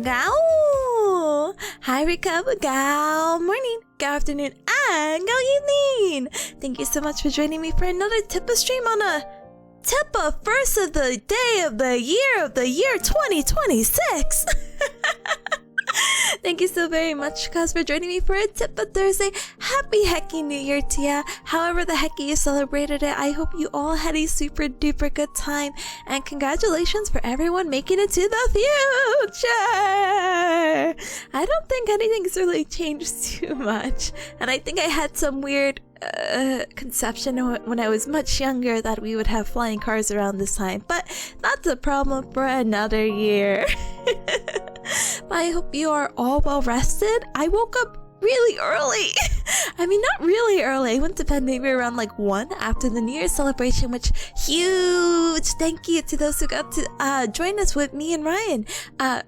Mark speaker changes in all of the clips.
Speaker 1: Gao! Hi, Everycub. Gao morning, gao afternoon, and gao evening! Thank you so much for joining me for another Tippa stream on a Tippa first of the day of the year 2026! Thank you so very much, guys, for joining me for a Tippa Thursday. Happy Hecky New Year to ya. However the hecky you celebrated it, I hope you all had a super duper good time. And congratulations for everyone making it to the future. I don't think anything's really changed too much. And I think I had some weird conception when I was much younger that we would have flying cars around this time. But that's a problem for another year. But I hope you are all well rested. I woke up really early. I mean, not really early. I went to bed maybe around like 1 after the New Year's celebration, which huge thank you to those who got to join us with me and Ryan,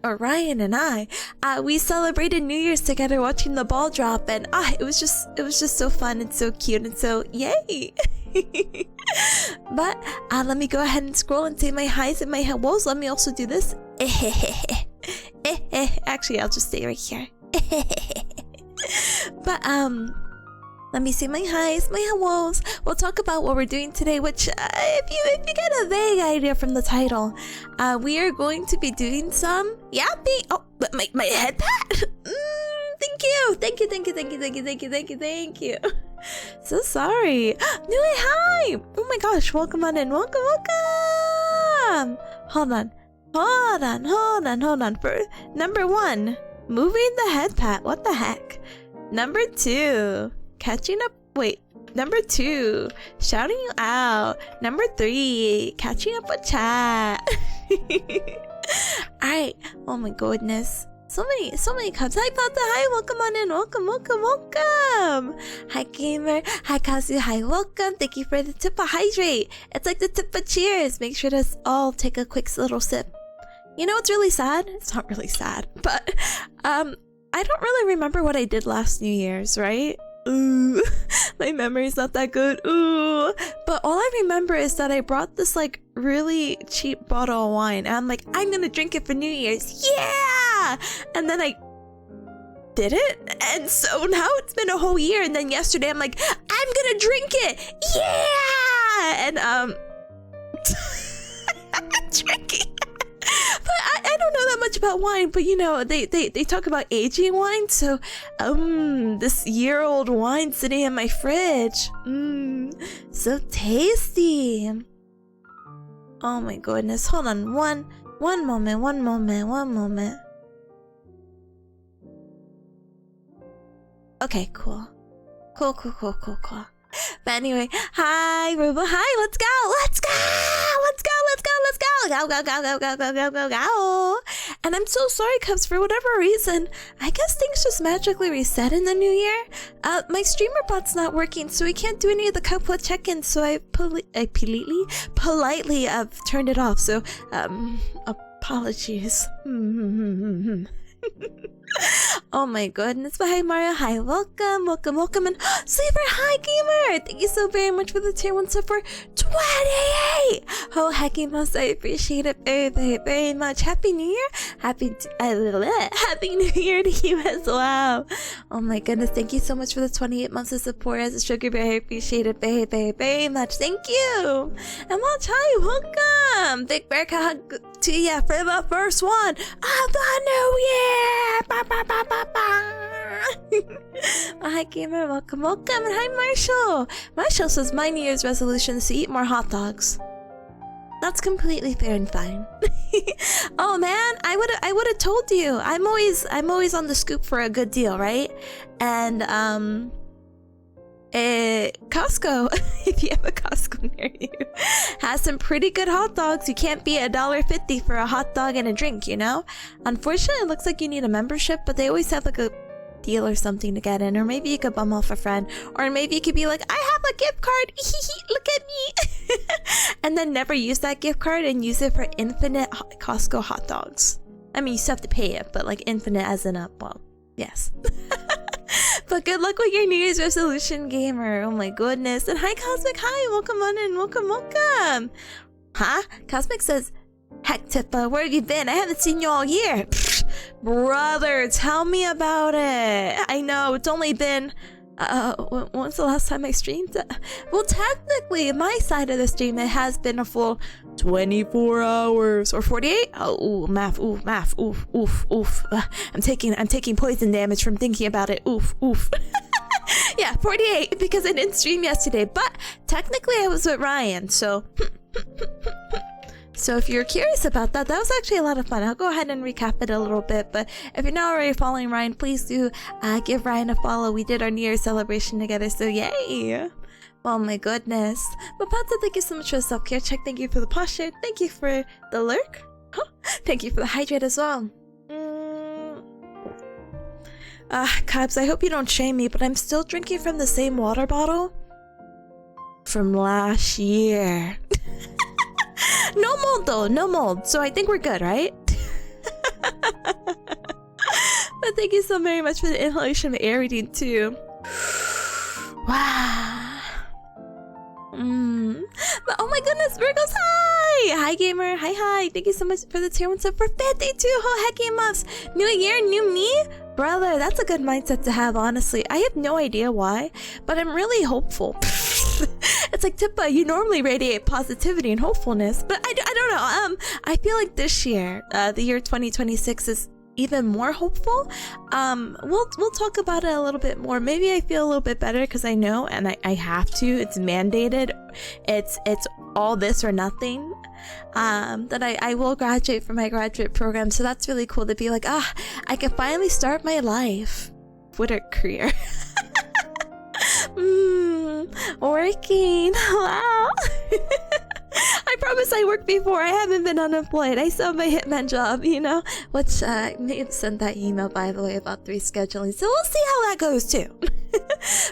Speaker 1: or Ryan and I. We celebrated New Year's together watching the ball drop, and it was just so fun and so cute and so yay. But let me go ahead and scroll and say my highs and my hellos. Let me also do this. Actually, I'll just stay right here. But let me see my highs, my hellos. We'll talk about what we're doing today, which if you get a vague idea from the title, we are going to be doing some yapping. Oh, but my head pat. Thank you. So sorry. Nui, hi. Oh my gosh, welcome on in. Welcome. Hold on. For number 1, moving the head pat. What the heck? Number 2, catching up. Wait. Number 2, shouting you out. Number 3, catching up with chat. Alright. Oh my goodness. So many cups. Hi, Pata. Hi, welcome on in. Welcome. Hi, Gamer. Hi, Kazu. Hi, welcome. Thank you for the Tippa Hydrate. It's like the Tippa Cheers. Make sure to all take a quick little sip. You know what's really sad? It's not really sad, but I don't really remember what I did last New Year's, right? Ooh, my memory's not that good. Ooh, but all I remember is that I brought this like really cheap bottle of wine, and I'm like, I'm gonna drink it for New Year's, yeah! And then I did it, and so now it's been a whole year. And then yesterday, I'm like, I'm gonna drink it, yeah! And I'm drinking. But I don't know that much about wine, but you know, they talk about aging wine, so this year-old wine sitting in my fridge. So tasty. Oh my goodness. Hold on, one moment. Okay, cool. But anyway, hi, Rubo. Hi, let's go. Go. And I'm so sorry, Cubs, for whatever reason. I guess things just magically reset in the new year. My streamer bot's not working, so we can't do any of the Cupwood check-ins, so I politely turned it off. So, apologies. Oh my goodness. But hi, Mario. Hi, welcome. And Sleeper, hi, Gamer. Thank you so very much for the tier 1 sub for 28. Oh, Hacky Mouse, I appreciate it very much. Happy New Year. Happy New Year to you as well. Oh my goodness. Thank you so much for the 28 months of support as a sugar bear. I appreciate it very much. Thank you. And Watch, hi, welcome. Big Bearcat hug to you for the first one of the new year. Hi, Gamer. Welcome. And hi, Marshall. Marshall says my New Year's resolution is to eat more hot dogs. That's completely fair and fine. Oh man, I would have told you. I'm always on the scoop for a good deal, right? And Costco, if you have a Costco near you, has some pretty good hot dogs. You can't beat $1.50 for a hot dog and a drink, you know? Unfortunately, it looks like you need a membership, but they always have like a deal or something to get in, or maybe you could bum off a friend, or maybe you could be like, I have a gift card, look at me. And then never use that gift card and use it for infinite Costco hot dogs. I mean, you still have to pay it, but like infinite as in up, well, yes. But good luck with your New Year's resolution, Gamer. Oh my goodness. And hi, Cosmic. Hi, welcome on in. Welcome. Huh? Cosmic says, heck, Tippa, where have you been? I haven't seen you all year. Pfft, Brother, tell me about it. I know, it's only been... when's the last time I streamed? Well, technically, my side of the stream, it has been a full 24 hours or 48. Oh, ooh, math. Oof. I'm taking poison damage from thinking about it. Oof. Yeah, 48 because I didn't stream yesterday, but technically I was with Ryan, so so if you're curious about that, that was actually a lot of fun. I'll go ahead and recap it a little bit, but if you're not already following Ryan, please do give Ryan a follow. We did our New Year's celebration together, so yay! Oh my goodness. Mapata, thank you so much for the self-care check. Thank you for the posture. Thank you for the lurk. Huh? Thank you for the hydrate as well. Cubs, I hope you don't shame me, but I'm still drinking from the same water bottle from last year. No mold though, no mold. So I think we're good, right? But thank you so very much for the inhalation of air reading too. Wow. But oh my goodness, Virgos, hi! Hi gamer, hi. Thank you so much for the tier 1 sub for 52 whole hecky months. New year, new me? Brother, that's a good mindset to have, honestly. I have no idea why, but I'm really hopeful. It's like, Tippa, you normally radiate positivity and hopefulness, but I don't know. I feel like this year, the year 2026 is even more hopeful. We'll talk about it a little bit more. Maybe I feel a little bit better because I know, and I have to. It's mandated. It's all this or nothing. That I will graduate from my graduate program, so that's really cool to be like, I can finally start my life with a career. Working. Wow. I promise I worked before. I haven't been unemployed. I still have my hitman job, you know? Which, I may have sent that email, by the way, about rescheduling. So we'll see how that goes, too.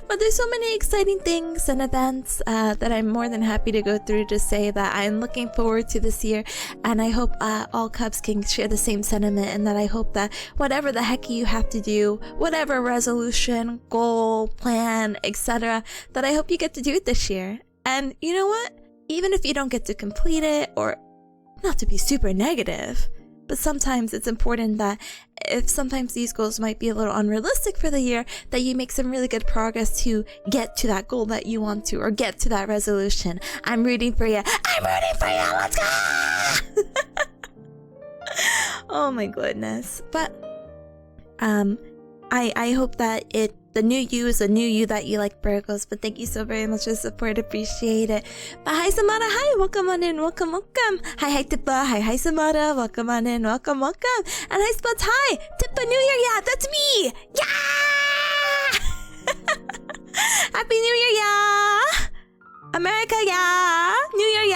Speaker 1: But there's so many exciting things and events that I'm more than happy to go through to say that I'm looking forward to this year. And I hope all Cubs can share the same sentiment, and that I hope that whatever the heck you have to do, whatever resolution, goal, plan, etc., that I hope you get to do it this year. And you know what? Even if you don't get to complete it, or not to be super negative, but sometimes it's important that if sometimes these goals might be a little unrealistic for the year, that you make some really good progress to get to that goal that you want to, or get to that resolution. I'm rooting for you. Let's go! Oh my goodness. But I hope that the new you is a new you that you like, Virgos. But thank you so very much for the support. Appreciate it. But hi, Samara. Hi. Welcome on in. Welcome. Hi, Tippa. Hi, Samara. Welcome on in. Welcome. And hi, Spuds. Hi. Tippa, New Year. Yeah, that's me. Yeah! Happy New Year. Yeah! America. Yeah! New Year.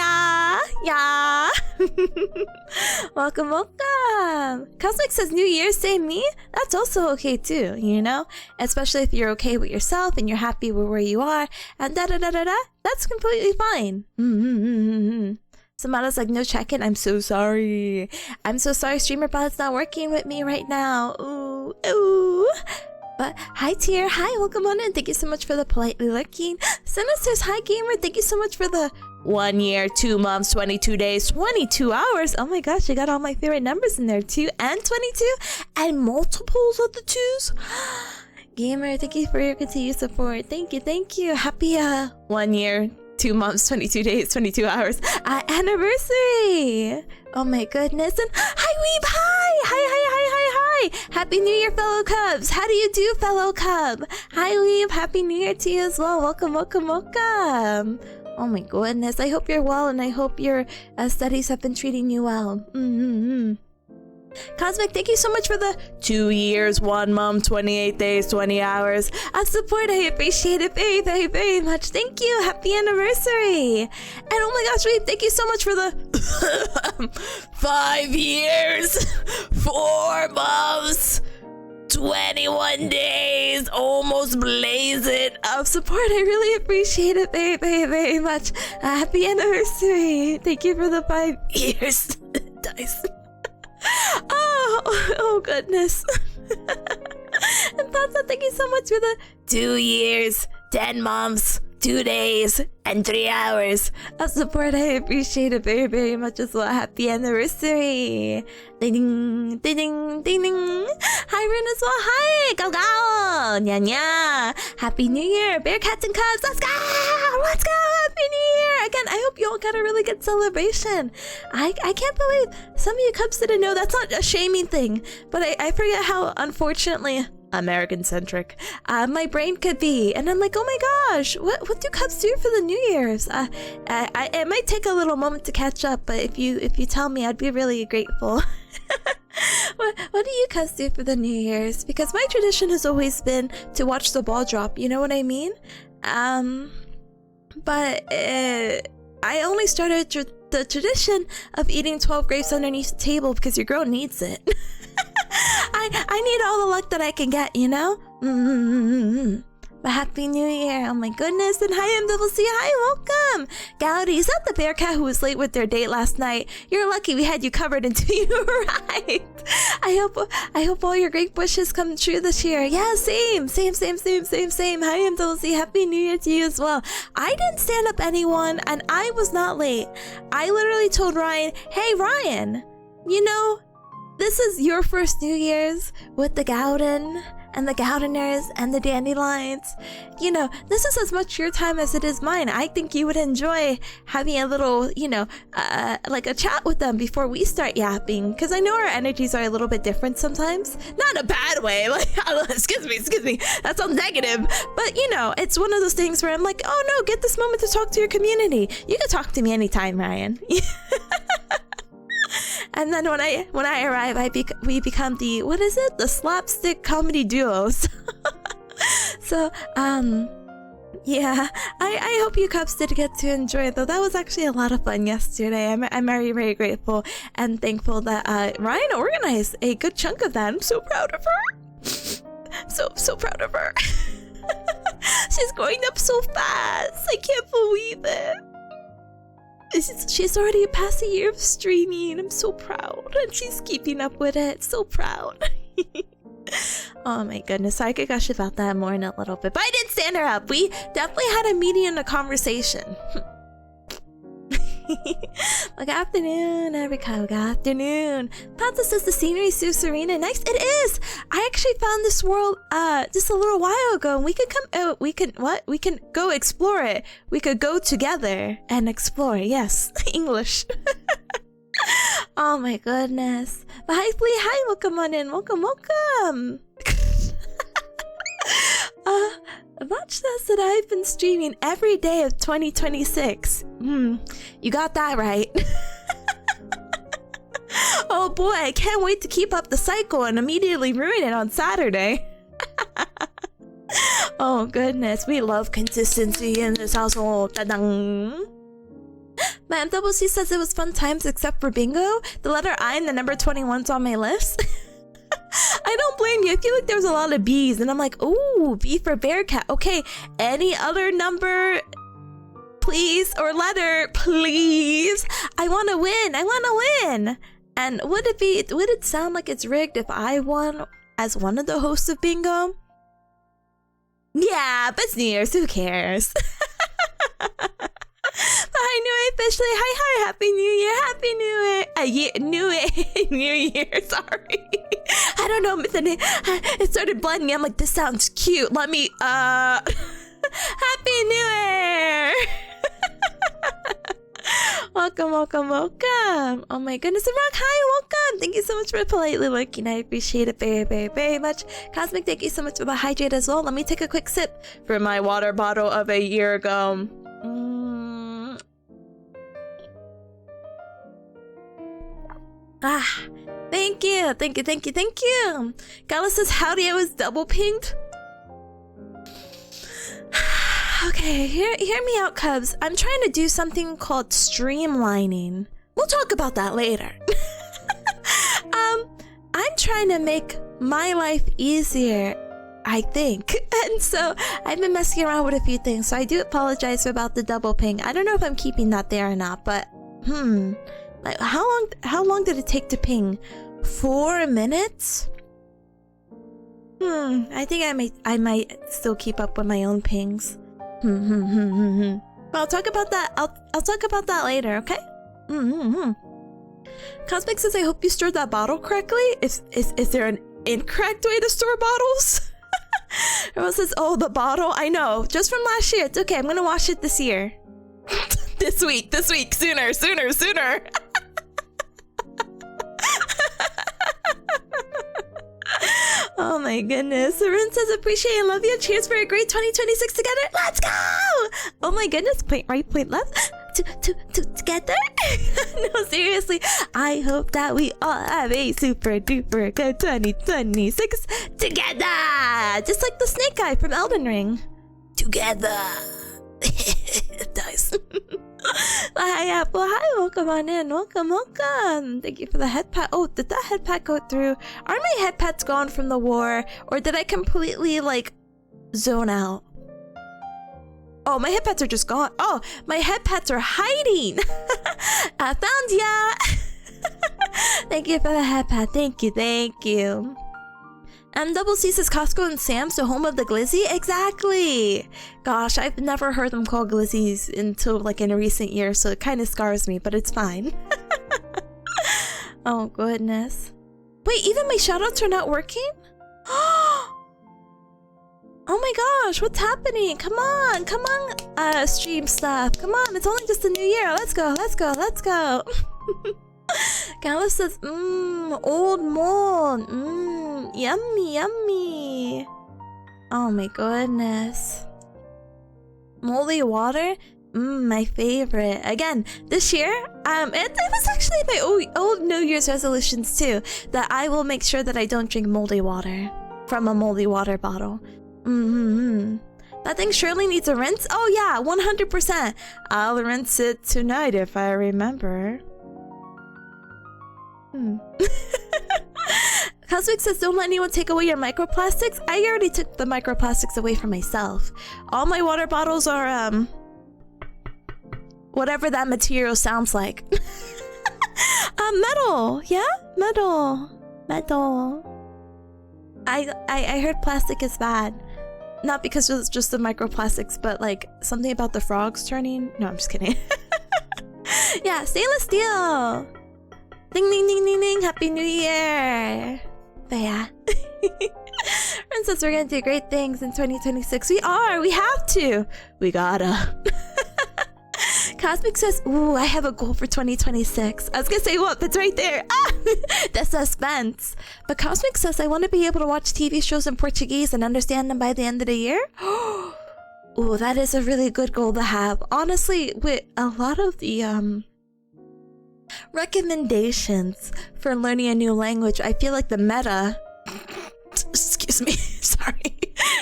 Speaker 1: Yeah! Welcome. Cosmic says New Year, same me. That's also okay too, you know? Especially if you're okay with yourself and you're happy with where you are and that's completely fine. Samara's like, no check-in. I'm so sorry. Streamer Bot's not working with me right now. Ooh. But hi Tier, hi, welcome on in. Thank you so much for the politely lurking. Sinisters, hi gamer, thank you so much for the 1 year, 2 months, 22 days, 22 hours. Oh my gosh, I got all my favorite numbers in there too. And 22 and multiples of the 2s. Gamer, thank you for your continued support. Thank you. Happy 1 year, 2 months, 22 days, 22 hours anniversary. Oh my goodness. And hi Weeb, hi. Happy New Year, fellow Cubs. How do you do, fellow Cub? Hi Weeb, Happy New Year to you as well. Welcome. Oh my goodness. I hope you're well, and I hope your studies have been treating you well. Cosmic, thank you so much for the 2 years, 1 month, 28 days, 20 hours of support. I appreciate it very, very, very much. Thank you. Happy anniversary. And oh my gosh, wait, thank you so much for the 5 years, 4 months, 21 days, almost blazing of support. I really appreciate it very, very, very much. Happy anniversary. Thank you for the 5 years. Dice. Oh goodness. And Papa, thank you so much for the 2 years, 10 months, 2 days and 3 hours of support. I appreciate it very, very much as well. Happy anniversary. Ding, ding, ding, ding, ding. Hi, Rune as well. Hi, go, go. Nya, nya. Happy New Year. Bearcats and Cubs. Let's go. Let's go. Happy New Year. Again, I hope you all got a really good celebration. I can't believe some of you Cubs didn't know. That's not a shaming thing, but I forget how, unfortunately, American-centric my brain could be, and I'm like, oh my gosh, what do Cubs do for the New Year's? It might take a little moment to catch up, but if you tell me, I'd be really grateful. What do you Cubs do for the New Year's? Because my tradition has always been to watch the ball drop, you know what I mean? But I only started the tradition of eating 12 grapes underneath the table because your girl needs it. I need all the luck that I can get, you know? But Happy New Year. Oh my goodness. And hi, MWC. Hi, welcome. Gowdy, is that the Bearcat who was late with their date last night? You're lucky we had you covered until you arrived. I hope all your great wishes come true this year. Yeah, same. Hi, MWC. Happy New Year to you as well. I didn't stand up anyone, and I was not late. I literally told Ryan, hey, Ryan, you know, this is your first New Year's with the Gowden and the Gowdeners and the Dandelions. You know, this is as much your time as it is mine. I think you would enjoy having a little, you know, like a chat with them before we start yapping. Because I know our energies are a little bit different sometimes. Not in a bad way. Like, excuse me. That sounds negative. But, you know, it's one of those things where I'm like, oh no, get this moment to talk to your community. You can talk to me anytime, Ryan. And then when I arrive, we become the, what is it? The slapstick comedy duos. So, yeah, I hope you Cubs did get to enjoy it, though. That was actually a lot of fun yesterday. I'm very, very grateful and thankful that Ryan organized a good chunk of that. I'm so proud of her. So proud of her. She's growing up so fast. I can't believe it. She's already past a year of streaming. I'm so proud. And she's keeping up with it. So proud. Oh my goodness. I could gush about that more in a little bit. But I did stand her up. We definitely had a meeting and a conversation. Good afternoon, Everycub. Good afternoon. Panta says the scenery is so serene and nice. It is. I actually found this world just a little while ago, and we could come. We can go explore it. We could go together and explore. Yes, English. Oh my goodness. But hi, Flea. Hi, welcome on in. Welcome. Watch this that I've been streaming every day of 2026. You got that right. Oh boy, I can't wait to keep up the cycle and immediately ruin it on Saturday. Oh goodness, we love consistency in this household. Ta-dang. My MWC says it was fun times except for bingo. The letter I and the number 21's on my list. I don't blame you. I feel like there was a lot of B's, and I'm like, ooh, B for Bearcat. Okay, any other number, please, or letter, please. I want to win. And would it sound like it's rigged if I won as one of the hosts of bingo? Yeah, but it's New Year's. Who cares? I knew it officially. Hi, happy New Year, New Year. Sorry, I don't know. It started blending. I'm like, this sounds cute. Let me. Happy New Year. Welcome. Oh my goodness, and Rock, hi, welcome. Thank you so much for politely lurking. I appreciate it very, very, very much. Cosmic, thank you so much for the hydrate as well. Let me take a quick sip from my water bottle of a year ago. Thank you. Gala says, howdy, I was double pinged. Okay, hear me out, Cubs. I'm trying to do something called streamlining. We'll talk about that later. I'm trying to make my life easier, I think. And so I've been messing around with a few things, so I do apologize about the double ping. I don't know if I'm keeping that there or not, but like how long did it take to ping? 4 minutes? I think I might still keep up with my own pings. I'll talk about that. I'll talk about that later, okay? Cosmic says, I hope you stored that bottle correctly. Is there an incorrect way to store bottles? Everyone says, oh, the bottle. I know, just from last year. It's okay. I'm gonna wash it this year. This week, sooner. Oh my goodness. Sarin says, appreciate and love you. Cheers for a great 2026 together. Let's go! Oh my goodness. Point right, point left. Together? No, seriously. I hope that we all have a super duper good 2026 together. Just like the snake guy from Elden Ring. Together. Nice. Hi, Apple. Hi, welcome on in. Welcome. Thank you for the head pat. Oh, did that head pat go through? Are my head pats gone from the war? Or did I completely, like, zone out? Oh, my head pats are just gone. Oh, my head pats are hiding. I found ya. Thank you for the head pat. Thank you. MCC says Costco and Sam's the home of the glizzy? Exactly! Gosh, I've never heard them called glizzies until like in a recent year, so it kind of scars me, but it's fine. Oh goodness. Wait, even my shoutouts are not working? Oh my gosh, what's happening? Come on, stream stuff. Come on, it's only just a new year. Let's go. Gallus says, old mold. Yummy. Oh my goodness. Moldy water? My favorite. Again, this year, it was actually my old New Year's resolutions too, that I will make sure that I don't drink moldy water from a moldy water bottle. That thing surely needs a rinse? Oh yeah, 100%. I'll rinse it tonight if I remember. Cosmic says, don't let anyone take away your microplastics. I already took the microplastics away from myself. All my water bottles are, whatever that material sounds like. Metal. Yeah? Metal. I heard plastic is bad. Not because it's just the microplastics, but like something about the frogs turning. No, I'm just kidding. Yeah, stainless steel. Ding ding ding ding ding. Happy New Year. But yeah. Ren says we're gonna do great things in 2026. We are. We have to. We gotta. Cosmic says, ooh, I have a goal for 2026. I was gonna say what? It's right there. Ah, the suspense. But Cosmic says I want to be able to watch TV shows in Portuguese and understand them by the end of the year. Ooh, that is a really good goal to have. Honestly, with a lot of the recommendations for learning a new language, I feel like the meta excuse me, sorry,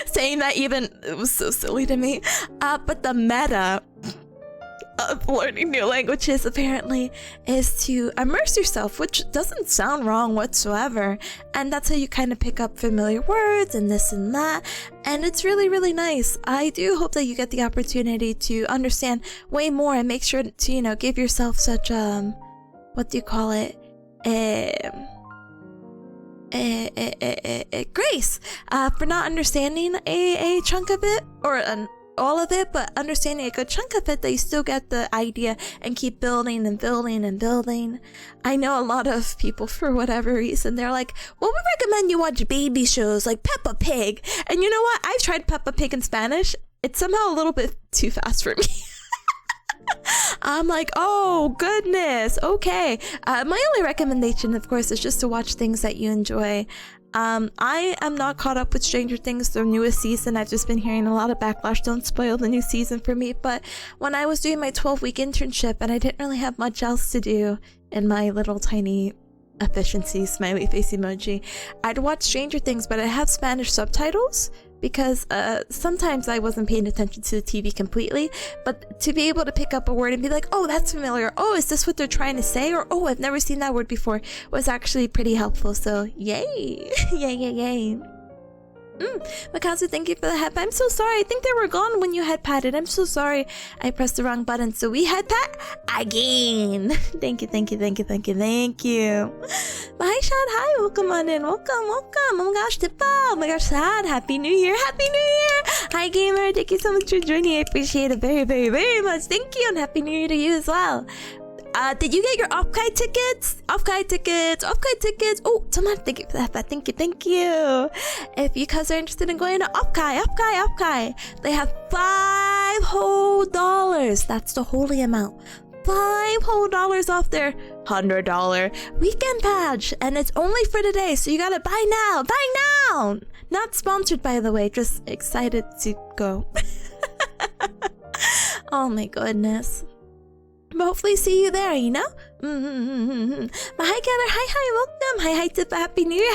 Speaker 1: saying that even, it was so silly to me, but the meta of learning new languages apparently is to immerse yourself, which doesn't sound wrong whatsoever, and that's how you kind of pick up familiar words and this and that, and it's really, really nice. I do hope that you get the opportunity to understand way more and make sure to, you know, give yourself such what do you call it, grace for not understanding a chunk of it, or all of it, but understanding a good chunk of it, that you still get the idea and keep building and building and building. I know a lot of people, for whatever reason, they're like, well, we recommend you watch baby shows like Peppa Pig, and you know what, I've tried Peppa Pig in Spanish. It's somehow a little bit too fast for me. I'm like, oh goodness, okay. My only recommendation, of course, is just to watch things that you enjoy. I am not caught up with Stranger Things, the newest season. I've just been hearing a lot of backlash. Don't spoil the new season for me. But when I was doing my 12-week internship and I didn't really have much else to do in my little tiny efficiency smiley face emoji, I'd watch Stranger Things, but I have Spanish subtitles, because sometimes I wasn't paying attention to the TV completely, but to be able to pick up a word and be like, oh, that's familiar, oh, is this what they're trying to say, or oh, I've never seen that word before, was actually pretty helpful. So yay. Yay. Makazu, thank you for the head pat. I'm so sorry. I think they were gone when you head patted. I'm so sorry. I pressed the wrong button, so we head pat again. Thank you. Bye, Shad. Hi, welcome on in. Welcome. Oh my gosh, Tippa. Oh my gosh, Shad. Happy New Year. Hi, gamer. Thank you so much for joining. I appreciate it very much. Thank you, and Happy New Year to you as well. Did you get your off-kai tickets? Off-kai tickets. Oh, someone, thank you for that. Thank you. If you guys are interested in going to off-kai, they have $5 whole. That's the holy amount. $5 whole off their $100 weekend badge, and it's only for today, so you gotta buy now. Not sponsored, by the way, just excited to go. Oh my goodness. But hopefully see you there, you know? But hi, Gather. Hi, welcome. Hi, Tippa. Happy New Year,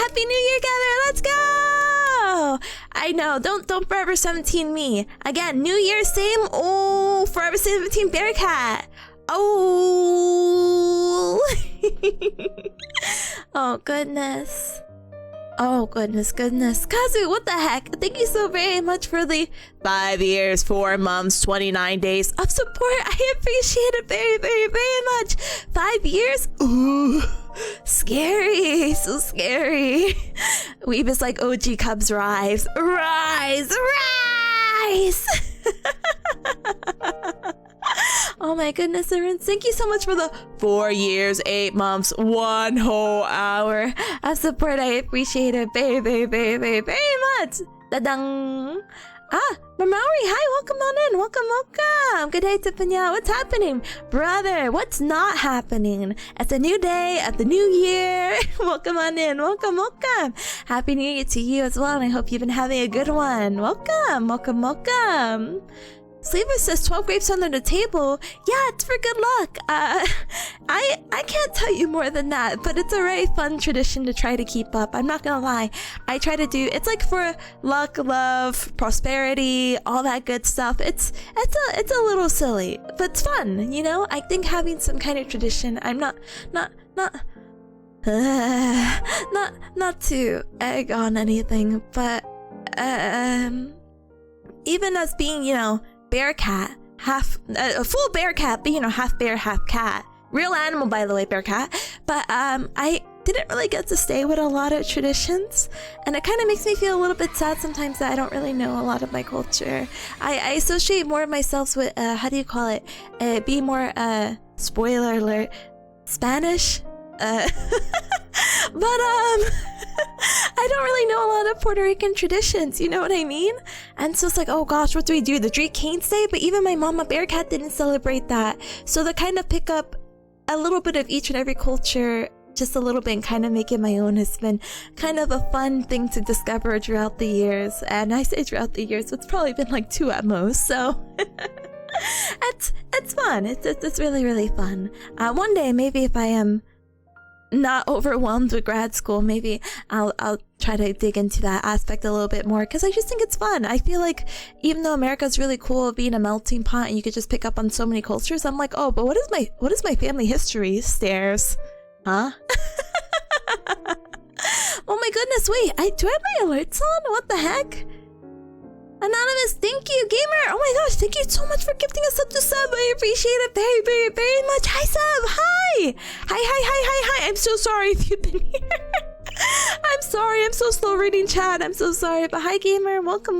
Speaker 1: Gather. Let's go! I know, don't Forever17 me. Again, New Year, same. Oh, Forever17 Bearcat. Oh. Oh, goodness. Kazu, what the heck? Thank you so very much for the 5 years, 4 months, 29 days of support. I appreciate it very much. 5 years? Ooh, scary, so scary. Weeb is like OG Cubs rise. Oh my goodness, Arun, thank you so much for the 4 years, 8 months, 1 whole hour of support. I appreciate it very much. Dadang. Mamauri, hi, welcome on in. Welcome. Good day, Tipanya. What's happening? Brother, what's not happening? It's a new day at the new year. Welcome on in. Welcome. Happy New Year to you as well, and I hope you've been having a good one. Welcome. Sleeper says 12 grapes under the table. Yeah, it's for good luck. I can't tell you more than that, but it's a very fun tradition to try to keep up. I'm not gonna lie. I try to do, it's like for luck, love, prosperity, all that good stuff. It's a little silly, but it's fun, you know? I think having some kind of tradition, I'm not to egg on anything, but even as being, you know, Bearcat, a full Bearcat, but you know, half bear, half cat. Real animal, by the way, Bearcat. But I didn't really get to stay with a lot of traditions, and it kind of makes me feel a little bit sad sometimes that I don't really know a lot of my culture. I associate more of myself with how do you call it? Be more spoiler alert, Spanish. But I don't really know a lot of Puerto Rican traditions, you know what I mean? And so it's like, oh gosh, what do we do? The Drake Canes Day? But even my mama Bearcat didn't celebrate that. So to kind of pick up a little bit of each and every culture, just a little bit, and kind of make it my own has been kind of a fun thing to discover throughout the years. And I say throughout the years, it's probably been like 2 at most, so it's fun. It's really fun. One day, maybe if I am not overwhelmed with grad school, maybe I'll try to dig into that aspect a little bit more, because I just think it's fun. I feel like even though America's really cool being a melting pot and you could just pick up on so many cultures, I'm like, oh, but what is my family history? Stairs, huh? Oh my goodness, wait, do I have my alerts on? What the heck? Anonymous, thank you. Gamer, oh my gosh, thank you so much for gifting us up to sub. I appreciate it very much. Hi, sub. Hi. I'm so sorry if you've been here. I'm sorry, I'm so slow reading chat. I'm so sorry, but hi, gamer. Welcome.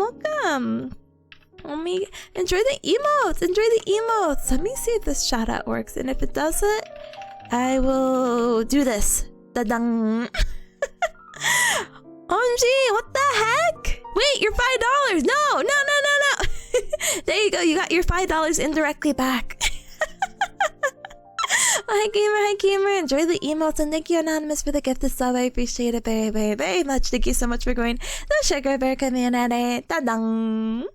Speaker 1: Let me enjoy the emotes. Let me see if this shout out works, and if it doesn't, I will do this. Da-dang. OMG, what the heck? Wait, your $5. No. There you go, you got your $5 indirectly back. Hi gamer, enjoy the emotes, and thank you Anonymous for the gift of sub. I appreciate it very much. Thank you so much for going the Sugar Bear community. Ta-dang.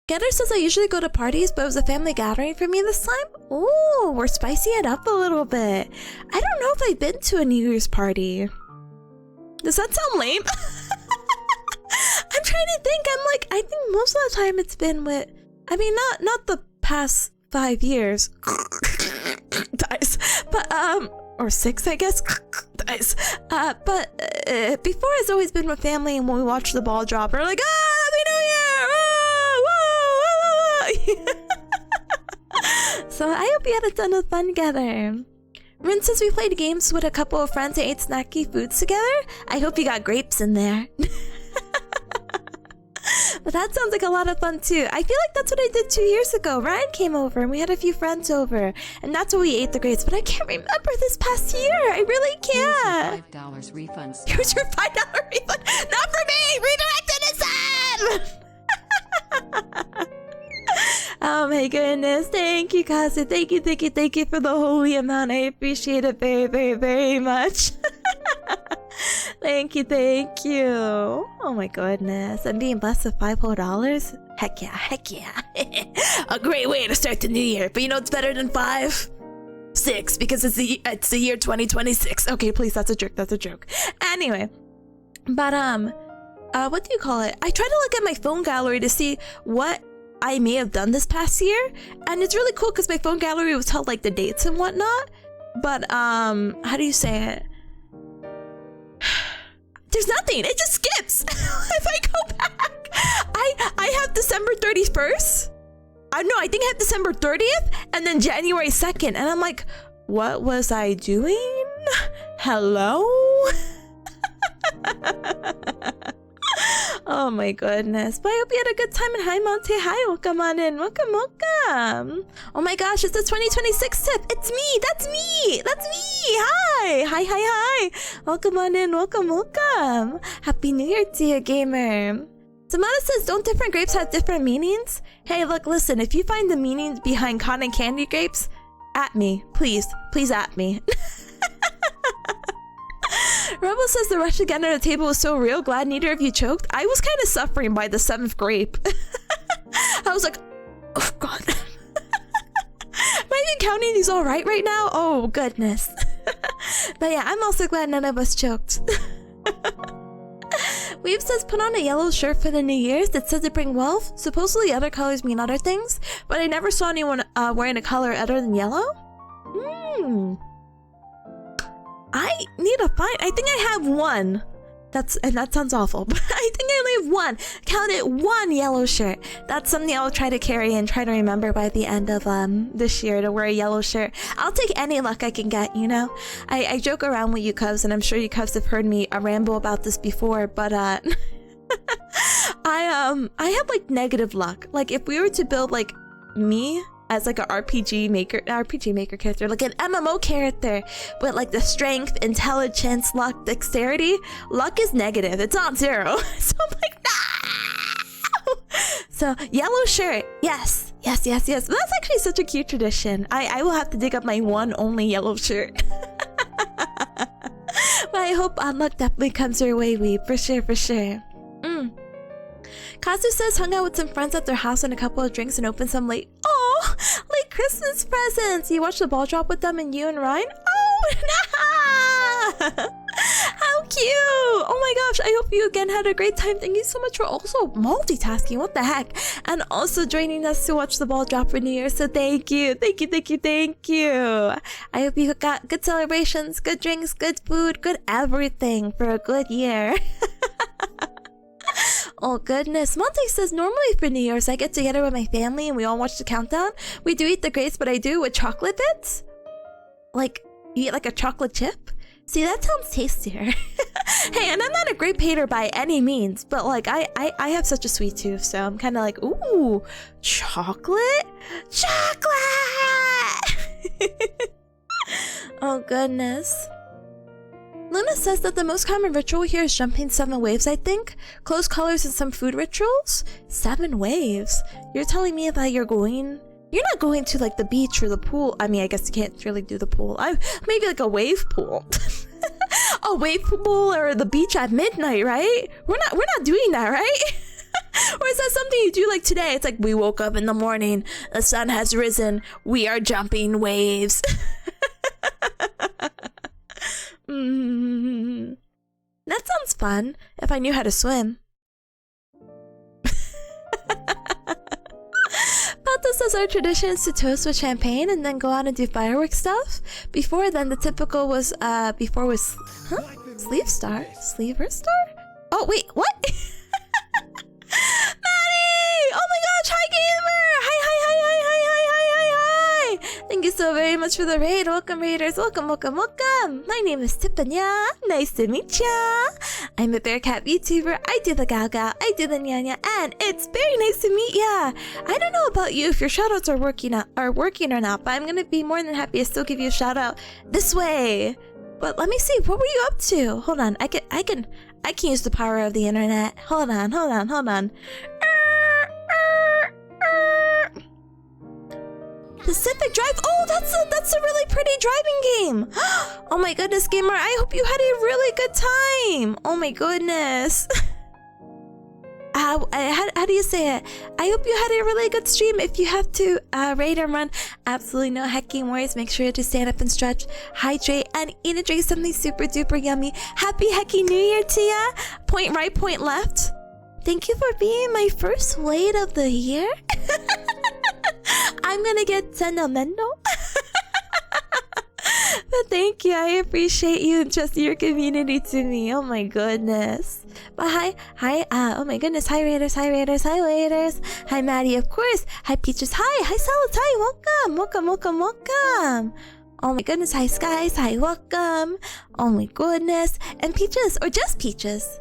Speaker 1: Getter says I usually go to parties, but it was a family gathering for me this time. Ooh, we're spicing it up a little bit. I don't know if I've been to a New Year's party. Does that sound lame? I'm trying to think. I think most of the time it's been with, I mean, not the past 5 years, guys, but or 6, I guess. Nice. But before it's always been with family, and when we watch the ball drop, we're like, ah, Happy New Year! Whoa, whoa, whoa. So I hope you had a ton of fun together. Rin says we played games with a couple of friends and ate snacky foods together. I hope you got grapes in there. But that sounds like a lot of fun too. I feel like that's what I did 2 years ago. Ryan came over and we had a few friends over, and that's what we ate the grapes. But I can't remember this past year. I really can't.
Speaker 2: Here's your $5 refund.
Speaker 1: Here's your $5 refund. Not for me. Redirect to Sam. Oh my goodness. Thank you, Kazu. Thank you for the holy amount. I appreciate it very, very, very much. Thank you. Oh my goodness. I'm being blessed with $5 whole. Heck yeah. A great way to start the new year. But you know what's better than 5? 6, because it's the year 2026. Okay, please, that's a joke. Anyway. But what do you call it? I tried to look at my phone gallery to see what I may have done this past year, and it's really cool because my phone gallery was held like the dates and whatnot. But how do you say it? There's nothing. It just skips. If I go back, I have December 31st. I think I have December 30th and then January 2nd, and I'm like, what was I doing? Hello? Oh my goodness. But I hope you had a good time. And hi, Monte. Hi, welcome on in. Welcome. Oh my gosh, it's the 2026 tip. It's me. That's me. Hi. Welcome on in. Welcome. Happy New Year to you, gamer. Samara says, don't different grapes have different meanings? Hey, look, listen. If you find the meanings behind cotton candy grapes, at me. Please at me. Rebel says the rush again at the table was so real. Glad neither of you choked. I was kind of suffering by the 7th grape. I was like, oh god. Am I even counting these all right now? Oh goodness. But yeah, I'm also glad none of us choked. Weave says put on a yellow shirt for the New Year's that says to bring wealth. Supposedly other colors mean other things, but I never saw anyone wearing a color other than yellow. I need to find. I think I have one. And that sounds awful, but I think I only have one. Count it, one yellow shirt. That's something I'll try to carry and try to remember by the end of this year, to wear a yellow shirt. I'll take any luck I can get, you know? I joke around with you Cubs, and I'm sure you Cubs have heard me ramble about this before, but I have like negative luck. Like if we were to build like me as like an RPG maker character, like an MMO character with like the strength, intelligence, luck, dexterity, luck is negative. It's on 0. So I'm like, no! So yellow shirt, yes. That's actually such a cute tradition. I will have to dig up my one only yellow shirt. But I hope luck definitely comes your way, Weeb, for sure. Kazu says hung out with some friends at their house and a couple of drinks and opened some late Christmas presents. You watched the ball drop with them and you and Ryan? Oh, nah! How cute! Oh my gosh, I hope you again had a great time. Thank you so much for also multitasking. What the heck? And also joining us to watch the ball drop for New Year. So thank you. I hope you got good celebrations, good drinks, good food, good everything for a good year. Oh goodness. Monte says normally for New Year's I get together with my family and we all watch the countdown. We do eat the grapes, but I do with chocolate bits. Like you eat like a chocolate chip. See, that sounds tastier. Hey, and I'm not a grape hater by any means, but like I have such a sweet tooth, so I'm kind of like, ooh, chocolate. Oh goodness. Luna says that the most common ritual here is jumping 7 waves, I think. Close colors and some food rituals? 7 waves? You're telling me that you're not going to like the beach or the pool. I mean, I guess you can't really do the pool. Maybe like a wave pool. A wave pool or the beach at midnight, right? We're not doing that, right? Or is that something you do like today? It's like we woke up in the morning, the sun has risen, we are jumping waves. That sounds fun if I knew how to swim. Pata Rebel says our tradition is to toast with champagne and then go out and do fireworks stuff. Before then, the typical was, Sleeve Star? Sleever Star? Oh, wait, what? Maddie! Oh my gosh, hi gamer! Hi! Thank you so very much for the raid. Welcome raiders, welcome. My name is Tipanya. Nice to meet ya. I'm a Bearcat VTuber. I do the Gao, I do the Nyanya, and it's very nice to meet ya. I don't know about you if your shoutouts are working or not, but I'm gonna be more than happy to still give you a shout out this way. But let me see, what were you up to? Hold on, I can use the power of the internet. Hold on. Pacific Drive. Oh, that's a really pretty driving game. Oh my goodness, gamer. I hope you had a really good time. Oh my goodness. How do you say it? I hope you had a really good stream. If you have to raid and run, absolutely no hecking worries. Make sure to stand up and stretch, hydrate, and eat and drink something super duper yummy. Happy Hecky New Year to ya. Point right, point left. Thank you for being my first raid of the year. I'm gonna get sentimental. But thank you. I appreciate you and just your community to me. Oh my goodness. But hi, oh my goodness. Hi raiders. Hi Maddie, of course. Hi Peaches. Hi Salads. Hi, welcome. Oh my goodness. Hi Skies. Hi, welcome. Oh my goodness. And Peaches, or just Peaches.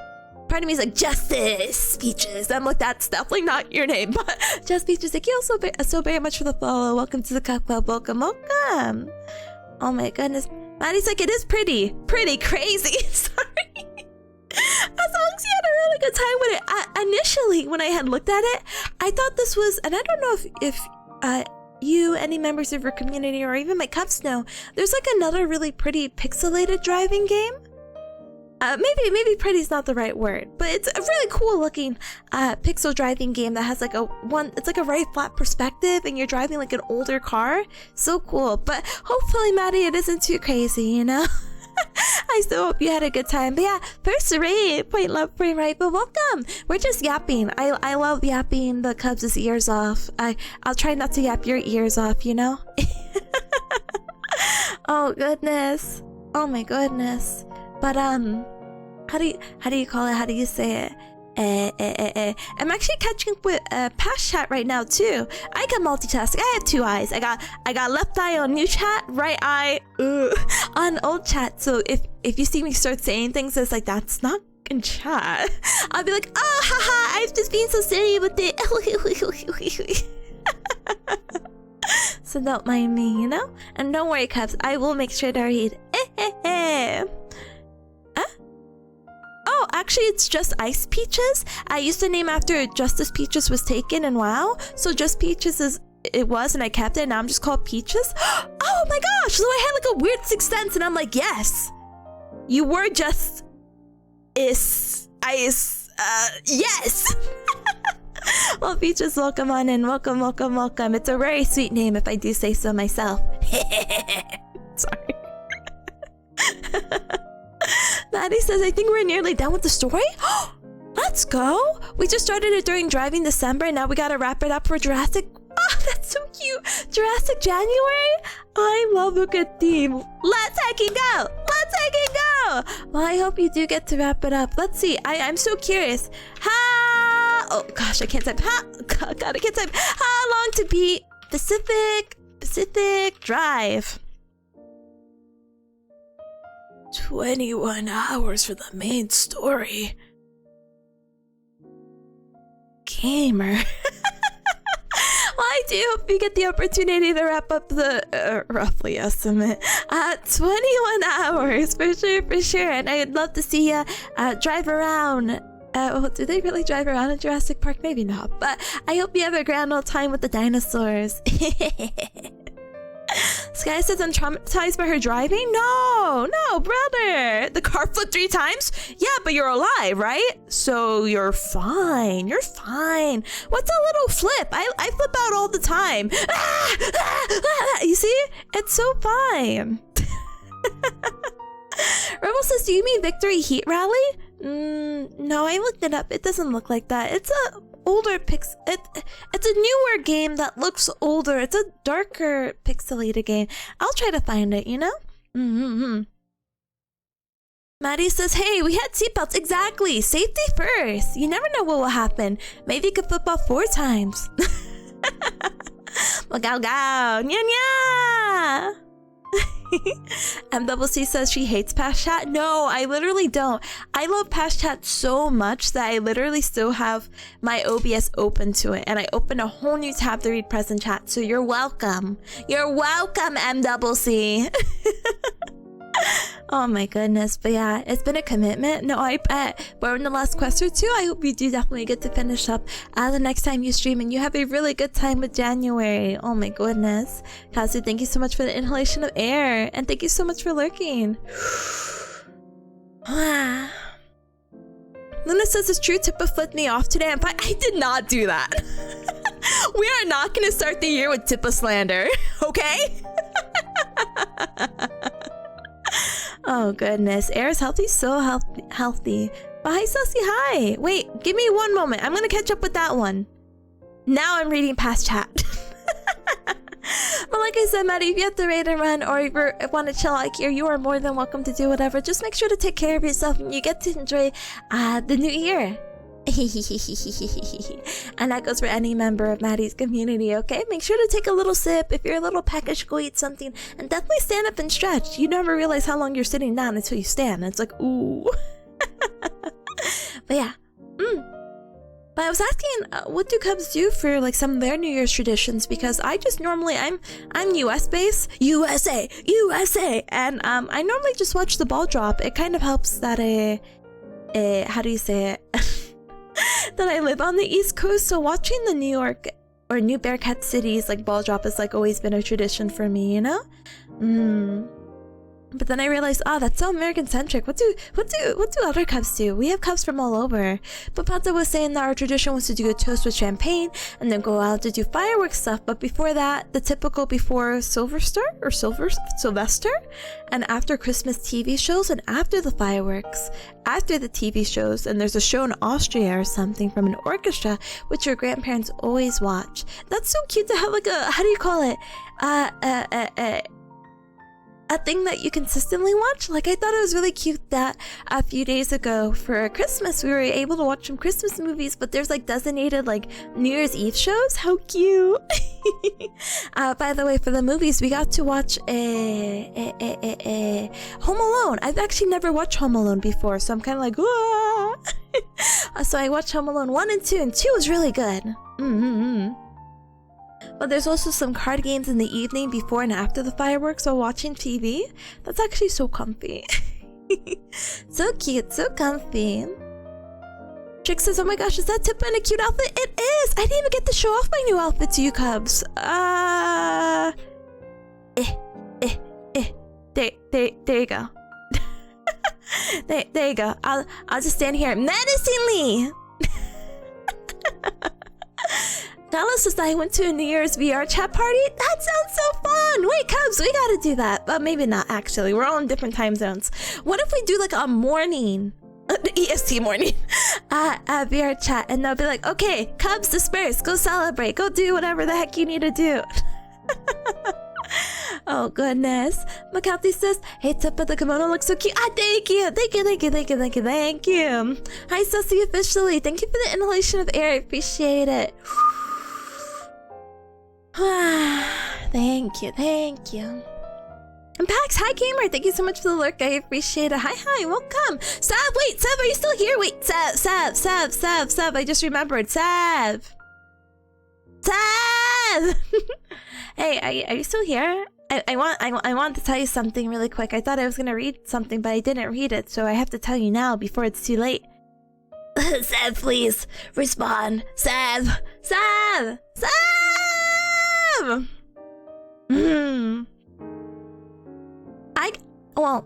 Speaker 1: Part of me is like, Justice Peaches. I'm like, that's definitely not your name, but Just Peaches. Thank you so very much for the follow. Welcome to the Cup Club. Welcome. Oh my goodness. Maddie's like, it is pretty crazy. Sorry. As long as you had a really good time with it. Initially, when I had looked at it, I thought this was, and I don't know if you, any members of your community, or even my Cups know, there's like another really pretty pixelated driving game. Maybe pretty is not the right word, but it's a really cool looking pixel driving game that has like it's like a very flat perspective and you're driving like an older car. So cool, but hopefully Maddie, it isn't too crazy, you know? I still hope you had a good time. But yeah, first raid, point left, point right, but welcome. We're just yapping. I love yapping the Cubs' ears off. I'll try not to yap your ears off, you know? Oh goodness. Oh my goodness. But how do you call it? How do you say it? I'm actually catching up with past chat right now too. I can multitask. I have two eyes. I got left eye on new chat, right eye on old chat. So if you see me start saying things that's like, that's not in chat, I'll be like, oh haha, I'm just being so silly with it. So don't mind me, you know? And don't worry, Cubs, I will make sure to read. Oh, actually, it's just Ice Peaches. I used to name after Justice Peaches was taken and WoW. So just Peaches and I kept it, and now I'm just called Peaches. Oh my gosh, so I had like a weird sixth sense, and I'm like, yes, you were just yes. Well, Peaches, welcome on in. Welcome. It's a very sweet name, if I do say so myself. Sorry. Maddie says, I think we're nearly done with the story. Let's go. We just started it during Driving December, and now we gotta wrap it up for Jurassic. Oh, that's so cute. Jurassic January? I love a good theme. Let's hecking go. Well, I hope you do get to wrap it up. Let's see. I'm so curious. Oh gosh, I can't type. God, I can't type. How long to beat Pacific Drive? 21 hours for the main story. Gamer. Well, I do hope you get the opportunity to wrap up the roughly estimate 21 hours for sure. And I'd love to see you drive around. Well, do they really drive around in Jurassic Park? Maybe not, but I hope you have a grand old time with the dinosaurs. Sky says I'm traumatized by her driving? No, brother. The car flipped 3 times? Yeah, but you're alive, right? So you're fine. What's a little flip? I flip out all the time. You see? It's so fine. Rebel says, do you mean Victory Heat Rally? No, I looked it up. It doesn't look like that. It's older it's a newer game that looks older. It's a darker pixelated game. I'll try to find it, you know? Maddie says, hey, we had seatbelts. Exactly. Safety first. You never know what will happen. Maybe you could flip off 4 times. Magaw gaw. Nya nya. MCC says she hates past chat. No, I literally don't. I love past chat so much that I literally still have my OBS open to it, and I opened a whole new tab to read present chat. So you're welcome. You're welcome, MCC. Oh my goodness. But yeah, it's been a commitment. No, I bet. But in the last quest or two, I hope you do definitely get to finish up the next time you stream, and you have a really good time with January. Oh my goodness. Kazu, thank you so much for the inhalation of air, and thank you so much for lurking. Luna says it's true, Tippa flipped me off today. I did not do that. We are not going to start the year with Tippa slander, okay? Oh goodness, air is healthy, so healthy. But hi Sussy, hi. Wait, give me one moment. I'm gonna catch up with that one. Now I'm reading past chat. But like I said, Maddie, if you have to raid and run, or if you want to chill out here, you are more than welcome to do whatever. Just make sure to take care of yourself, and you get to enjoy the new year. And that goes for any member of Maddie's community, okay? Make sure to take a little sip. If you're a little peckish, go eat something, and definitely stand up and stretch. You never realize how long you're sitting down until you stand. It's like, ooh. But yeah. But I was asking, what do Cubs do for like some of their New Year's traditions? Because I just normally, I'm US based, USA, and I normally just watch the ball drop. It kind of helps that how do you say it? That I live on the East Coast, so watching the New York or New Bearcat cities like ball drop has like always been a tradition for me, you know? But then I realized, that's so American centric. What do other Cubs do? We have Cubs from all over. But Pata was saying that our tradition was to do a toast with champagne and then go out to do fireworks stuff. But before that, the typical before Sylvester and after Christmas TV shows and after the fireworks, after the TV shows, and there's a show in Austria or something from an orchestra, which your grandparents always watch. That's so cute to have like a, how do you call it? A thing that you consistently watch. Like, I thought it was really cute that a few days ago for Christmas we were able to watch some Christmas movies, but there's like designated like New Year's Eve shows. How cute. By the way, for the movies we got to watch Home Alone. I've actually never watched Home Alone before, so I'm kind of like, so I watched Home Alone 1 and 2, and 2 was really good. But there's also some card games in the evening before and after the fireworks while watching TV. That's actually so comfy. So cute, so comfy. Trick says, oh my gosh, is that Tippa in a cute outfit? It is! I didn't even get to show off my new outfit to you, Cubs. There you go. there you go. I'll just stand here menacingly. Dallas says that I went to a New Year's VR chat party. That sounds so fun. Wait, Cubs, we gotta do that. But maybe not, actually. We're all in different time zones. What if we do like a morning, EST morning, VR chat, and they'll be like, okay, Cubs disperse, go celebrate, go do whatever the heck you need to do. Oh goodness. Makati says, hey Tippa, the kimono looks so cute. Thank you. Hi Sussy officially. Thank you for the inhalation of air. I appreciate it. Thank you. And Pax, hi gamer, thank you so much for the lurk. I appreciate it. Hi, welcome. Sav, are you still here? Wait, Sav, I just remembered. Sav. Hey, are you still here? I want to tell you something really quick. I thought I was gonna read something, but I didn't read it, so I have to tell you now before it's too late. Sav, please respond. Sav. I'll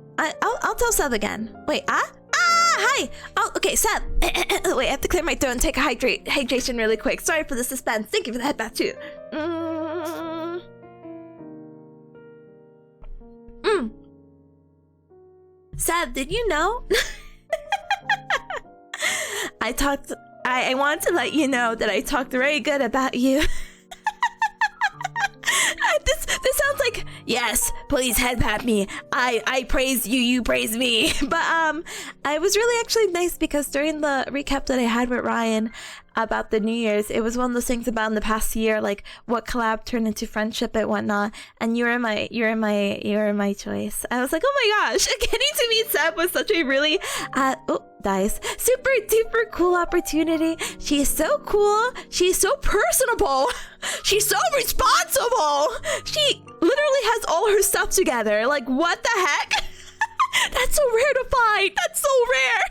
Speaker 1: tell Sav again. Wait, hi. Oh, okay, Sav. Wait, I have to clear my throat and take a hydration really quick. Sorry for the suspense. Thank you for the head bath too. Sav, did you know? I I want to let you know that I talked very good about you. This sounds like, yes, please head pat me. I praise you, you praise me. But it was really actually nice because during the recap that I had with Ryan about the New Year's, it was one of those things about in the past year, like what collab turned into friendship and whatnot. And you were my choice. I was like, oh my gosh, getting to meet Seb was such a really super duper cool opportunity. She is so cool. She's so personable. She's so responsible. She literally has all her stuff together. Like, what the heck? That's so rare to find. That's so rare.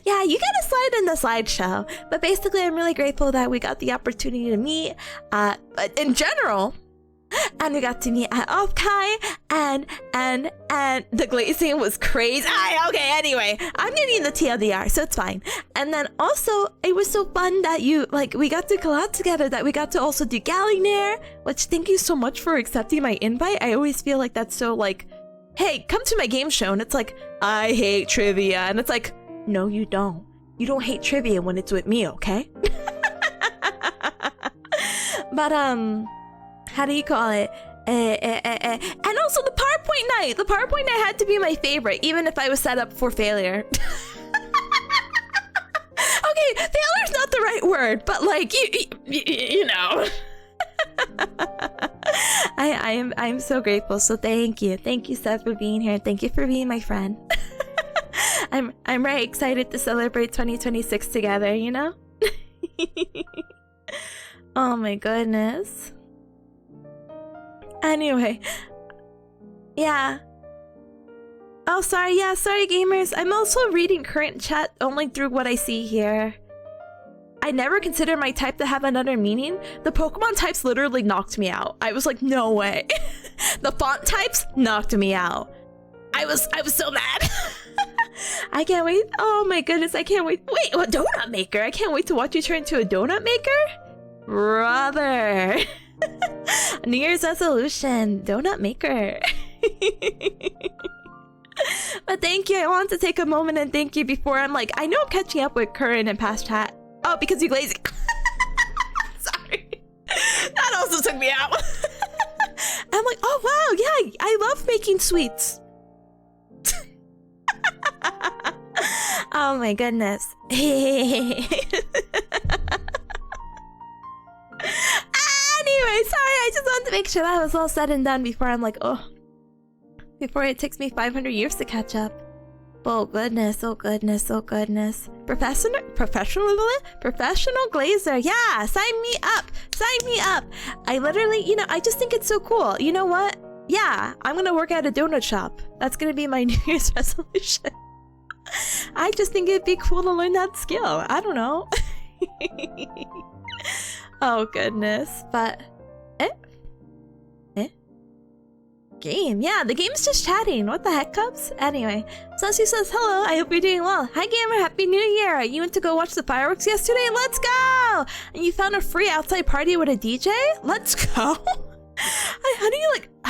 Speaker 1: Yeah, you gotta slide in the slideshow. But basically, I'm really grateful that we got the opportunity to meet in general. And we got to meet at Offkai, and the glazing was crazy. Okay, anyway, I'm getting the TLDR, so it's fine. And then also, it was so fun that we got to collab together, that we got to also do Galinair, which thank you so much for accepting my invite. I always feel like that's so like, hey, come to my game show, and it's like, I hate trivia, and it's like, no, you don't. You don't hate trivia when it's with me, okay? But, how do you call it? And also the PowerPoint night. The PowerPoint night had to be my favorite, even if I was set up for failure. Okay, failure's not the right word, but like, you know. I'm so grateful, so thank you. Thank you, Seth, for being here. Thank you for being my friend. I'm very excited to celebrate 2026 together, you know? Oh my goodness. Anyway, yeah. Oh, sorry. Yeah, sorry, gamers. I'm also reading current chat only through what I see here. I never considered my type to have another meaning. The Pokemon types literally knocked me out. I was like, no way. The font types knocked me out. I was so mad. I can't wait. Oh my goodness, I can't wait. Wait, a donut maker? I can't wait to watch you turn into a donut maker? Brother. New Year's resolution, donut maker. But thank you. I want to take a moment and thank you before I'm like, I know I'm catching up with current and past chat. Oh, because you lazy. Sorry. That also took me out. I'm like, oh wow, yeah, I love making sweets. Oh my goodness. Anyway, sorry, I just wanted to make sure that was all said and done before I'm like, oh. Before it takes me 500 years to catch up. Oh goodness, oh goodness, oh goodness. Professional glazer. Yeah, sign me up. Sign me up. I literally, you know, I just think it's so cool. You know what? Yeah, I'm gonna work at a donut shop. That's gonna be my New Year's resolution. I just think it'd be cool to learn that skill. I don't know. Oh goodness, but game. Yeah, the game's just chatting. What the heck, Cubs? Anyway, Sussy says hello. I hope you're doing well. Hi gamer, happy new year. You went to go watch the fireworks yesterday? Let's go! And you found a free outside party with a DJ? Let's go! How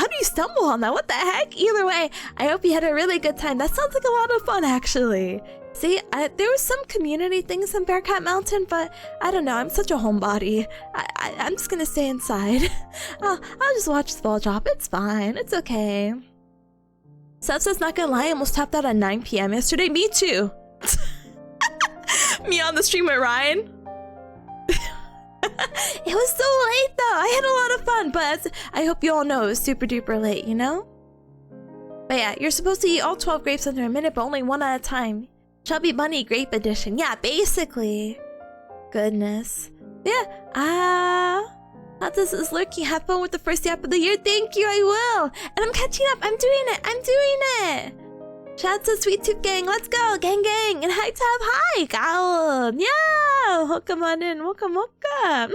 Speaker 1: do you stumble on that? What the heck? Either way, I hope you had a really good time. That sounds like a lot of fun, actually. See, there was some community things in Bearcat Mountain, but I don't know. I'm such a homebody. I'm just gonna stay inside. I'll just watch the ball drop. It's fine. It's okay. Seth says, not gonna lie, I almost tapped out at 9 p.m. yesterday. Me too. Me on the stream with Ryan. It was so late though. I had a lot of fun, but I hope you all know it was super duper late, you know? But yeah, you're supposed to eat all 12 grapes under a minute, but only one at a time. Chubby Bunny Grape Edition. Yeah, basically. Goodness. Yeah. This is lurking. Have fun with the first app of the year. Thank you, I will. And I'm catching up. I'm doing it. I'm doing it. Shout out to Sweet Tooth Gang. Let's go. Gang, gang. And hi, Tab. Hi, Gowan. Yeah. Welcome on in. Welcome, welcome.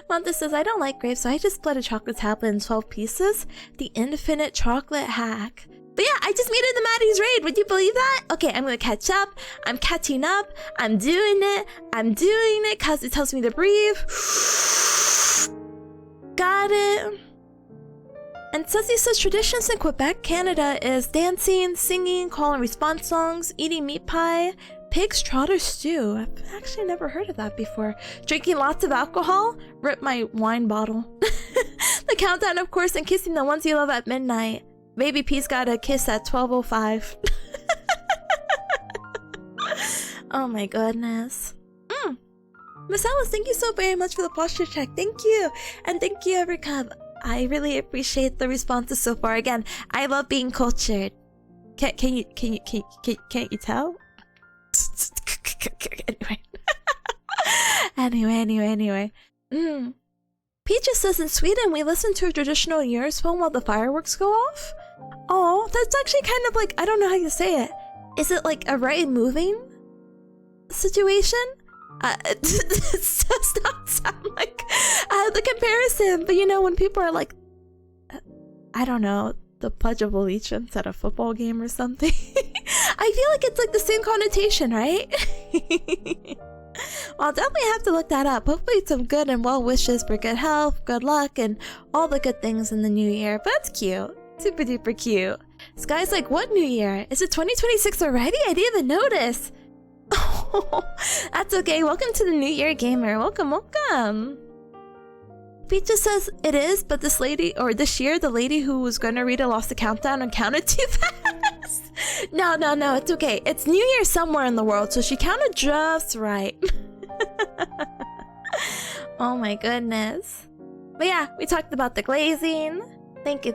Speaker 1: Monta says, I don't like grapes, so I just split a chocolate tablet in 12 pieces. The infinite chocolate hack. But yeah, I just made it to Maddie's raid. Would you believe that? Okay, I'm gonna catch up. I'm catching up. I'm doing it. I'm doing it because it tells me to breathe. Got it. And Sussy says traditions in Quebec, Canada is dancing, singing, call and response songs, eating meat pie, Pig's trotter stew. I've actually never heard of that before. Drinking lots of alcohol. Rip my wine bottle. The countdown, of course, and kissing the ones you love at midnight. Baby P's got a kiss at 12:05. Oh my goodness. Miss Alice, thank you so very much for the posture check. Thank you. And thank you, Everycub. I really appreciate the responses so far. Again, I love being cultured. Can't you tell? Anyway. Peaches says in Sweden we listen to a traditional Year's phone while the fireworks go off. Oh, that's actually kind of like, I don't know how you say it. Is it like a right moving situation? It does not sound like the comparison, but you know, when people are like, I don't know, the Pledge of Allegiance at a football game or something. I feel like it's like the same connotation, right? Well, I'll definitely have to look that up. Hopefully some good and well wishes for good health, good luck, and all the good things in the new year. But that's cute. Super duper cute. Sky's like, what new year? Is it 2026 already? I didn't even notice. Oh, that's okay. Welcome to the New Year Gamer. Welcome. Peaches says it is, but this year, the lady who was going to read it lost the countdown and counted too fast. No, it's okay. It's New Year somewhere in the world, so she counted just right. Oh my goodness. But yeah, we talked about the glazing. Thank you.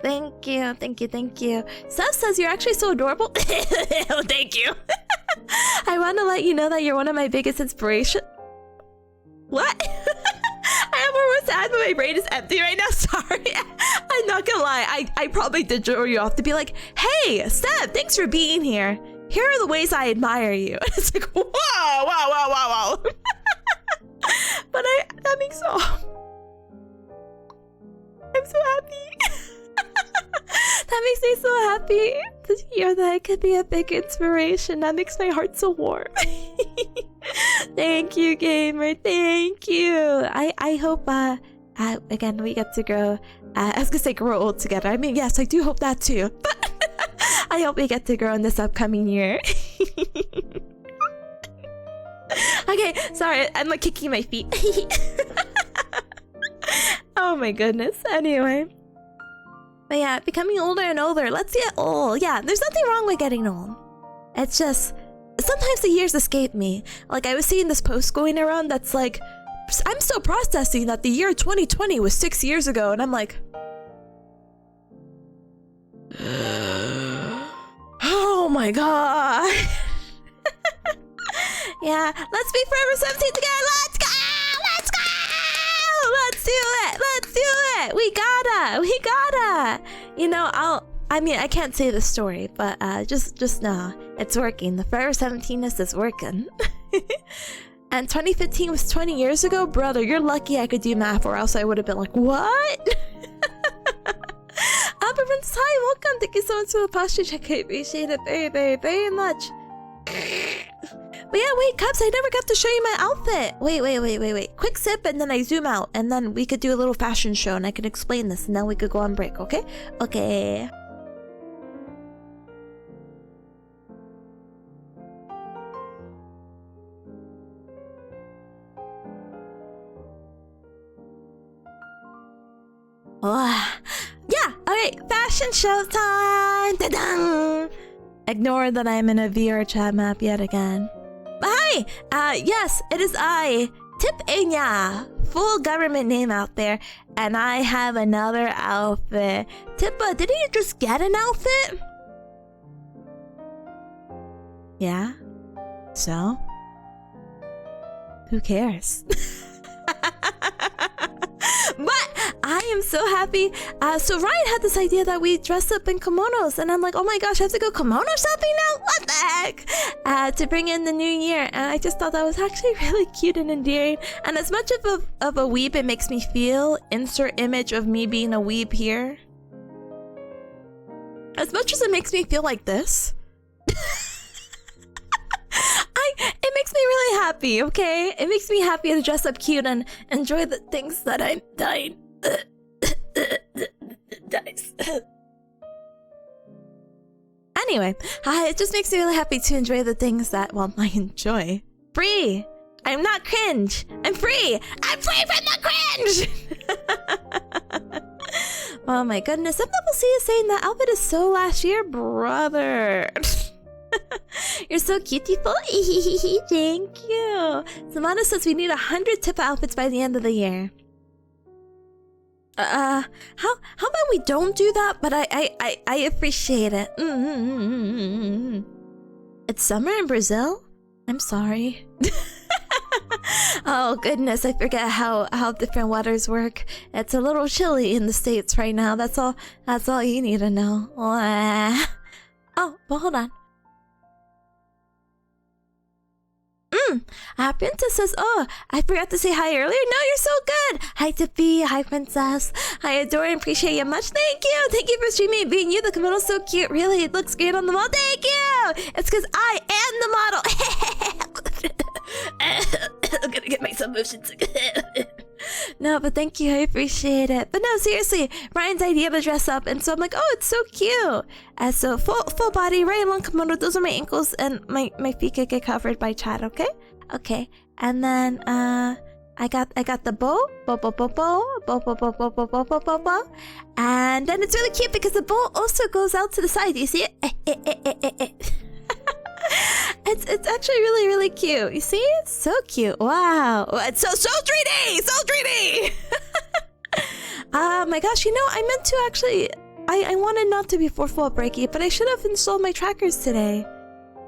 Speaker 1: Seth says you're actually so adorable. Oh, thank you. I want to let you know that you're one of my biggest inspirations. What? I have more words to add, but my brain is empty right now. Sorry. I'm not gonna lie. I probably did throw you off to be like, hey, Seb, thanks for being here. Here are the ways I admire you. It's like, wow. But that makes so... I'm so happy. That makes me so happy to hear that I could be a big inspiration. That makes my heart so warm. Thank you, gamer. Thank you. I hope again we get to grow. I was gonna say grow old together. I mean, yes, I do hope that too. But I hope we get to grow in this upcoming year. Okay, sorry, I'm like kicking my feet. Oh my goodness. Anyway. But yeah, becoming older and older. Let's get old. Yeah, there's nothing wrong with getting old. It's just, sometimes the years escape me. Like, I was seeing this post going around that's like, I'm still processing that the year 2020 was 6 years ago. And I'm like, oh my god. Yeah, let's be Forever17 together. Let's go! Let's do it! We gotta! You know, I can't say the story, but just know it's working. The Forever17ness is working. And 2015 was 20 years ago? Brother, you're lucky I could do math, or else I would have been like, what? Prince, hi, welcome. Thank you so much for the posture check. I appreciate it very, very, very much. But yeah, wait, Cubs, I never got to show you my outfit. Wait. Quick sip, and then I zoom out, and then we could do a little fashion show, and I can explain this, and then we could go on break, okay? Okay. Oh, yeah, alright, fashion show time! Ta-dang! Ignore that I'm in a VR chat map yet again. But hi! Yes, it is I, Tipanya, full government name out there, and I have another outfit. Tippa, didn't you just get an outfit? Yeah? So? Who cares? But I am so happy. So Ryan had this idea that we dress up in kimonos, and I'm like, oh my gosh, I have to go kimono shopping now? What the heck? To bring in the new year, and I just thought that was actually really cute and endearing. And as much of a weeb it makes me feel, insert image of me being a weeb here. As much as it makes me feel like this, it makes me really happy, okay? It makes me happy to dress up cute and enjoy the things that I'm dying. Anyway, anyway, it just makes me really happy to enjoy the things that, well, I enjoy. Free! I'm not cringe! I'm free! I'm free from the cringe! Oh my goodness, some people see you saying that outfit is so last year, brother. You're so cutie-ful. Thank you. Samana says we need 100 Tippa outfits by the end of the year. How about we don't do that? But I appreciate it. It's summer in Brazil? I'm sorry. Oh goodness, I forget how different weathers work. It's a little chilly in the States right now. That's all you need to know. Oh, well, hold on. Princess says, oh, I forgot to say hi earlier. No, you're so good. Hi, Tippy. Hi, Princess. I adore and appreciate you much. Thank you. Thank you for streaming and being you. The kimono's so cute. Really, it looks great on the model. Thank you. It's because I am the model. I'm gonna get myself motions. No, but thank you. I appreciate it. But no, seriously, Ryan's idea to dress up, and so I'm like, oh, it's so cute. So full body, right along kimono. Those are my ankles, and my feet could get covered by Chad. Okay. And then I got the bow, and then it's really cute because the bow also goes out to the side. Do you see it? It's actually really cute. You see? It's so cute. Wow. It's so 3D! So 3D! My gosh, I meant to actually... I wanted not to be full breaky, but I should have installed my trackers today.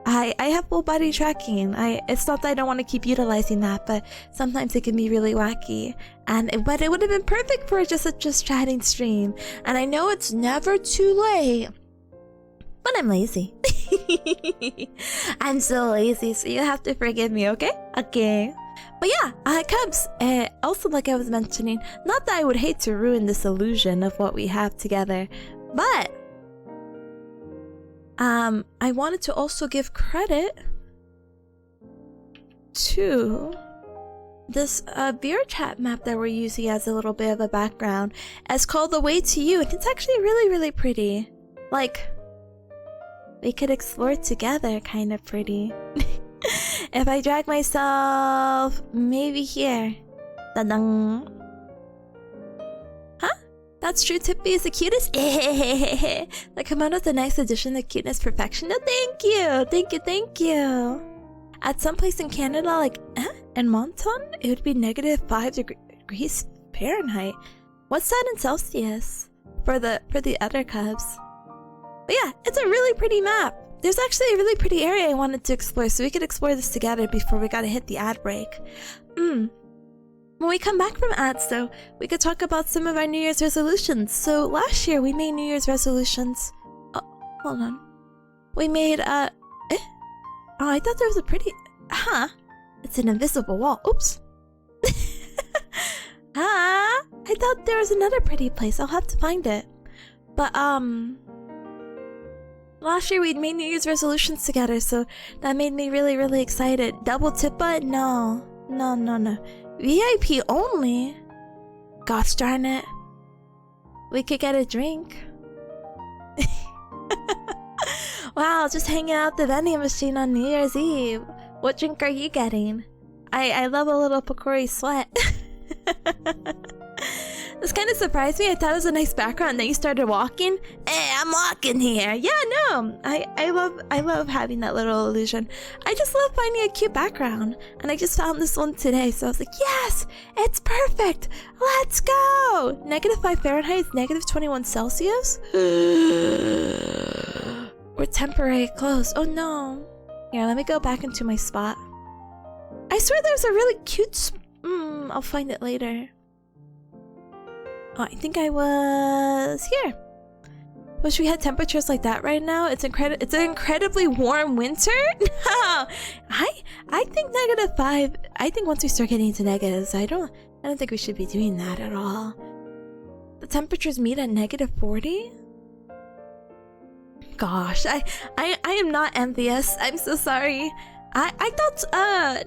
Speaker 1: I have full body tracking. It's not that I don't want to keep utilizing that, but sometimes it can be really wacky. But it would have been perfect for just a chatting stream. And I know it's never too late, but I'm lazy. I'm so lazy, so you have to forgive me, okay? Okay. But yeah, Cubs, also like I was mentioning, not that I would hate to ruin this illusion of what we have together, but I wanted to also give credit to this Bearcat map that we're using as a little bit of a background. It's called The Way to You, and it's actually really pretty. Like, we could explore together, kind of pretty. If I drag myself, maybe here. Ta-dang. Huh? That's true, Tippy is the cutest. The kimono's a nice addition to cuteness perfection. No, thank you. Thank you. At some place in Canada, like, in Monton, it would be -5 degrees Fahrenheit. What's that in Celsius? For the other Cubs. But yeah, it's a really pretty map. There's actually a really pretty area I wanted to explore, so we could explore this together before we gotta hit the ad break. When we come back from ads, though, we could talk about some of our New Year's resolutions. So last year we made New Year's resolutions. Oh, hold on. We made Oh, I thought there was a pretty... It's an invisible wall. Oops. I thought there was another pretty place. I'll have to find it. But last year we'd made New Year's resolutions together, so that made me really excited. Double Tippa? No. VIP only? Gosh darn it. We could get a drink. Wow, just hanging out at the vending machine on New Year's Eve. What drink are you getting? I love a little Pokori sweat. This kind of surprised me. I thought it was a nice background. Then you started walking. Hey, I'm walking here. Yeah, no. I love having that little illusion. I just love finding a cute background. And I just found this one today. So I was like, yes, it's perfect. Let's go. -5 Fahrenheit, -21 Celsius. We're temporary closed. Oh no. Here, let me go back into my spot. I swear there's a really cute... I'll find it later. Oh, I think I was here. Wish we had temperatures like that right now. It's an incredibly warm winter. No, I think -5. I think once we start getting into negatives, I don't think we should be doing that at all. The temperatures meet at -40. Gosh, I am not envious. I'm so sorry. I thought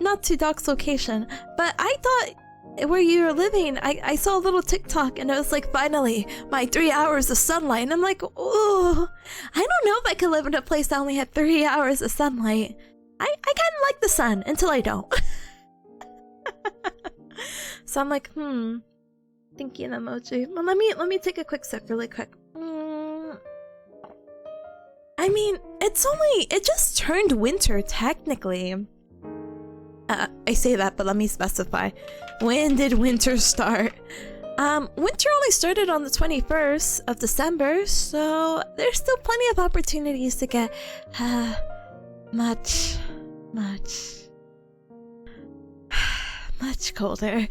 Speaker 1: not to Doc's location, but I thought where you're living, I saw a little TikTok and it was like, finally, my 3 hours of sunlight. And I'm like, oh, I don't know if I could live in a place that only had 3 hours of sunlight. I kind of like the sun until I don't. So I'm like, thinking emoji. Well, let me take a quick sip really quick. I mean, it just turned winter technically. I say that, but let me specify. When did winter start? Winter only started on the 21st of December, so there's still plenty of opportunities to get much colder.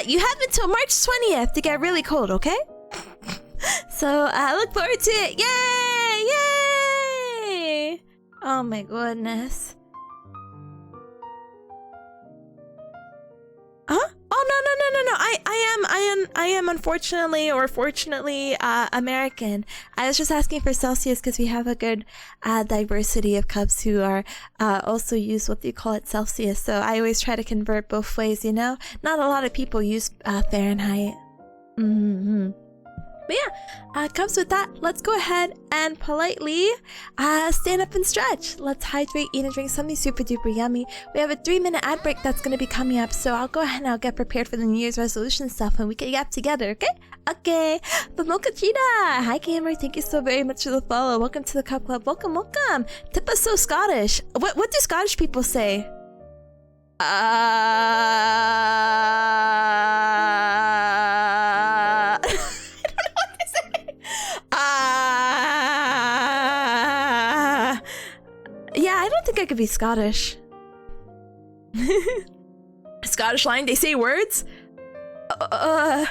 Speaker 1: You have until March 20th to get really cold, okay? So I look forward to it. Yay! Oh my goodness. Huh? Oh no. I am unfortunately or fortunately American. I was just asking for Celsius because we have a good diversity of cubs who are also use what you call it Celsius. So I always try to convert both ways, you know? Not a lot of people use Fahrenheit. But yeah, cubs, with that, let's go ahead and politely stand up and stretch. Let's hydrate, eat and drink something super duper yummy. We have a 3-minute ad break that's going to be coming up, so I'll go ahead and I'll get prepared for the New Year's resolution stuff and we can yap together, okay? Okay, but Mocha Cheetah! Hi gamer, thank you so very much for the follow. Welcome to the Cub Club. Welcome. Tipa's so Scottish. What do Scottish people say? Yeah, I don't think I could be Scottish. Scottish line, they say words? I'm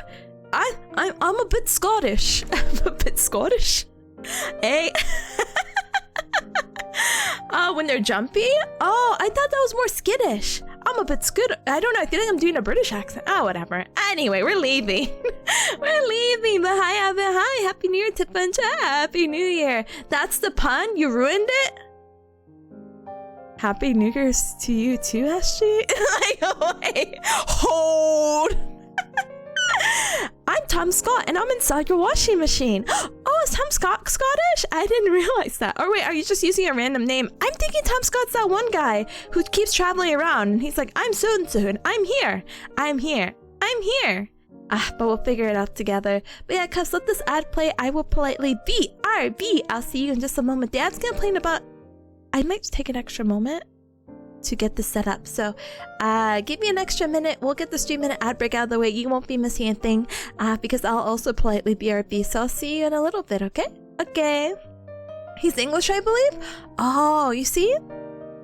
Speaker 1: a bit Scottish. I'm a bit Scottish. Hey. When they're jumpy? Oh, I thought that was more skittish. I'm a bit skittish. I don't know, I think I'm doing a British accent. Oh, whatever. Anyway, we're leaving. We're leaving. But hi, Happy New Year, Tipanya. Happy New Year. That's the pun? You ruined it? Happy New Year's to you too, SG? Like, wait. Hold. I'm Tom Scott and I'm inside your washing machine. Oh, is Tom Scott Scottish? I didn't realize that. Or wait, are you just using a random name? I'm thinking Tom Scott's that one guy who keeps traveling around and he's like, I'm so and so and I'm here. But we'll figure it out together. But yeah, cuz let this ad play. I will politely BRB. I'll see you in just a moment. Dad's gonna complain about... I might take an extra moment to get this set up. So give me an extra minute. We'll get this 3-minute ad break out of the way. You won't be missing a thing because I'll also politely BRB. So I'll see you in a little bit, okay? Okay. He's English, I believe? Oh, you see?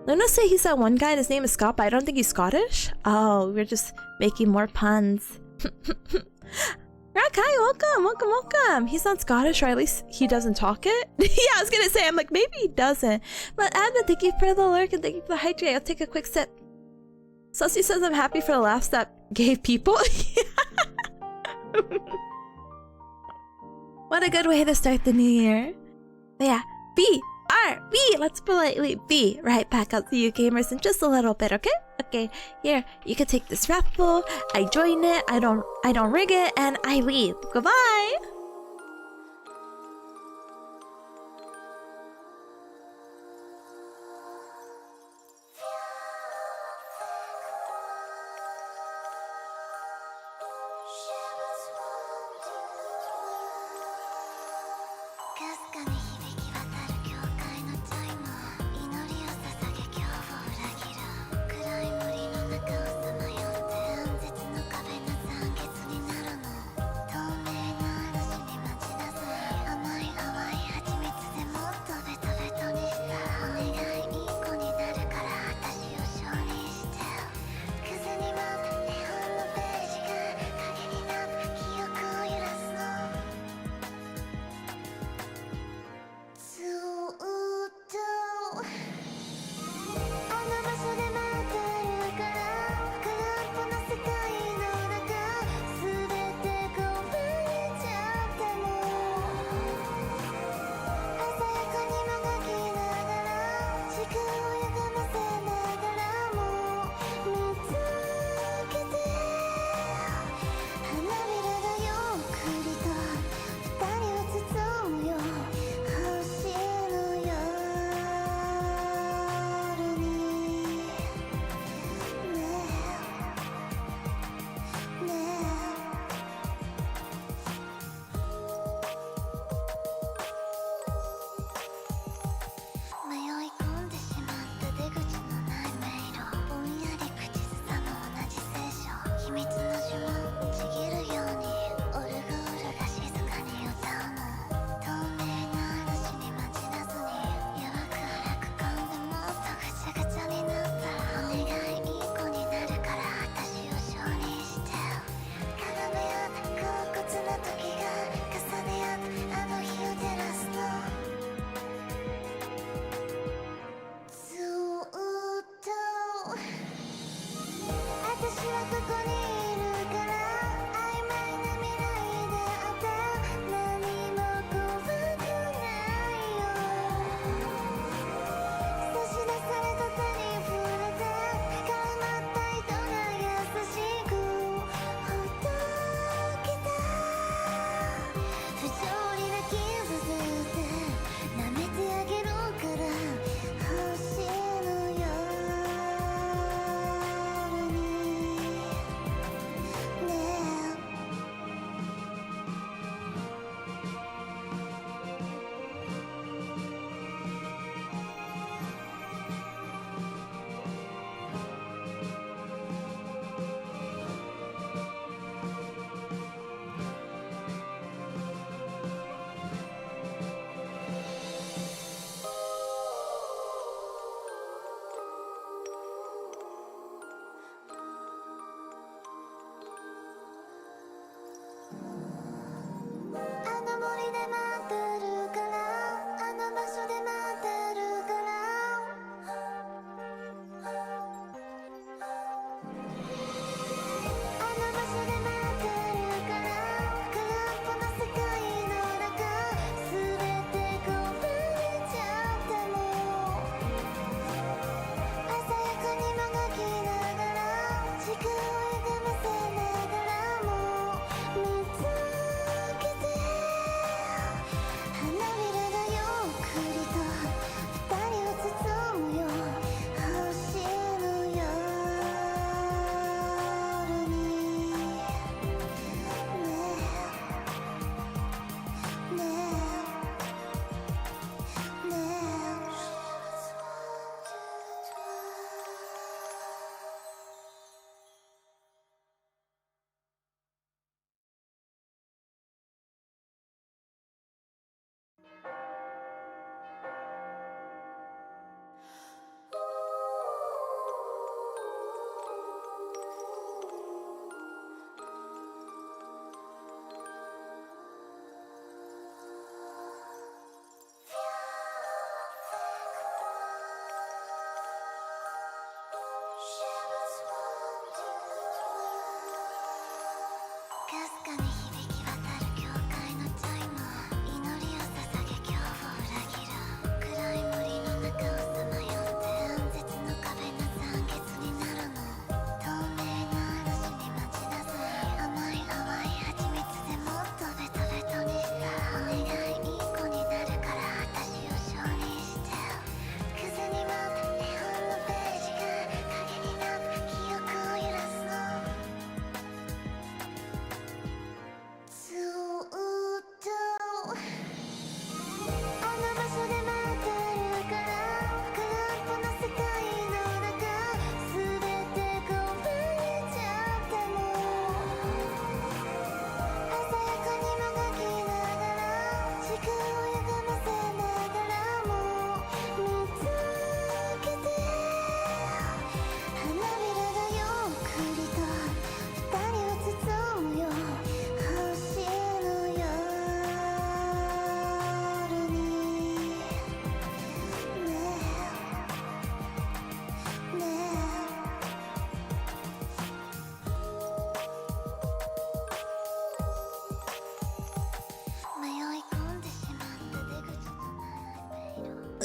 Speaker 1: Luna say he's that one guy and his name is Scott, but I don't think he's Scottish. Oh, we're just making more puns. Rakai, welcome. He's not Scottish, or at least he doesn't talk it. Yeah, I was gonna say, I'm like, maybe he doesn't. But Adna, thank you for the lurk and thank you for the hydrate. I'll take a quick sip. Sussy says I'm happy for the laughs that gave people. What a good way to start the new year. But yeah, BRB. Let's politely be right back out to you gamers in just a little bit, okay? Okay, here, you can take this raffle. I join it, I don't rig it, and I leave. Goodbye!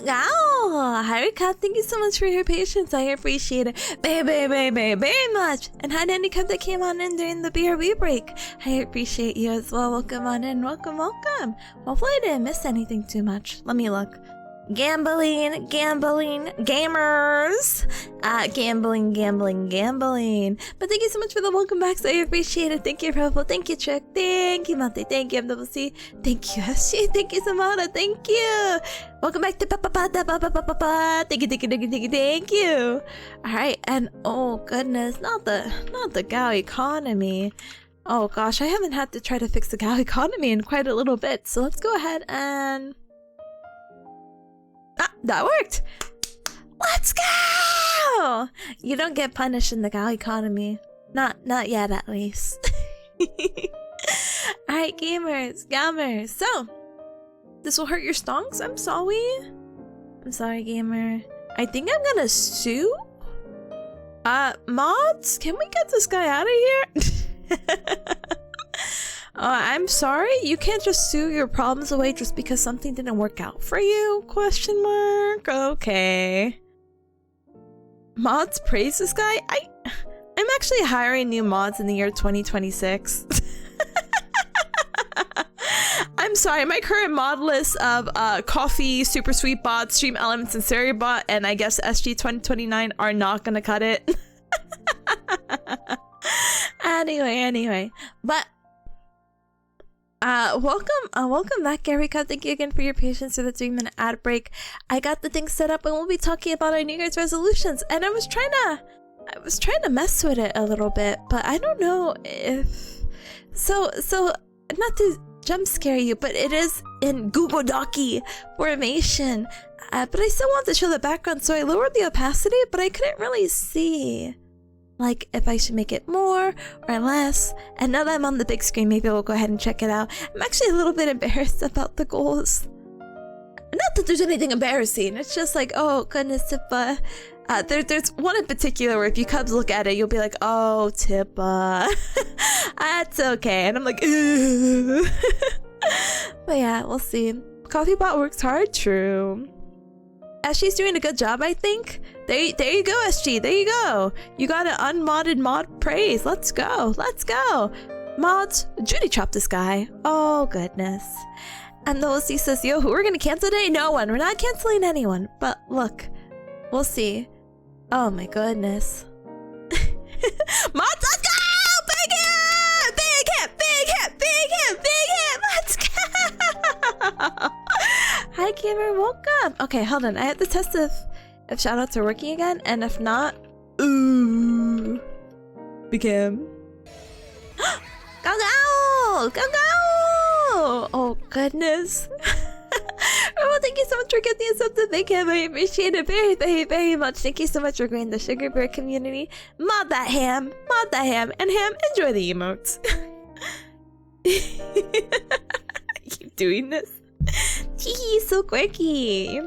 Speaker 1: Wow, Everycub, thank you so much for your patience. I appreciate it very much. And hi to any cub that came on in during the BRB break. I appreciate you as well. Welcome on in. Welcome. Hopefully I didn't miss anything too much. Let me look. Gambling, gamers. Gambling. But thank you so much for the welcome backs. I appreciate it. Thank you, Provo. Thank you, Trick. Thank you, Mate. Thank you, MWC. Thank you, SG. Thank you, Samara. Thank you. Welcome back to Papa. Thank you. Alright, and oh goodness, not the Gao economy. Oh gosh, I haven't had to try to fix the Gao economy in quite a little bit. So let's go ahead and that worked! Let's go! You don't get punished in the Gao economy. Not yet, at least. Alright, gamers. So, this will hurt your stonks? I'm sorry, gamer. I think I'm gonna sue? Mods? Can we get this guy out of here? I'm sorry, you can't just sue your problems away just because something didn't work out for you? Question mark? Okay. Mods praise this guy? I'm actually hiring new mods in the year 2026. I'm sorry, my current mod list of Coffee, Super Sweet Bot, Stream Elements, and Siri Bot, and I guess SG 2029 are not gonna cut it. Anyway. But welcome back, Everycub. Thank you again for your patience for the 3-minute ad break. I got the thing set up and we'll be talking about our New Year's resolutions, and I was trying to mess with it a little bit, but I don't know if so not to jump scare you, but it is in Google Docky formation. But I still want to show the background, so I lowered the opacity, but I couldn't really see like if I should make it more or less. And now that I'm on the big screen, maybe we'll go ahead and check it out. I'm actually a little bit embarrassed about the goals. Not that there's anything embarrassing, it's just like, oh goodness, Tippa. There's one in particular where if you cubs look at it, you'll be like, oh, Tippa. That's okay. And I'm like, ew. But yeah, we'll see. Coffee Bot works hard, true. SG's doing a good job, I think. There you go, SG. There you go. You got an unmodded mod praise. Let's go. Let's go. Mods, Judy chopped this guy. Oh, goodness. And the OC says, yo, who we're gonna cancel today? No one. We're not canceling anyone. But look, we'll see. Oh my goodness. Mods, let's go! Big hit! Big hit! Big hit! Big hit! Big hit! Let's go! Hi, Gamer. Welcome. Okay, hold on. I have to test if shoutouts are working again, and if not, ooh, Becam. Go go! Go go! Oh goodness. Oh, thank you so much for getting us up to Big Ham. I appreciate it very, very, very much. Thank you so much for growing the Sugar Bear community. Mod that ham. Mod that ham. And ham, enjoy the emotes. I keep doing this. Teehee, so quirky.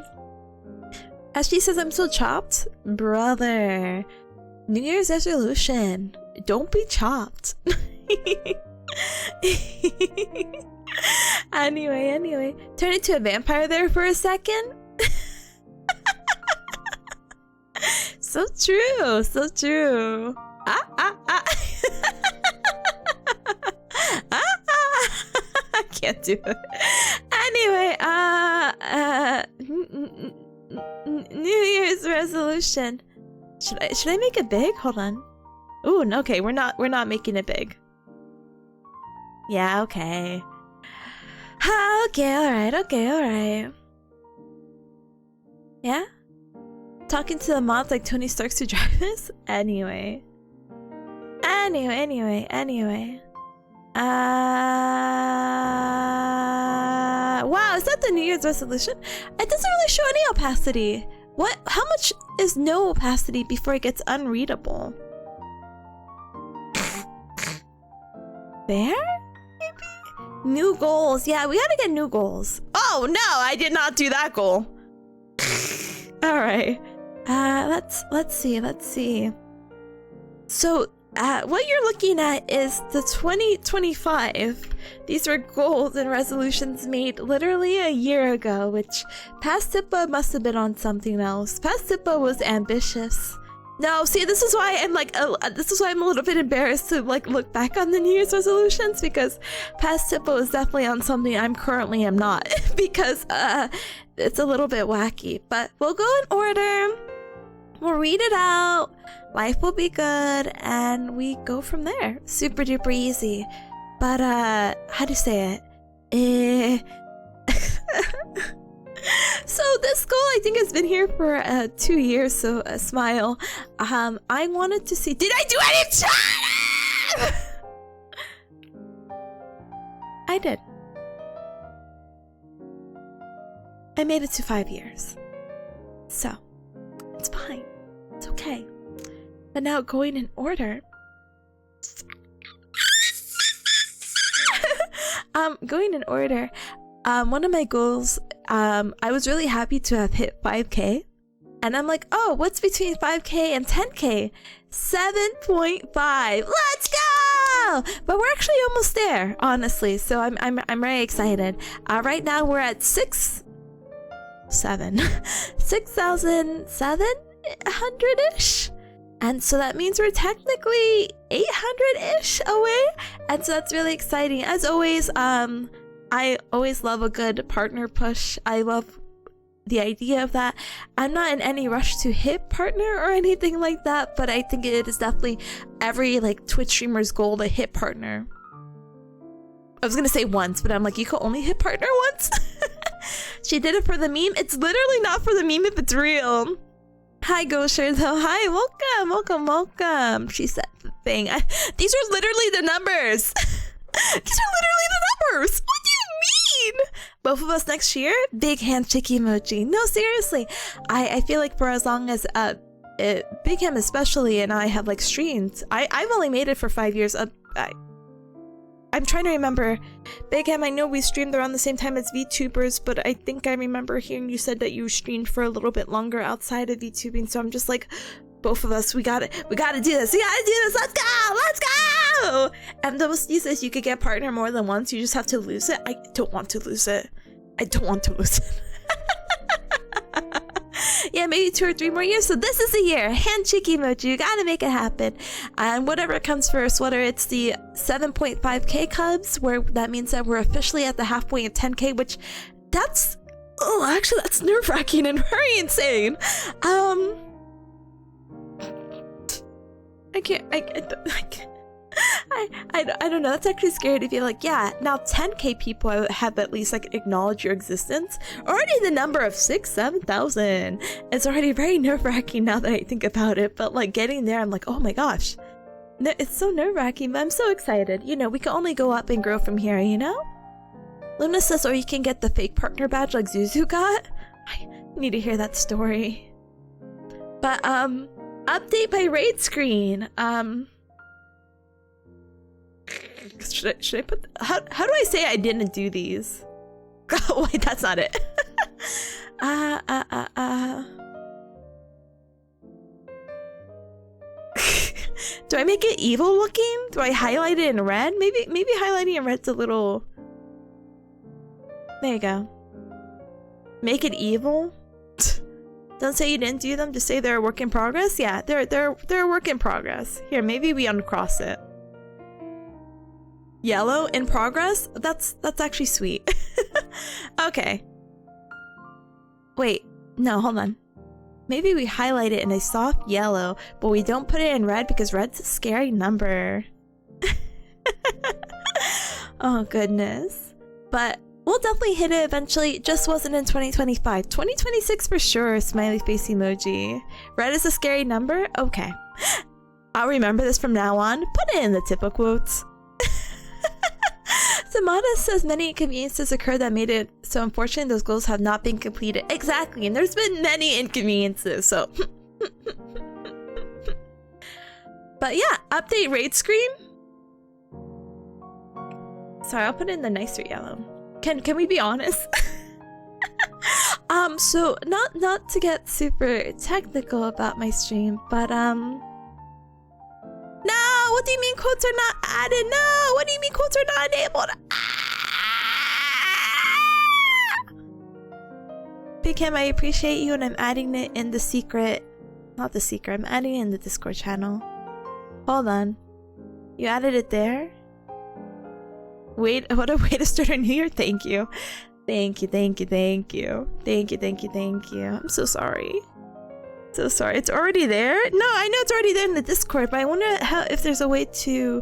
Speaker 1: Ashley says I'm so chopped. Brother. New Year's resolution. Don't be chopped. Anyway. Turn into a vampire there for a second. So true. So true. I can't do it. Anyway, New Year's resolution. Should I make it big? Hold on. Ooh, okay, we're not making it big. Yeah, okay. Okay, alright. Yeah? Talking to the mods like Tony Stark's to drive this? Anyway. Wow, is that the New Year's resolution? It doesn't really show any opacity. What? How much is no opacity before it gets unreadable? There? Maybe? New goals. Yeah, we gotta get new goals. Oh no, I did not do that goal. Alright. Let's see. So, what you're looking at is the 2025. These were goals and resolutions made literally a year ago, which past Tippa must have been on something else. Past Tippa was ambitious. No, see, this is why I'm like, this is why I'm a little bit embarrassed to like look back on the New Year's resolutions, because past Tippa is definitely on something I'm currently am not, because it's a little bit wacky. But we'll go in order. We'll read it out. Life will be good, and we go from there. Super duper easy. But how do you say it? So this goal I think has been here for 2 years, so a smile. I wanted to see. Did I do any China? I did. I made it to 5 years. So it's fine. It's okay. But now going in order. Going in order. One of my goals, I was really happy to have hit 5K. And I'm like, oh, what's between 5K and 10K? 7.5. Let's go! But we're actually almost there, honestly. So I'm very excited. Right now we're at 6,700-ish. And so that means we're technically 800-ish away. And so that's really exciting. As always, I always love a good partner push. I love the idea of that. I'm not in any rush to hit partner or anything like that, but I think it is definitely every like Twitch streamer's goal to hit partner. I was gonna say once, but I'm like, you can only hit partner once? She did it for the meme. It's literally not for the meme if it's real. Hi, Gosher, though. Hi, welcome. She said the thing. These are literally the numbers. These are literally the numbers. What do you mean? Both of us next year? Big handshake emoji. No, seriously. I feel like for as long as Big Ham especially and I have like streamed. I've only made it for 5 years. I'm trying to remember. Big Ham, I know we streamed around the same time as VTubers, but I think I remember hearing you said that you streamed for a little bit longer outside of VTubing, so I'm just like, both of us, we gotta do this, let's go! And the most is you could get partner more than once, you just have to lose it. I don't want to lose it. Yeah, maybe 2 or 3 more years. So this is the year. Handshake emoji. You gotta make it happen. And whatever comes first, whether it's the 7.5k cubs, where that means that we're officially at the halfway of 10k, which that's actually that's nerve-wracking and very insane. I don't know. That's actually scary to feel like, yeah, now 10k people have at least like acknowledged your existence. Already the number of 7,000. It's already very nerve-wracking now that I think about it. But like getting there, I'm like, oh my gosh. No, it's so nerve-wracking, but I'm so excited. You know, we can only go up and grow from here, you know? Luna says, or you can get the fake partner badge like Zuzu got. I need to hear that story. But, update my raid screen. Should I put... How do I say I didn't do these? Oh, wait, that's not it. Do I make it evil looking? Do I highlight it in red? Maybe highlighting in red's a little... There you go. Make it evil? Don't say you didn't do them, just say they're a work in progress? Yeah, they're a work in progress. Here, maybe we uncross it. Yellow in progress? That's actually sweet. Okay. Wait, no, hold on. Maybe we highlight it in a soft yellow, but we don't put it in red because red's a scary number. Oh goodness. But we'll definitely hit it eventually. It just wasn't in 2025. 2026 for sure, smiley face emoji. Red is a scary number? Okay. I'll remember this from now on. Put it in the typo quotes. Samada says many inconveniences occurred that made it so unfortunate those goals have not been completed. Exactly, and there's been many inconveniences, so... But yeah, update raid screen. Sorry, I'll put it in the nicer yellow. Can we be honest? So not to get super technical about my stream, but no, what do you mean quotes are not added? No, what do you mean quotes are not enabled? Big Cam, I appreciate you and I'm adding it in the secret. Not the secret, I'm adding it in the Discord channel. Hold on. You added it there? Wait, what a way to start a new year. Thank you. Thank you. I'm so sorry. So sorry. It's already there? No, I know it's already there in the Discord, but I wonder if there's a way to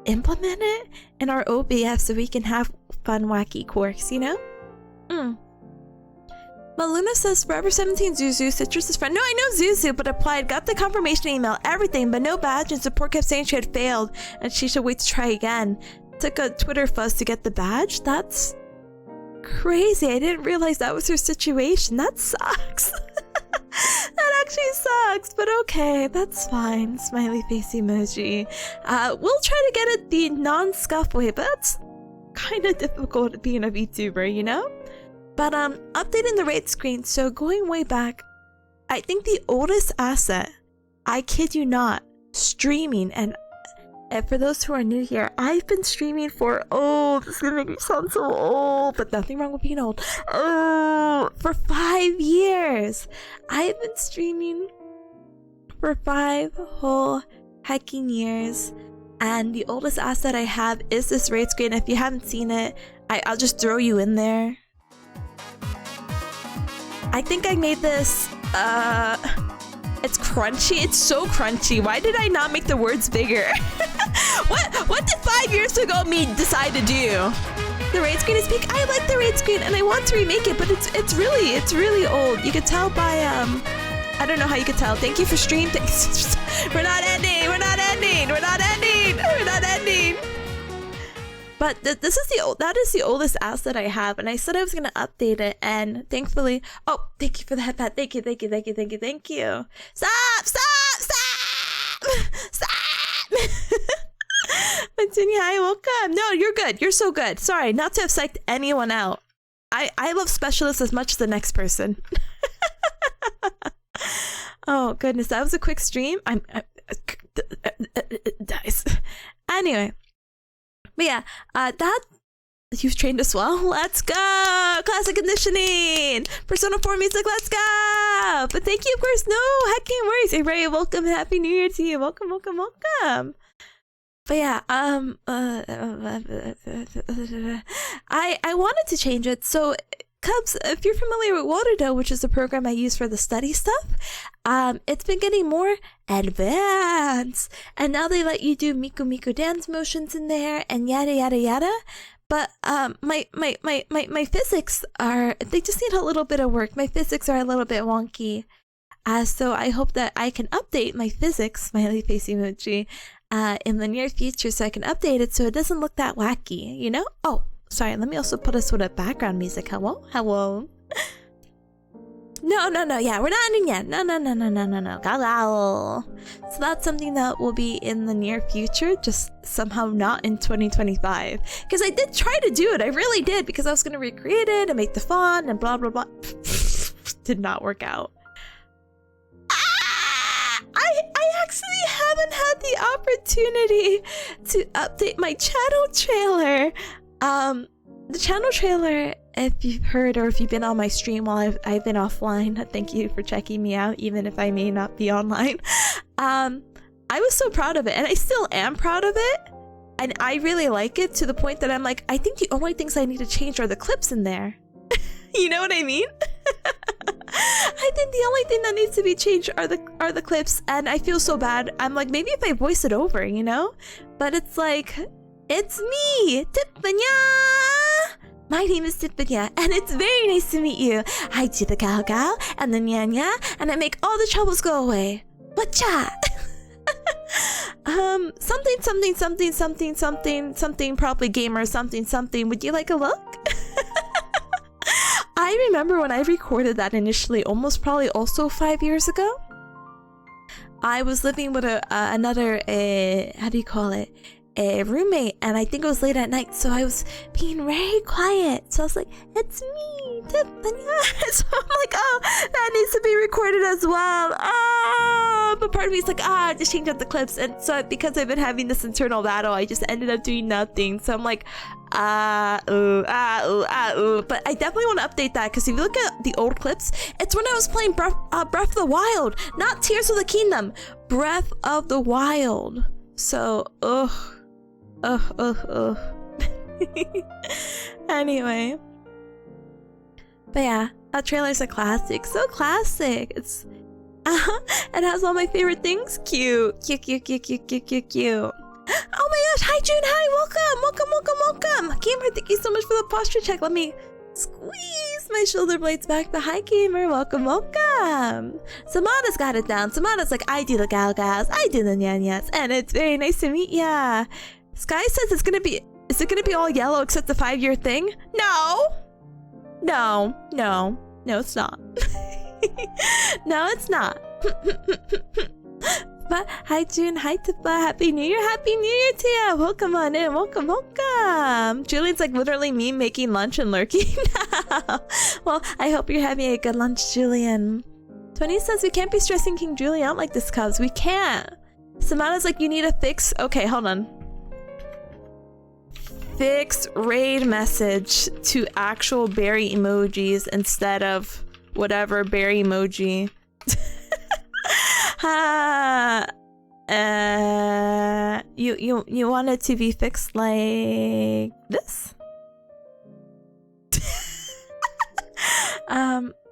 Speaker 1: implement it in our OBF so we can have fun, wacky quirks, you know? Maluna says Forever17 Zuzu, Citrus's friend. No, I know Zuzu, but applied, got the confirmation email, everything, but no badge, and support kept saying she had failed and she should wait to try again. Took a Twitter fuzz to get the badge? That's crazy. I didn't realize that was her situation. That sucks. That actually sucks, but okay, that's fine. Smiley face emoji. We'll try to get it the non-scuff way, but that's kind of difficult being a VTuber, you know? But updating the raid screen, so going way back, I think the oldest asset, I kid you not, streaming, and for those who are new here, I've been streaming for, this is gonna make me sound so old, but nothing wrong with being old, for 5 years! I've been streaming for 5 whole hecking years, and the oldest asset I have is this raid screen. If you haven't seen it, I'll just throw you in there. I think I made this, it's crunchy. It's so crunchy. Why did I not make the words bigger? What did 5 years ago me decide to do? The raid screen is big. I like the raid screen and I want to remake it, but it's really old. You could tell by, I don't know how you could tell. Thank you for stream. We're not ending. But this is that is the oldest asset I have, and I said I was gonna update it, and thankfully, oh, thank you for the head pat, thank you. Stop! Petunia, hi, welcome. No, you're good. You're so good. Sorry, not to have psyched anyone out. I love specialists as much as the next person. Oh goodness, that was a quick stream. Dice. Anyway, but yeah, that you've trained us well. Let's go! Classic conditioning! Persona 4 music, let's go! But thank you, of course. No, hecking worries. Hey, Ray, welcome. Happy New Year to you. Welcome. But yeah, I wanted to change it. So, Cubs, if you're familiar with Waterdo, which is the program I use for the study stuff, it's been getting more advanced. And now they let you do Miku dance motions in there and yada yada yada. But my physics they just need a little bit of work. My physics are a little bit wonky. So I hope that I can update my physics, smiley face emoji, in the near future, so I can update it so it doesn't look that wacky, you know? Oh, sorry, let me also put us with a background music. Hello? No, yeah, we're not ending yet. No. Galal. So that's something that will be in the near future, just somehow not in 2025. Because I did try to do it, I really did, because I was going to recreate it and make the font and blah, blah, blah. Did not work out. I actually haven't had the opportunity to update my channel trailer. The channel trailer, if you've heard or if you've been on my stream while I've been offline, thank you for checking me out, even if I may not be online. I was so proud of it, and I still am proud of it. And I really like it, to the point that I'm like, I think the only things I need to change are the clips in there. You know what I mean? I think the only thing that needs to be changed are the clips, and I feel so bad. I'm like, maybe if I voice it over, you know? But it's like, it's me, Tipanya! My name is Tipanya, and it's very nice to meet you. I do the gal and the nya, and I make all the troubles go away. Whatcha? Something, probably gamer, something. Would you like a look? I remember when I recorded that initially, almost probably also 5 years ago. I was living with another, how do you call it? A roommate, and I think it was late at night, so I was being very quiet. So I was like, it's me, Tipanya. So I'm like, oh, that needs to be recorded as well. Oh, but part of me is like, just change up the clips. And so because I've been having this internal battle, I just ended up doing nothing. So I'm like, but I definitely want to update that, because if you look at the old clips, it's when I was playing Breath of the Wild, not Tears of the Kingdom, Breath of the Wild. So, Anyway. But yeah, that trailer's a classic. So classic. It has all my favorite things. Cute. Oh my gosh, hi June, hi, welcome. Gamer, thank you so much for the posture check. Let me squeeze my shoulder blades back. But hi Gamer, welcome. Samana's got it down. Samana's like, I do the gals, I do the nyanyas, and it's very nice to meet ya. Sky says is it gonna be all yellow except the 5-year thing? No, it's not. No, it's not. But hi June, hi Tipa, happy New Year to you. Welcome on in, welcome. Julian's like literally me making lunch and lurking. Well, I hope you're having a good lunch, Julian. Tony says we can't be stressing King Julian out like this, Cubs. We can't. Samana's like, you need a fix. Okay, hold on. Fix raid message to actual berry emojis instead of whatever berry emoji. You want it to be fixed like this?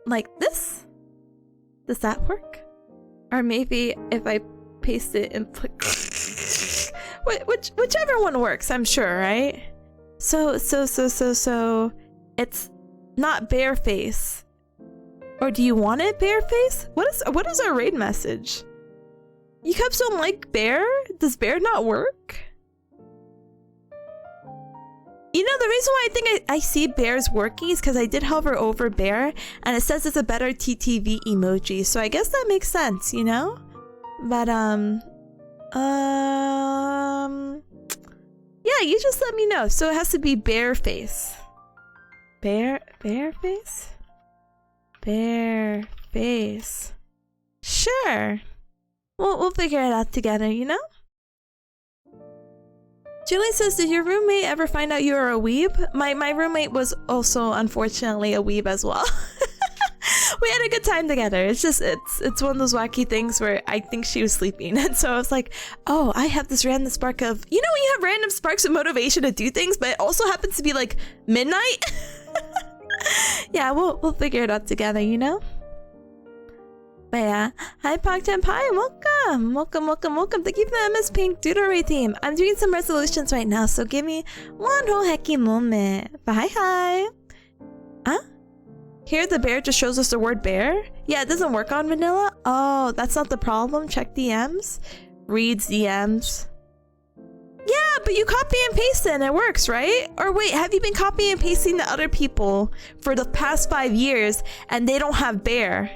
Speaker 1: Like this? Does that work? Or maybe if I paste it and put whichever one works, I'm sure, right? So it's not bare face. Or do you want it bare face? What is our raid message? You Cubs don't like bear? Does bear not work? You know, the reason why I think I see bears working is because I did hover over bear, and it says it's a better TTV emoji, so I guess that makes sense, you know? But, yeah, you just let me know. So it has to be bear face. Bear face? Bear face. Sure. We'll figure it out together, you know? Julie says, did your roommate ever find out you were a weeb? My roommate was also, unfortunately, a weeb as well. We had a good time together. It's just, it's one of those wacky things where I think she was sleeping. And so I was like, oh, I have this random spark of, you know when you have random sparks of motivation to do things, but it also happens to be like midnight? Yeah, we'll figure it out together, you know? But yeah, hi Pogchamp, hi, welcome! Welcome. Thank you for the MS Pink Doodle team. I'm doing some resolutions right now, so give me one whole hecky moment. But hi. Huh? Here the bear just shows us the word bear? Yeah, it doesn't work on vanilla? Oh, that's not the problem? Check DMs? Reads DMs. Yeah, but you copy and paste it and it works, right? Or wait, have you been copying and pasting to other people for the past 5 years and they don't have bear?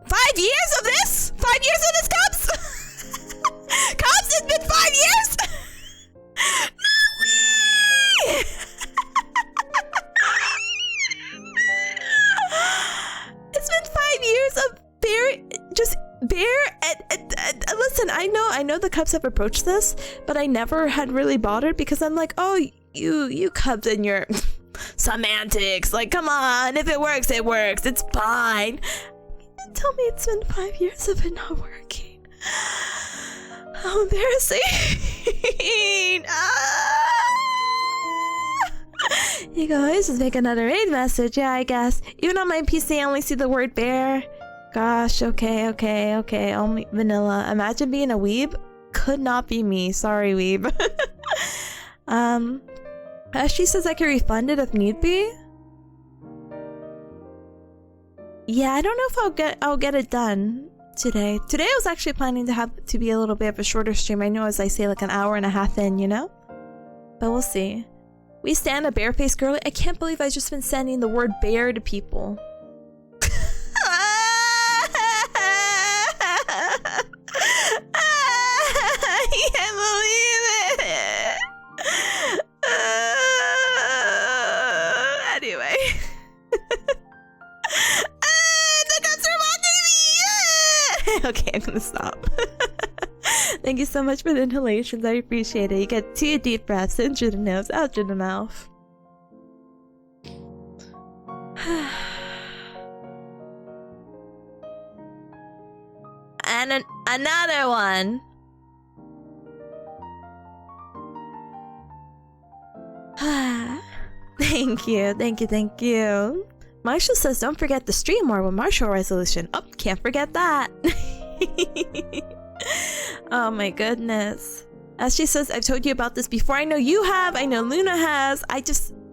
Speaker 1: 5 years of this? 5 years of this, Cubs? Cubs, it's been 5 years? No way! It's been 5 years of bear and listen, I know the Cubs have approached this, but I never had really bothered because I'm like, oh, you Cubs and your semantics, like, come on, if it works, it works, it's fine. Tell me it's been 5 years of it not working. How embarrassing. You guys just make another raid message. Yeah, I guess. Even on my PC, I only see the word bear. Gosh, okay. Only vanilla. Imagine being a weeb. Could not be me. Sorry, weeb. She says I can refund it if need be. Yeah, I don't know if I'll get it done today. Today I was actually planning to be a little bit of a shorter stream. I know, as I say, like an hour and a half in, you know? But we'll see. We stand a barefaced girly. I can't believe I've just been sending the word bear to people. I can't believe it. Anyway. Okay, I'm gonna stop. Thank you so much for the inhalations. I appreciate it. You get 2 deep breaths in through the nose, out through the mouth. And another one. Thank you. Marshall says, don't forget to stream more with Marshall resolution. Oh, can't forget that. Oh my goodness. As she says, I've told you about this before. I know you have. I know Luna has.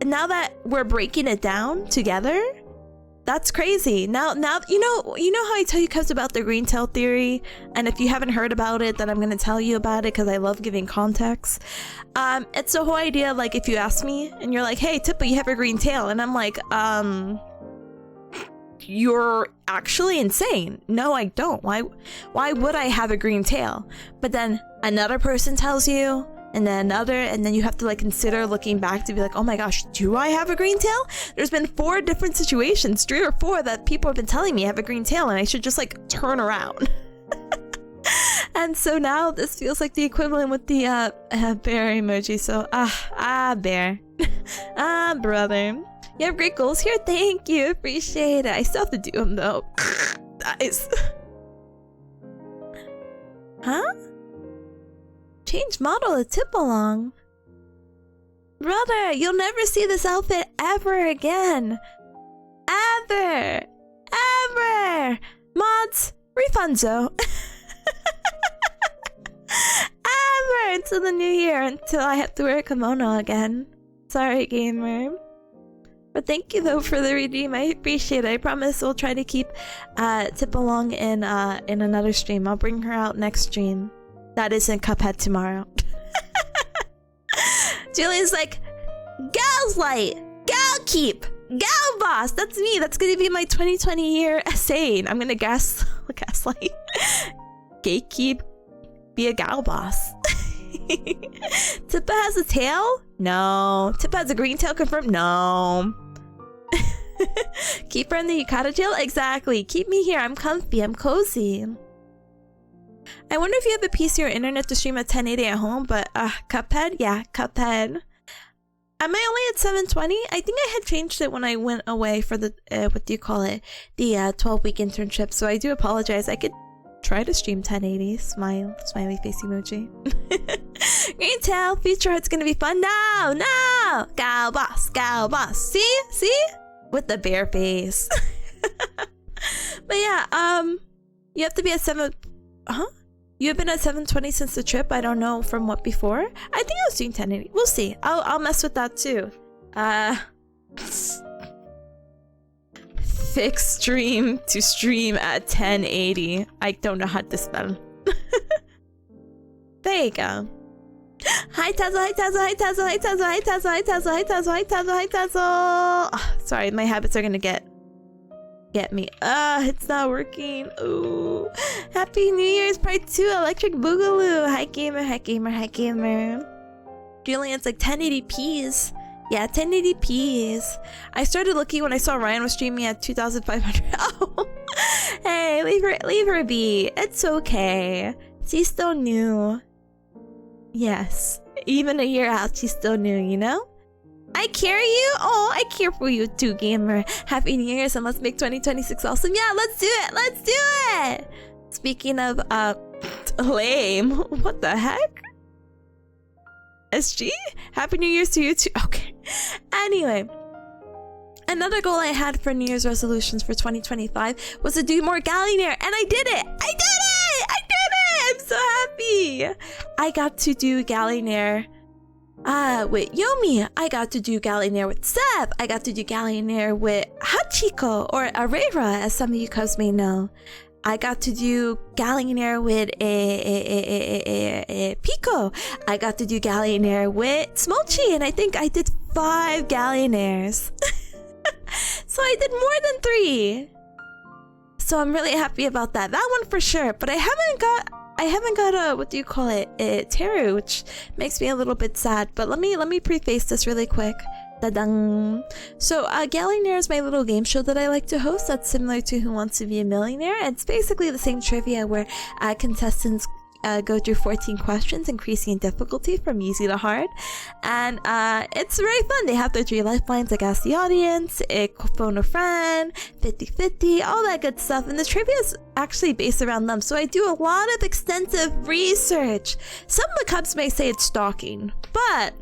Speaker 1: Now that we're breaking it down together, that's crazy. Now, you know how I tell you guys about the green tail theory? And if you haven't heard about it, then I'm going to tell you about it because I love giving context. It's the whole idea, like, if you ask me and you're like, hey, Tippa, you have a green tail. And I'm like, you're actually insane. No, I don't. Why would I have a green tail? But then another person tells you, and then another, and then you have to like consider looking back to be like, oh my gosh, do I have a green tail? There's been 4 different situations, 3 or 4, that people have been telling me I have a green tail and I should just like turn around. And so now this feels like the equivalent with the bear emoji. So bear. Brother. You have great goals here. Thank you. Appreciate it. I still have to do them though. Nice. Huh? Change model to tip along. Brother, you'll never see this outfit ever again. Ever. Mods, refunzo. Ever until the new year, until I have to wear a kimono again. Sorry, gamer. But thank you though for the redeem. I appreciate it. I promise we'll try to keep Tip along in another stream. I'll bring her out next stream. That isn't Cuphead tomorrow. Julian's like, Gal's Light, Gal Keep, Gal Boss. That's me. That's gonna be my 2020 year essay. I'm gonna gaslight, gatekeep, be a gal boss. Tippa has a tail? No. Tippa has a green tail confirmed? No. Keep her in the yukata tail? Exactly. Keep me here. I'm comfy. I'm cozy. I wonder if you have a PC or internet to stream at 1080 at home, but Cuphead? Yeah, Cuphead. Am I only at 720? I think I had changed it when I went away for the, what do you call it? The 12-week internship, so I do apologize. I could try to stream 1080. Smiley face emoji. Green tail, feature it's gonna be fun. No, no! Gal boss, gal boss. See? With the bear face. But yeah, you have to be at 7... Huh? You have been at 720 since the trip? I don't know from what before. I think I was doing 1080. We'll see. I'll mess with that too. Fix stream to stream at 1080. I don't know how to spell. There you go. Hi Tazzle, hi Tazzle, hi Tazzle, hi Tazzle, hi Tazzle, hi Tazzle, hi Tazzle, hi Tazzle, hi Tazzle. Oh, sorry, my habits are gonna get me. It's not working. Ooh. Happy New Year's Part 2 Electric Boogaloo. Hi gamer, hi gamer, hi gamer. Julian's like 1080p's. Yeah, 1080p's. I started looking when I saw Ryan was streaming at 2,500. Oh. Hey, leave her be. It's okay. She's still new. Yes. Even a year out, she's still new, you know? I carry you? Oh, I care for you too, gamer. Happy New Year's and let's make 2026 awesome. Yeah, let's do it. Let's do it. Speaking of, lame. What the heck? SG? Happy New Year's to you too. Okay. Anyway. Another goal I had for New Year's resolutions for 2025 was to do more Gallinair, and I did it! I did it! I did it! I'm so happy! I got to do Gallinair with Yomi. I got to do Gallinair with Seb. I got to do Gallinair with Hachiko, or Arera, as some of you cubs may know. I got to do Gallinair with Pico. I got to do Gallinair with Smolchi, and I think I did 5 Gallinairs. So I did more than 3. So I'm really happy about that. That one for sure. But I haven't got a, what do you call it? Teru, which makes me a little bit sad. But let me preface this really quick. Da-dang. So Gallinair is my little game show that I like to host. That's similar to Who Wants to Be a Millionaire. It's basically the same trivia where contestants go through 14 questions, increasing in difficulty from easy to hard. And it's very fun. They have their 3 lifelines, like ask the audience, phone a friend, 50-50, all that good stuff. And the trivia is actually based around them. So I do a lot of extensive research. Some of the cubs may say it's stalking, but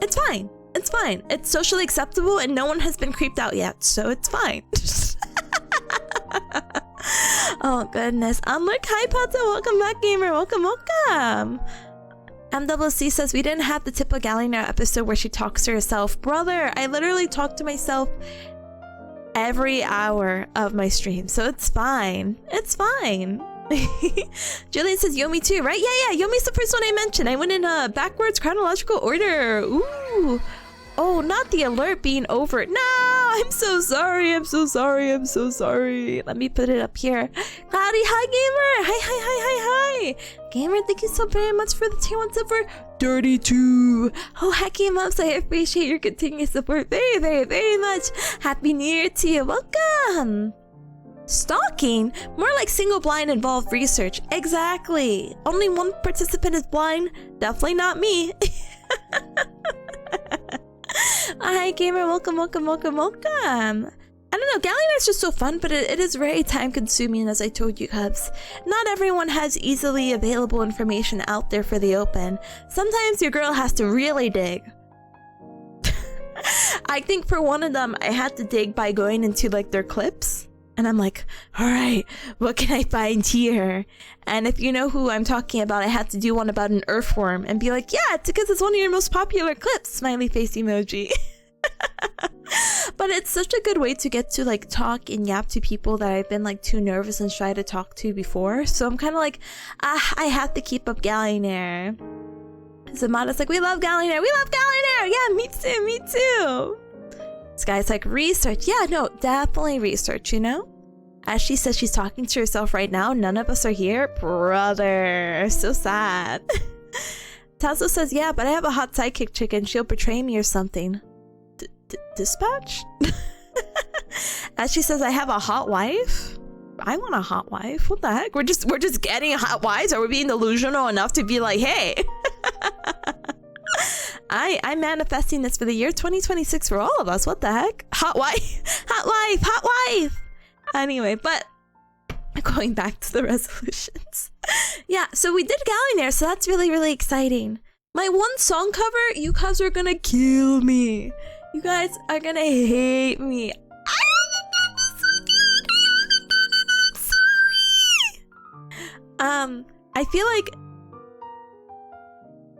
Speaker 1: it's fine. It's fine. It's socially acceptable and no one has been creeped out yet, so it's fine. Oh goodness. Look, hi Pata, welcome back gamer, welcome. MWC says we didn't have the Tippa Gallinair episode where she talks to herself. Brother, I literally talk to myself every hour of my stream, so it's fine. It's fine. Julian says Yomi too, right? Yeah, Yomi's the first one I mentioned. I went in backwards chronological order. Ooh. Oh, not the alert being over. No, I'm so sorry. I'm so sorry. I'm so sorry. Let me put it up here. Cloudy, hi gamer. Hi. Gamer, thank you so very much for the tier 1 sub for 32. Oh, Hacky Moms, I appreciate your continued support very, very, very much. Happy New Year to you. Welcome. Stalking? More like single blind involved research. Exactly. Only one participant is blind. Definitely not me. Hi gamer, welcome. I don't know, Gallinair is just so fun, but it is very time consuming, as I told you cubs. Not everyone has easily available information out there for the open. Sometimes your girl has to really dig. I think for one of them, I had to dig by going into like their clips. And I'm like, all right, what can I find here? And if you know who I'm talking about, I had to do one about an earthworm and be like, yeah, it's because it's one of your most popular clips. Smiley face emoji. But it's such a good way to get to like talk and yap to people that I've been like too nervous and shy to talk to before. So I'm kind of like, I have to keep up Gallinair. Zamada's like, we love Gallinair, we love Gallinair. Yeah, me too, me too. This guy's like, research. Yeah, no, definitely research, you know? As she says, she's talking to herself right now. None of us are here. Brother, so sad. Tazo says, yeah, but I have a hot sidekick chick and she'll betray me or something. Dispatch? As she says, I have a hot wife. I want a hot wife. What the heck? We're just getting hot wives? Are we being delusional enough to be like, hey? I'm manifesting this for the year 2026 for all of us. What the heck? Hot wife. Hot wife. Hot wife. Anyway, but going back to the resolutions. Yeah, so we did Gallinair, so that's really, really exciting. My one song cover, you guys are gonna kill me. You guys are gonna hate me. I feel like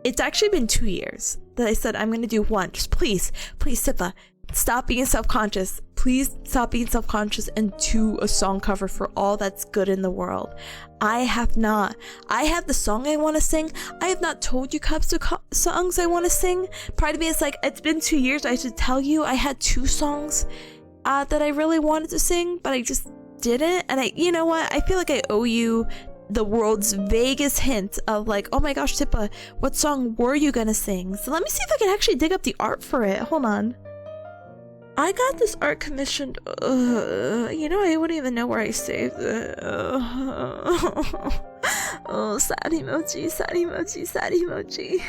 Speaker 1: it's actually been 2 years that I said I'm gonna do one. Just please, Sipa, stop being self-conscious. Please stop being self-conscious and do a song cover for all that's good in the world. I have not. I have the song I want to sing. I have not told you Cubs the songs I want to sing. Part of me is like, it's been 2 years. I should tell you I had 2 songs that I really wanted to sing, but I just didn't. And you know what? I feel like I owe you the world's vaguest hint of like, oh my gosh, Tippa, what song were you gonna sing? So let me see if I can actually dig up the art for it. Hold on. I got this art commissioned. You know, I wouldn't even know where I saved it. Oh, sad emoji, sad emoji, sad emoji.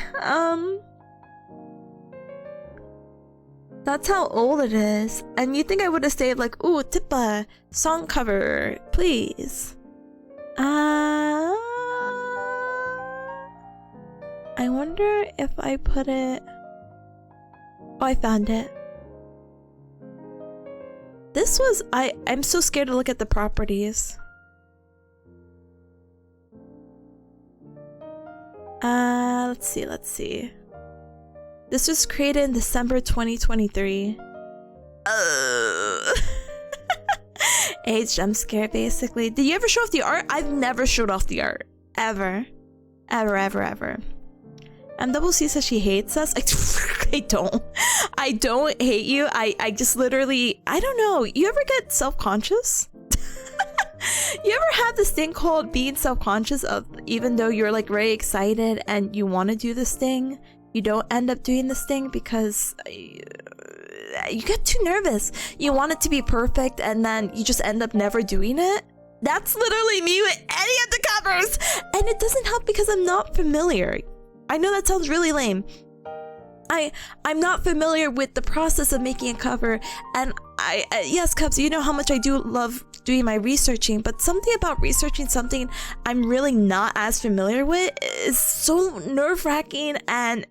Speaker 1: That's how old it is. And you think I would have saved like, ooh, Tippa, song cover, please. I wonder if I put it... Oh, I found it. This was... I'm so scared to look at the properties. Let's see. This was created in December 2023. Age jump scare, basically. Did you ever show off the art? I've never showed off the art. Ever. Double C says she hates us. I don't hate you. I just literally, I don't know. You ever get self-conscious? You ever have this thing called being self-conscious of, even though you're like very excited and you want to do this thing, you don't end up doing this thing because you get too nervous. You want it to be perfect and then you just end up never doing it. That's literally me with any of the covers. And it doesn't help because I'm not familiar. I know that sounds really lame. I'm not familiar with the process of making a cover, and yes, Cubs, you know how much I do love doing my researching, but something about researching something I'm really not as familiar with is so nerve-wracking, and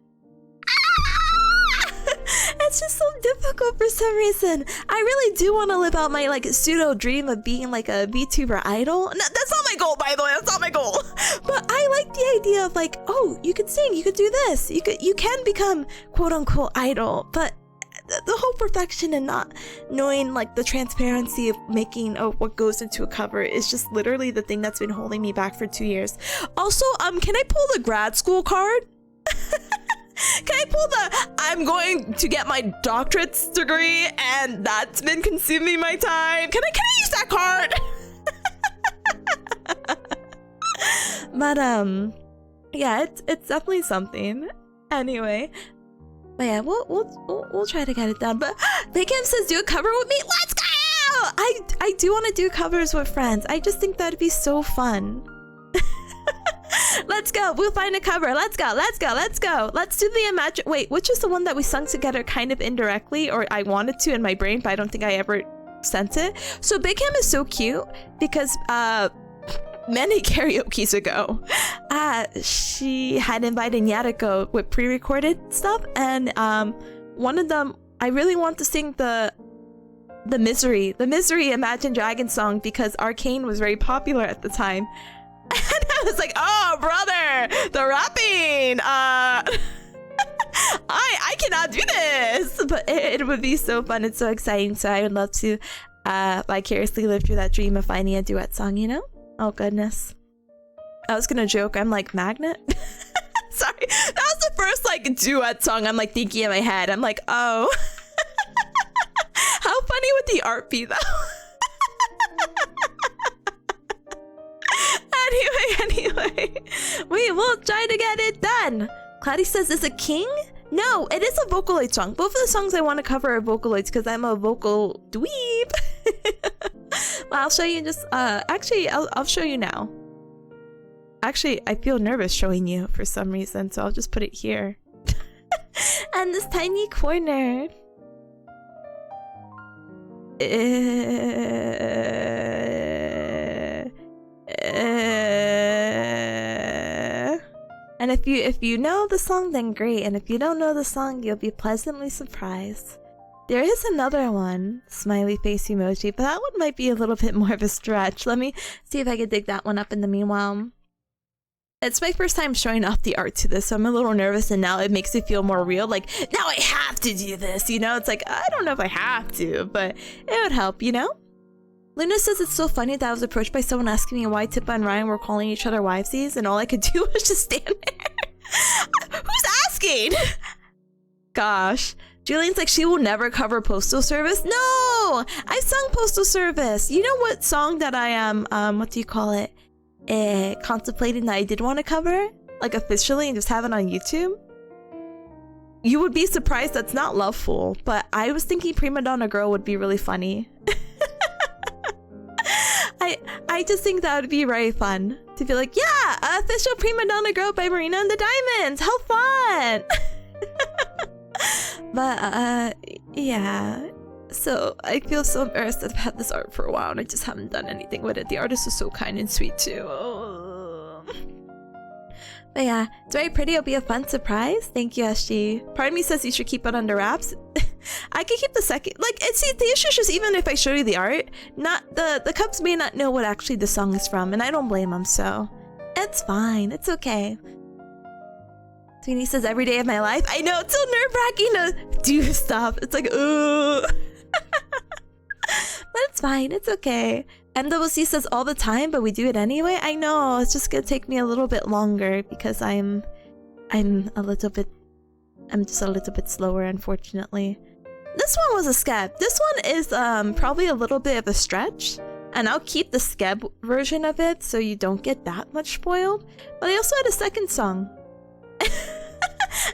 Speaker 1: it's just so difficult for some reason. I really do want to live out my like pseudo dream of being like a VTuber idol. No, that's not my goal, by the way. That's not my goal. But I like the idea of like, oh, you could sing, you could do this, you can become quote unquote idol. But the whole perfection and not knowing like the transparency of making what goes into a cover is just literally the thing that's been holding me back for 2 years. Also, can I pull the grad school card? Can I pull the I'm going to get my doctorate's degree and that's been consuming my time? Can I use that card? But yeah, it's definitely something. Anyway, but yeah, we'll try to get it done. But Bearcat says do a cover with me. Let's go! I do want to do covers with friends. I just think that'd be so fun. Let's go. We'll find a cover. Let's go. Let's do the Imagine. Wait, which is the one that we sung together kind of indirectly, or I wanted to in my brain, but I don't think I ever sent it. So Big Ham is so cute because many karaoke's ago, she had invited Yatiko with pre-recorded stuff, and one of them, I really want to sing the Misery Imagine Dragons song because Arcane was very popular at the time. And I was like, oh, brother, the rapping, I cannot do this, but it It would be so fun. It's so exciting. So I would love to vicariously live through that dream of finding a duet song, you know? Oh, goodness. I was gonna joke. I'm like, Magnet? Sorry. That was the first, like, duet song I'm, like, thinking in my head. I'm like, oh. How funny would the art be, though? Anyway. We will try to get it done. Cloudy says, is it King? No, it is a Vocaloid song. Both of the songs I want to cover are Vocaloids because I'm a vocal dweeb. Well, I'll show you just, actually, I'll show you now. Actually, I feel nervous showing you for some reason, so I'll just put it here. And this tiny corner. And if you know the song, then great. And if you don't know the song, you'll be pleasantly surprised. There is another one, smiley face emoji, but that one might be a little bit more of a stretch. Let me see if I can dig that one up in the meanwhile. It's my first time showing off the art to this, so I'm a little nervous, and now it makes it feel more real. Like, now I have to do this, you know? It's like, I don't know if I have to, but it would help, you know? Luna says it's so funny that I was approached by someone asking me why Tippa and Ryan were calling each other wivesies, and all I could do was just stand there. Who's asking? Gosh. Julian's like, she will never cover Postal Service. No! I've sung Postal Service. You know what song that I am, what do you call it? Contemplating that I did want to cover? Like officially and just have it on YouTube? You would be surprised that's not Loveful, but I was thinking Prima Donna Girl would be really funny. I just think that would be very fun to be like, yeah, official Prima Donna Girl by Marina and the Diamonds. How fun! But yeah. So I feel so embarrassed that I've had this art for a while and I just haven't done anything with it. The artist was so kind and sweet too. Oh. But yeah, it's very pretty. It'll be a fun surprise. Thank you, SG. Part of me says you should keep it under wraps. I could keep the second, like, see, the issue is just even if I show you the art, not the Cubs may not know what actually the song is from, and I don't blame them, so it's fine. It's okay. Tweenie says every day of my life. I know, it's so nerve-wracking to do stuff. It's like, ooh. But it's fine. It's okay. MWC says all the time, but we do it anyway. I know. It's just gonna take me a little bit longer because I'm just a little bit slower, unfortunately. This one was a skeb. This one is probably a little bit of a stretch, and I'll keep the skeb version of it so you don't get that much spoiled. But I also had a second song.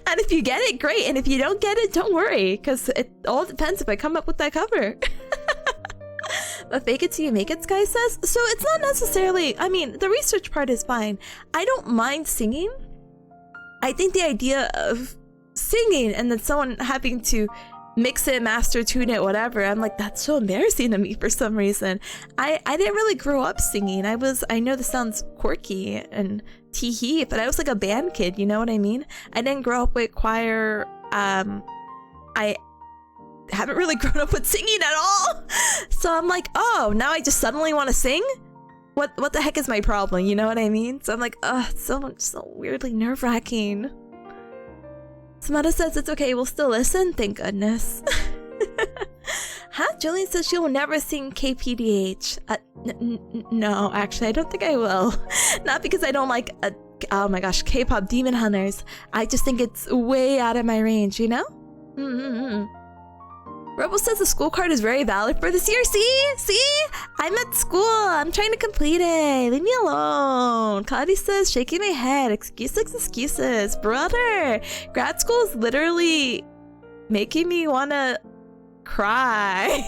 Speaker 1: And if you get it, great. And if you don't get it, don't worry, because it all depends if I come up with that cover. But fake it till you make it, Sky says. So it's not necessarily, I mean, the research part is fine. I don't mind singing. I think the idea of singing and then someone having to mix it, master, tune it, whatever, I'm like, that's so embarrassing to me for some reason. I didn't really grow up singing. I know this sounds quirky and tee-hee, but I was like a band kid, you know what I mean? I didn't grow up with choir. I haven't really grown up with singing at all. So I'm like, oh, now I just suddenly want to sing? What the heck is my problem? You know what I mean? So I'm like, oh, it's so weirdly nerve-wracking. Samantha says it's okay, we'll still listen. Thank goodness. Huh? Julian says she will never sing KPDH. No, actually, I don't think I will. Not because I don't like, oh my gosh, K-pop Demon Hunters. I just think it's way out of my range, you know? Rebel says the school card is very valid for this year. See? I'm at school. I'm trying to complete it. Leave me alone. Cloudy says, shaking my head. Excuses. Brother, grad school is literally making me want to cry.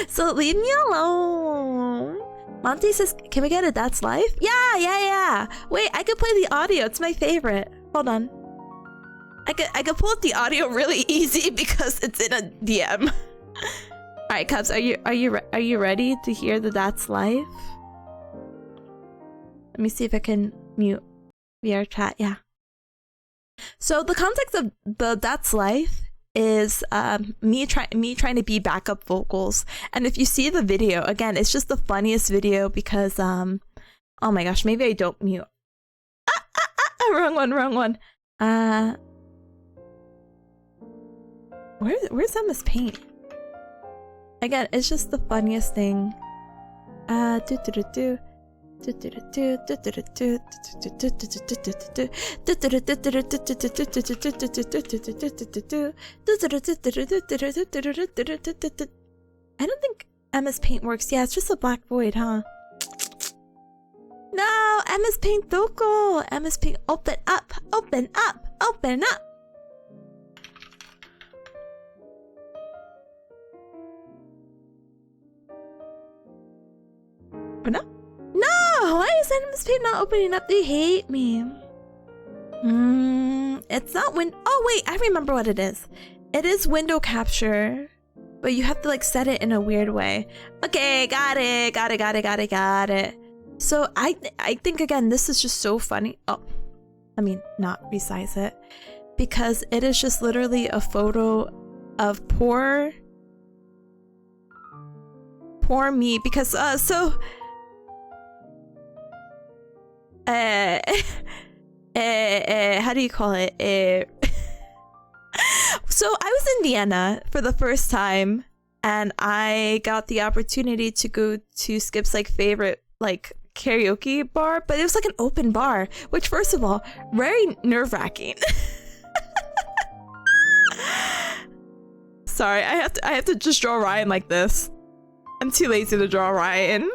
Speaker 1: So leave me alone. Monty says, can we get a That's Life? Yeah. Wait, I could play the audio. It's my favorite. Hold on. I could pull up the audio really easy because it's in a DM. All right, Cubs, are you ready to hear the That's Life? Let me see if I can mute VR chat. Yeah. So the context of the That's Life is me trying to be backup vocals, and if you see the video again, it's just the funniest video because oh my gosh, maybe I don't mute. Wrong one. Where's Emma's paint? Again, it's just the funniest thing. I don't think Emma's paint works. Yeah, it's just a black void, huh? No, Emma's paint Doko. Emma's paint, open up, open up, open up. Open up? No, why is Emma's paint not opening up? They hate me. It's not oh wait, I remember what it is. It is window capture. But you have to like set it in a weird way. Okay, got it. So I think again, this is just so funny. Oh, I mean, not resize it. Because it is just literally a photo of poor me. Because, how do you call it? So I was in Vienna for the first time, and I got the opportunity to go to Skip's like favorite like karaoke bar, but it was like an open bar, which first of all, very nerve-wracking. Sorry, I have to just draw Ryan like this. I'm too lazy to draw Ryan.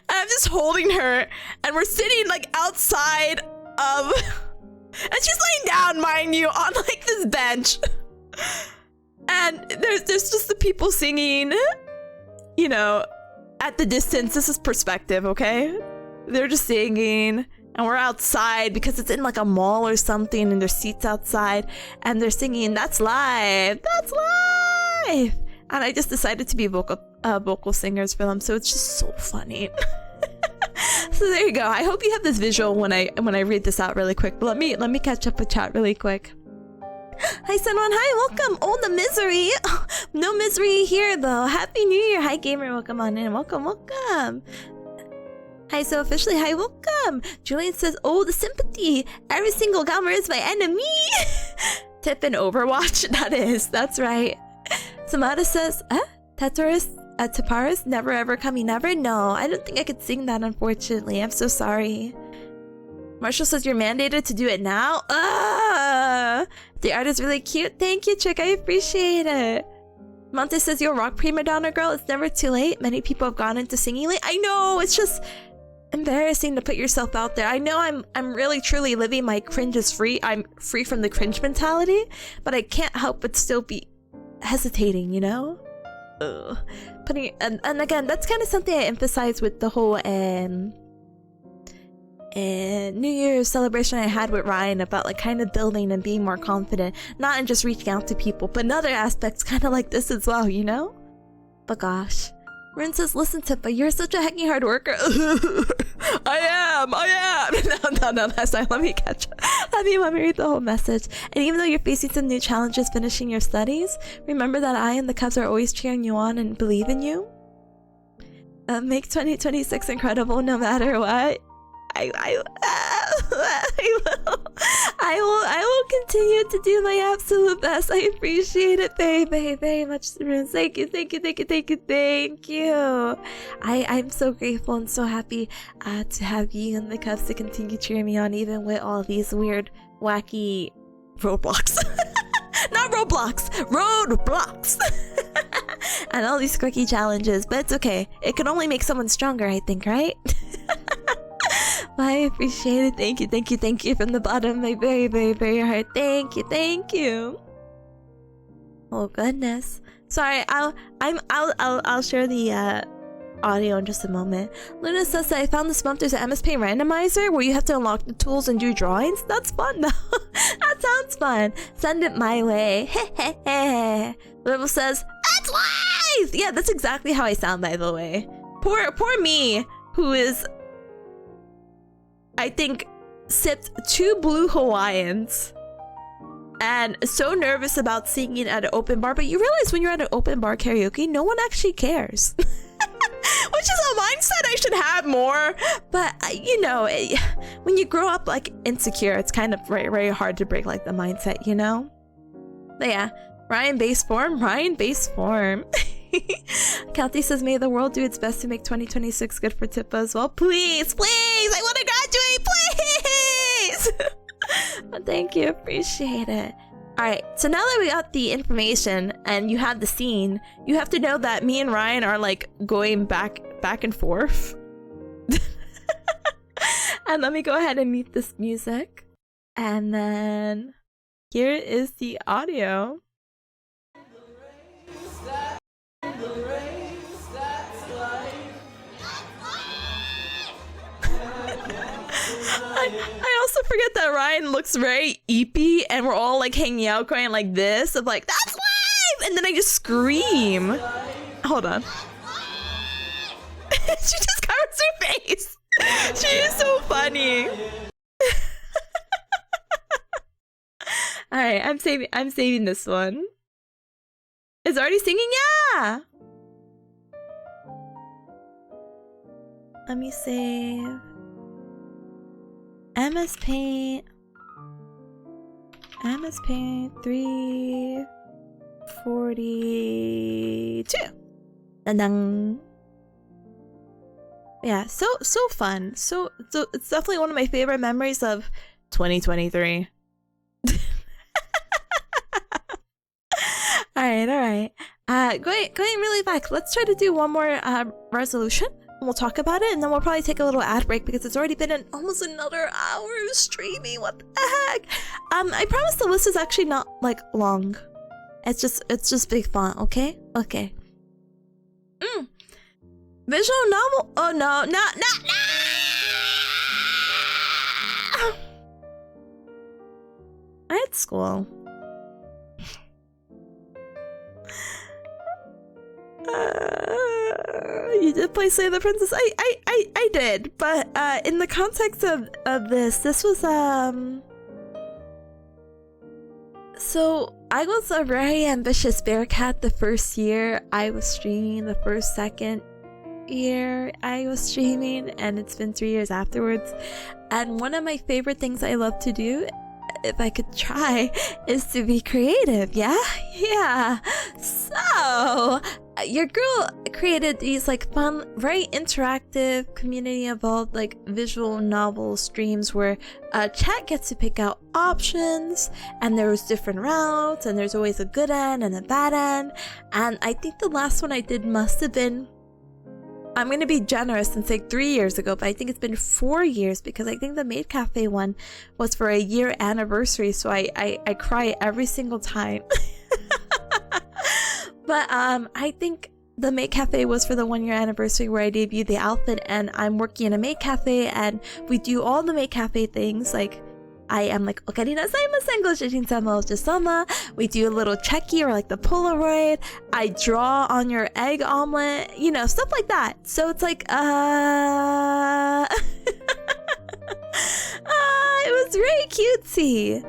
Speaker 1: I'm just holding her, and we're sitting like outside of, and she's laying down, mind you, on like this bench, and there's just the people singing, you know, at the distance. This is perspective, okay? They're just singing, and we're outside because it's in like a mall or something, and there's seats outside, and they're singing, "That's life, that's life," and I just decided to be vocal singers for them, so it's just so funny. So there you go. I hope you have this visual when I read this out really quick. But let me catch up with chat really quick. Hi Senwan, hi, welcome. Oh, the misery. Oh, no misery here though. Happy New Year. Hi gamer, welcome on in. Welcome. Hi, so officially, hi, welcome. Julian says, oh, the sympathy. Every single gamer is my enemy. Tip in Overwatch. That's right. Samada says, Taparis, never ever coming never? No, I don't think I could sing that, unfortunately. I'm so sorry. Marshall says you're mandated to do it now? The art is really cute. Thank you, Chick. I appreciate it. Monte says you're a rock prima donna girl. It's never too late. Many people have gone into singing late. I know, it's just embarrassing to put yourself out there. I know I'm really truly living my cringe is free. I'm free from the cringe mentality, but I can't help but still be hesitating, you know? Putting and again, that's kind of something I emphasize with the whole New Year's celebration I had with Ryan about like kind of building and being more confident, not in just reaching out to people, but in other aspects kind of like this as well, you know? But gosh, Rin says, listen to, but you're such a hecking hard worker. I am. No, that's not. Let me catch up. Let me read the whole message. And even though you're facing some new challenges finishing your studies, remember that I and the Cubs are always cheering you on and believe in you. Make 2026 incredible no matter what. I will continue to do my absolute best. I appreciate it very much. Thank you. I'm so grateful and so happy to have you and the Cubs to continue cheering me on, even with all these weird, wacky roadblocks. Not Roblox, roadblocks. And all these quirky challenges, but it's okay. It can only make someone stronger, I think, right? I appreciate it. Thank you from the bottom of my very heart. Thank you. Oh goodness. Sorry, I'll share the audio in just a moment. Luna says that I found this month there's an MS Paint randomizer where you have to unlock the tools and do drawings. That's fun though. That sounds fun. Send it my way. Little says, that's live! Yeah, that's exactly how I sound, by the way. Poor me, who is, I think, sipped 2 blue Hawaiians and so nervous about singing at an open bar. But you realize when you're at an open bar karaoke, no one actually cares. Which is a mindset I should have more, but you know, when you grow up like insecure, it's kind of very, very hard to break like the mindset, you know? But yeah, Ryan base form, Ryan base form. Kelty says, may the world do its best to make 2026 good for Tippa as well. Please, please, I want to graduate, please! But thank you, appreciate it. Alright, so now that we got the information and you had the scene, you have to know that me and Ryan are like going back and forth. And let me go ahead and mute this music. And then here is the audio. I also forget that Ryan looks very eepy and we're all like hanging out crying like this of like, that's life! And then I just scream. Hold on. She just covers her face. She is so funny. Alright, I'm saving this one. It's already singing? Yeah! Let me save. MS Paint 342. Dun-dun. Yeah, so fun. So it's definitely one of my favorite memories of 2023. Alright. Going really back. Let's try to do one more resolution. We'll talk about it, and then we'll probably take a little ad break because it's already been almost another hour of streaming. What the heck? I promise the list is actually not like long. It's just big font. Okay. Visual novel. Oh no, not. I had school. You did play Slay the Princess. I did, but in the context of this was so I was a very ambitious Bearcat the first year I was streaming. The second year I was streaming, and it's been 3 years afterwards. And one of my favorite things I love to do, if I could try, is to be creative. Yeah. So your girl created these like fun, very interactive, community involved like visual novel streams where chat gets to pick out options, and there's different routes, and there's always a good end and a bad end. And I think the last one I did must have been, I'm going to be generous and say 3 years ago, but I think it's been 4 years because I think the Maid Cafe one was for a year anniversary, so I cry every single time. But I think the Maid Cafe was for the 1 year anniversary where I debuted the outfit, and I'm working in a Maid Cafe, and we do all the Maid Cafe things like I am like, okarina sama. We do a little checky or like the Polaroid. I draw on your egg omelet, you know, stuff like that. So it's like, it was very cutesy.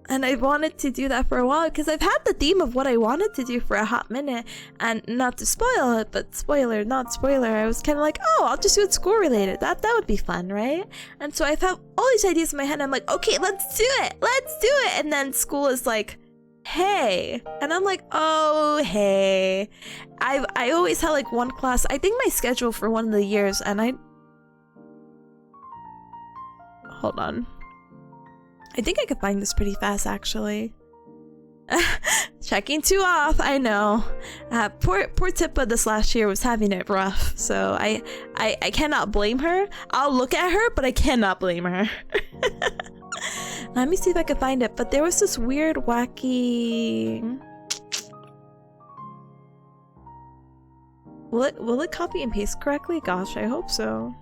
Speaker 1: And I wanted to do that for a while because I've had the theme of what I wanted to do for a hot minute, and not to spoil it, but spoiler, not spoiler, I was kind of like, oh, I'll just do it school related. That would be fun, right? And so I've had all these ideas in my head, and I'm like, okay, let's do it. And then school is like, hey, and I'm like, oh, hey. I always had like one class. I think my schedule for one of the years, and hold on. I think I could find this pretty fast, actually. Checking 2 off, I know. Poor Tippa this last year was having it rough, so I cannot blame her. I'll look at her, but I cannot blame her. Let me see if I can find it, but there was this weird, wacky... Will it copy and paste correctly? Gosh, I hope so.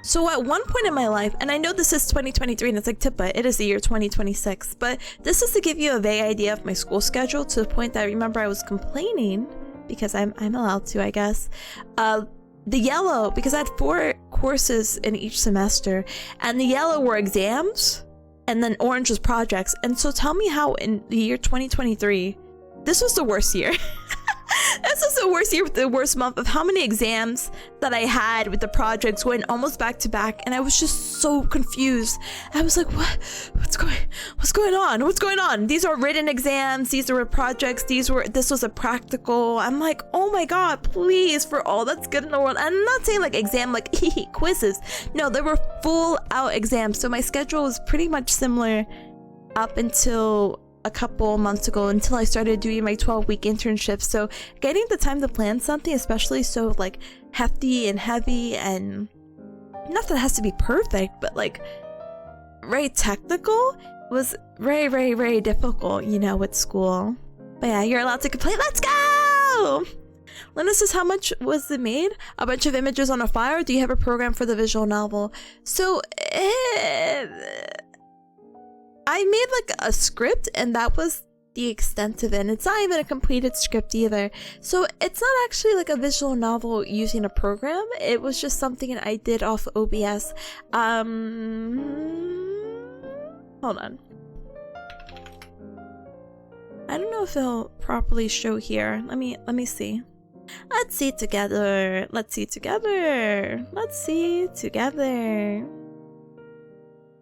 Speaker 1: So at one point in my life, and I know this is 2023 and it's like, Tippa, it is the year 2026, but this is to give you a vague idea of my school schedule, to the point that I remember I was complaining, because I'm allowed to, I guess, the yellow, because I had 4 courses in each semester, and the yellow were exams, and then orange was projects. And so tell me how in the year 2023, this was the worst year. This this was the worst year with the worst month of how many exams that I had with the projects going almost back to back, and I was just so confused. I was like, what's going on? What's going on? These are written exams, these were projects, this was a practical. I'm like, oh my god, please, for all that's good in the world. I'm not saying like exam like quizzes. No, they were full out exams. So my schedule was pretty much similar up until a couple months ago, until I started doing my 12-week internship. So getting the time to plan something, especially so like hefty and heavy, and not that it has to be perfect, but like very technical, was very, very, very difficult, you know, with school. But yeah, you're allowed to complain. Let's go! Lena says, how much was it made? A bunch of images on a file, or do you have a program for the visual novel? So I made like a script, and that was the extent of it. And it's not even a completed script either. So it's not actually like a visual novel using a program. It was just something I did off OBS. Hold on. I don't know if it'll properly show here. Let me see. Let's see together. Let's see together. Let's see together.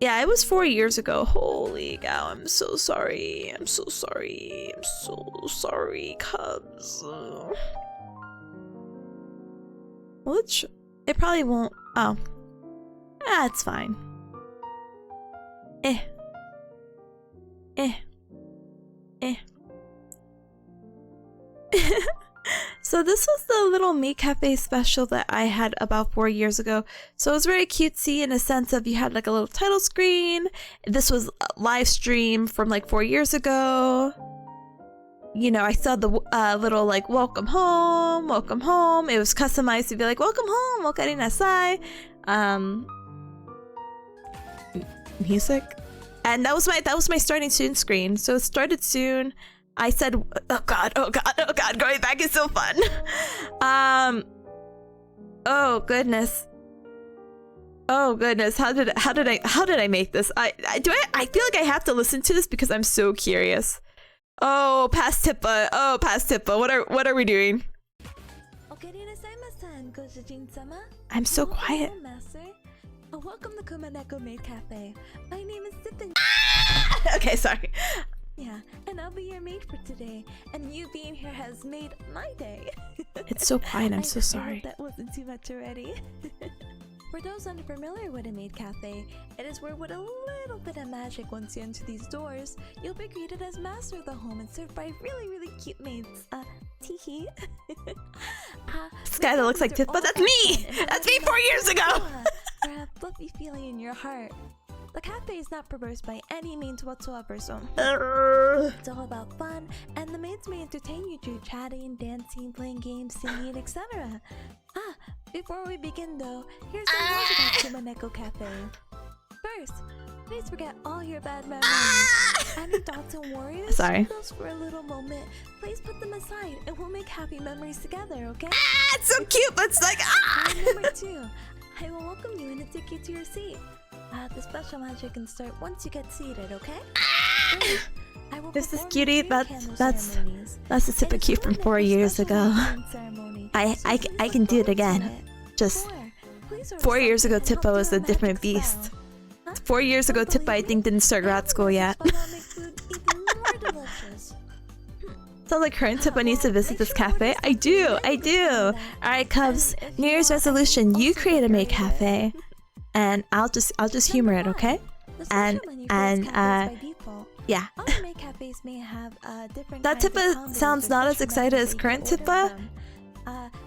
Speaker 1: Yeah, it was 4 years ago. Holy cow, I'm so sorry. I'm so sorry. I'm so sorry, Cubs. Well, it probably won't. Oh. It's fine. So this was the little Maid Cafe special that I had about 4 years ago. So it was very cutesy in a sense of you had like a little title screen. This was a live stream from like 4 years ago. You know, I saw the little like welcome home, welcome home. It was customized to be like welcome home, welcome nasai. Music. And that was my starting soon screen. So it started soon. I said, oh god, going back is so fun. Oh goodness. Oh goodness, how did I make this? I feel like I have to listen to this because I'm so curious. Oh, past Tippa. Oh, past Tippa. What are we doing? I'm so quiet.
Speaker 2: Welcome to Kumaneko Maid Cafe. My name is Tipanya.
Speaker 1: Okay, sorry.
Speaker 2: Yeah, and I'll be your maid for today. And you being here has made my day.
Speaker 1: It's so quiet, I'm so sorry.
Speaker 2: That wasn't too much already. For those unfamiliar with a maid cafe, it is where with a little bit of magic, once you enter these doors, you'll be greeted as master of the home and served by really, really cute maids. Teehee.
Speaker 1: This guy that looks like Tippa, that's me! That's me 4 years ago!
Speaker 2: For a fluffy feeling in your heart. The cafe is not perverse by any means whatsoever, so it's all about fun, and the maids may entertain you through chatting, dancing, playing games, singing, etc. Before we begin though, here's some news about Kumaneko Cafe. First, please forget all your bad memories. Any thoughts and worries?
Speaker 1: Sorry.
Speaker 2: Those for a little moment. Please put them aside, and we'll make happy memories together, okay?
Speaker 1: It's so cute, but it's like
Speaker 2: And number 2, I will welcome you and take you to your seat. The special magic can start once you get seated, okay?
Speaker 1: This is cutie. That's the Tippa cute from 4 years ago. I can do it again. Just 4 years ago, Tippa was a different beast. 4 years ago, Tippa I think didn't start grad school yet. Sounds like her and Tippa needs to visit this cafe. I do. Alright, Cubs. New Year's resolution: you create a maid cafe, and I'll just humor it, okay? And yeah. That Tippa sounds not as excited as current Tippa.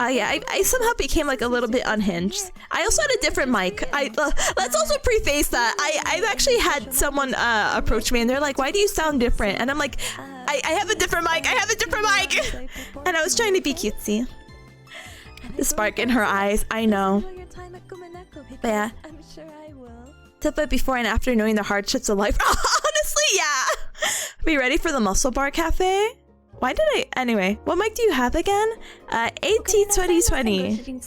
Speaker 1: Yeah, I somehow became like a little bit unhinged. I also had a different mic. Let's also preface that I've actually had someone approach me and they're like, "Why do you sound different?" And I'm like, I have a different mic. And I was trying to be cutesy. The spark in her eyes, I know. But yeah.
Speaker 2: I'm sure I will.
Speaker 1: Tippa before and after knowing the hardships of life. Honestly, yeah. Be ready for the Muscle Bar Cafe? Why did I? Anyway, what mic do you have again? AT2020.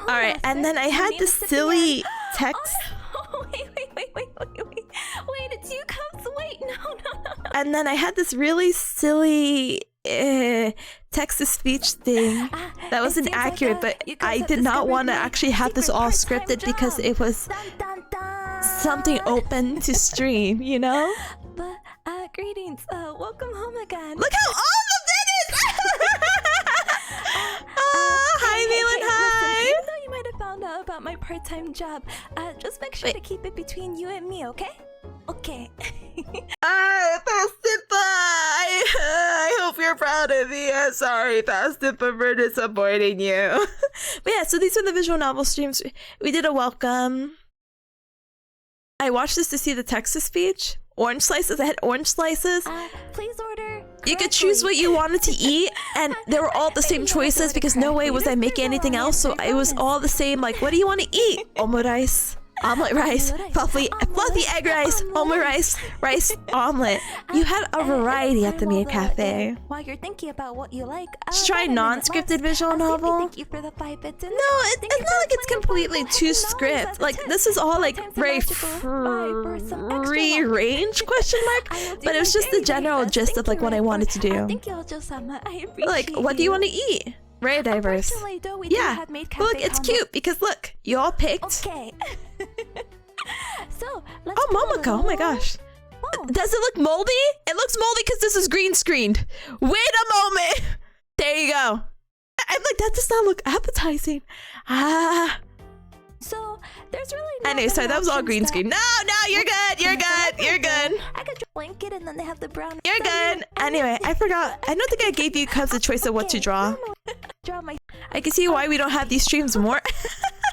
Speaker 1: Alright, and then I had this silly text.
Speaker 2: Oh, wait, it's you, Cubs. Wait, no.
Speaker 1: And then I had this really silly text text-to-speech thing. That wasn't accurate, but I did not want to actually have this all scripted because it was something open to stream, you know?
Speaker 2: But, greetings. Welcome home again.
Speaker 1: Look how old that is! Hi, Milan, hi!
Speaker 2: Listen, even though you might have found out about my part-time job, just make sure to keep it between you and me, okay? Okay.
Speaker 1: Pastipa! I hope you're proud of me. I'm sorry, Pastipa, for disappointing you. But yeah, so these are the visual novel streams. We did a welcome. I watched this to see the text-to-speech. Orange slices. I had orange slices.
Speaker 2: Please order.
Speaker 1: You could choose what you wanted to eat, and they were all the same choices because no way was I making anything else, so it was all the same, like, what do you want to eat? Omurice. Omelet rice, fluffy egg rice, omelet rice, omelet. You had a variety at the Maid Cafe.
Speaker 2: While you're thinking about what you like,
Speaker 1: Just try non-scripted visual novel.
Speaker 2: Thank you for the 5 bits.
Speaker 1: No, it's not like it's completely too script. Like, this is all like very free range question mark. But it was just the general gist of like what I wanted to do. Like, what do you want to eat? Very diverse. Yeah, but look, it's cute because look, you all picked.
Speaker 2: Okay. So, let's
Speaker 1: Momoko, oh my gosh. Does it look moldy? It looks moldy because this is green screened. Wait a moment. There you go. I'm like, that does not look appetizing.
Speaker 2: So, there's really no
Speaker 1: anyway, sorry, that was all green screen. No, you're good. You're good. You're good.
Speaker 2: I could blank it and then they have the brown.
Speaker 1: You're good. Anyway, I forgot. I don't think I gave you Cubs a choice of what to draw. I can see why we don't have these streams more.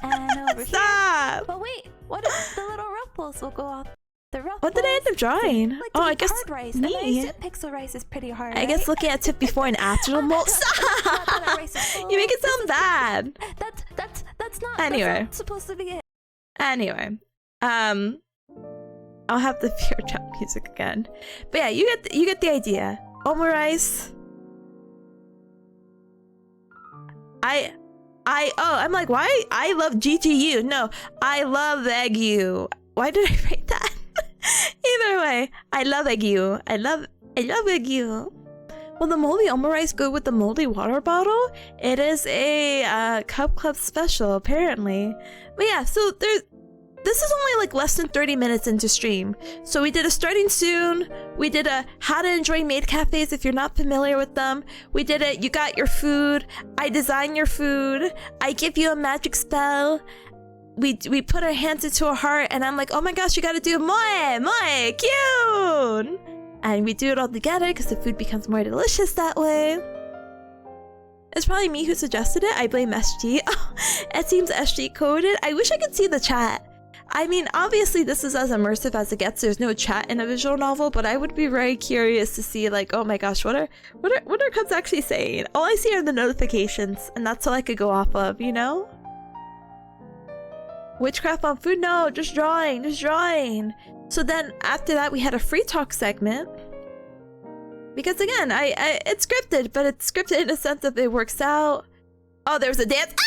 Speaker 2: And over
Speaker 1: Stop.
Speaker 2: Here. But wait, what if the little ruffles will go off? The ruffles.
Speaker 1: What did I end up drawing?
Speaker 2: Like
Speaker 1: I guess
Speaker 2: rice.
Speaker 1: me.
Speaker 2: Pixel rice is pretty hard.
Speaker 1: I guess looking at tip before and after the mold. Stop! You make it sound bad.
Speaker 2: That's not.
Speaker 1: Anyway,
Speaker 2: that's not supposed to be it.
Speaker 1: Anyway, I'll have the pure chat music again. But yeah, you get the idea. Omurice. I'm like, why? I love GGU. No, I love Eggu. Why did I write that? Either way, I love Eggu. I love Eggu. Will the moldy omurice go with the moldy water bottle? It is a Cub Club special, apparently. But yeah, so this is only like less than 30 minutes into stream. So we did a starting soon. We did a how to enjoy maid cafes if you're not familiar with them. We did it, you got your food. I design your food. I give you a magic spell. We put our hands into a heart and I'm like, oh my gosh, you gotta do moe, cute. And we do it all together because the food becomes more delicious that way. It's probably me who suggested it. I blame SG. Oh, it seems SG coded. I wish I could see the chat. I mean, obviously this is as immersive as it gets. There's no chat in a visual novel, but I would be very curious to see like, oh my gosh, what are Cubs actually saying? All I see are the notifications, and that's all I could go off of, you know? Witchcraft on food? No, just drawing. So then after that, we had a free talk segment. Because again, it's scripted, but it's scripted in a sense that it works out. Oh, there was a dance. Ah!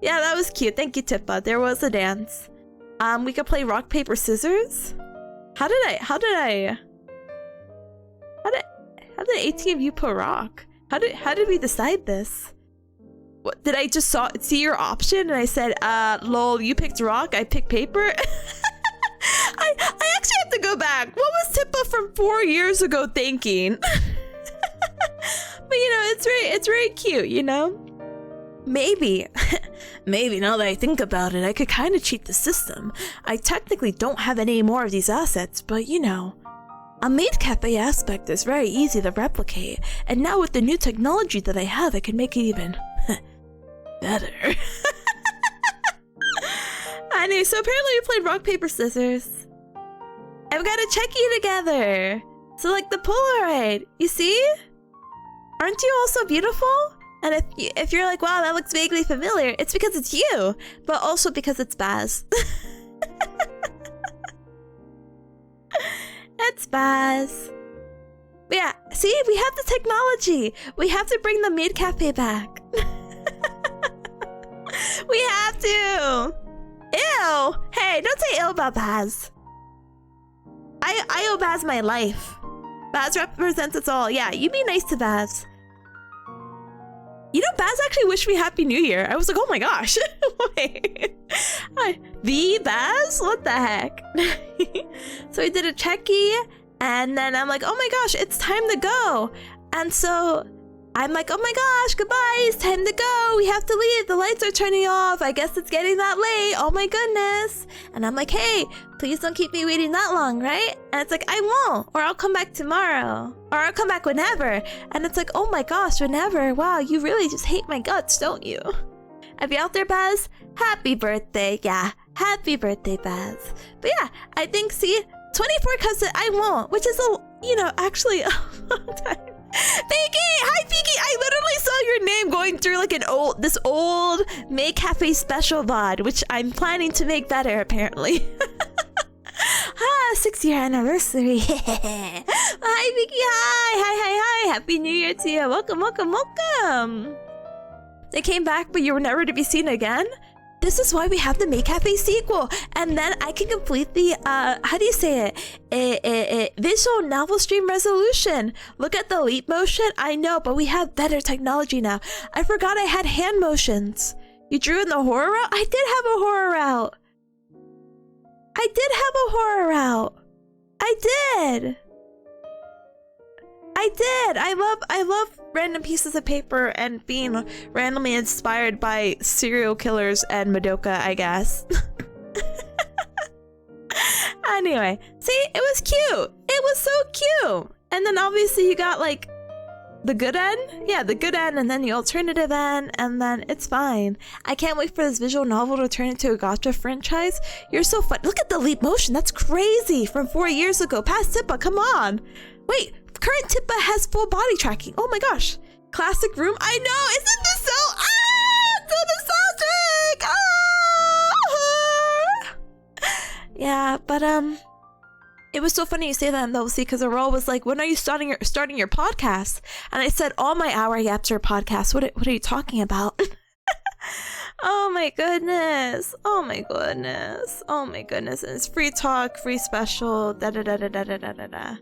Speaker 1: Yeah, that was cute. Thank you, Tippa. There was a dance. We could play rock, paper, scissors. How did 18 of you put rock? How did we decide this? What, did I just see your option and I said, lol, you picked rock, I picked paper? I actually have to go back. What was Tippa from 4 years ago thinking? But you know, it's very cute, you know? Maybe now that I think about it, I could kind of cheat the system. I technically don't have any more of these assets, but you know, a maid cafe aspect is very easy to replicate, and now with the new technology that I have, I can make it even better. Anyway, so apparently we played rock, paper, scissors. I've got a Checky together. So like the Polaroid, you see? Aren't you all so beautiful? And if you're like, wow, that looks vaguely familiar, it's because it's you, but also because it's Baz. It's Baz. But yeah, see, we have the technology. We have to bring the maid cafe back. We have to. Ew! Hey, don't say ill about Baz. I owe Baz my life. Baz represents us all. Yeah, you be nice to Baz. You know, Baz actually wished me Happy New Year. I was like, oh my gosh. Wait. The Baz? What the heck? So we did a checky, and then I'm like, oh my gosh, it's time to go. And so I'm like, oh my gosh, goodbye, it's time to go. We have to leave. The lights are turning off. I guess it's getting that late. Oh my goodness. And I'm like, hey, please don't keep me waiting that long, right? And it's like, I won't, or I'll come back tomorrow, or I'll come back whenever. And it's like, oh my gosh, whenever. Wow, you really just hate my guts, don't you? If you're out there, Baz, happy birthday. Yeah, happy birthday, Baz. But yeah, I think, see, 24 cousin, I won't, which is actually a long time. Pinky! Hi, Pinky! I literally saw your name going through like this old May Cafe special VOD, which I'm planning to make better, apparently. 6-year anniversary. Hi, Pinky! Hi! Happy New Year to you! Welcome! They came back, but you were never to be seen again? This is why we have the May Cafe sequel, and then I can complete the how do you say it? Visual novel stream resolution. Look at the leap motion. I know, but we have better technology now. I forgot I had hand motions. You drew in the horror route? I did have a horror route. I love random pieces of paper and being randomly inspired by serial killers and Madoka, I guess. Anyway, see, it was cute. It was so cute. And then obviously you got like the good end. Yeah, the good end, and then the alternative end, and then it's fine. I can't wait for this visual novel to turn into a gacha franchise. You're so fun. Look at the leap motion. That's crazy. From 4 years ago. Past Tippa, come on. Wait. Current Tippa has full body tracking. Oh my gosh. Classic room. I know. Isn't this so... so nostalgic. Yeah, but it was so funny you say that, though, see, because Aurora was like, when are you starting your podcast? And I said, all my hour gaps are podcasts. What are you talking about? Oh my goodness. And it's free talk, free special, da-da-da-da-da-da-da-da.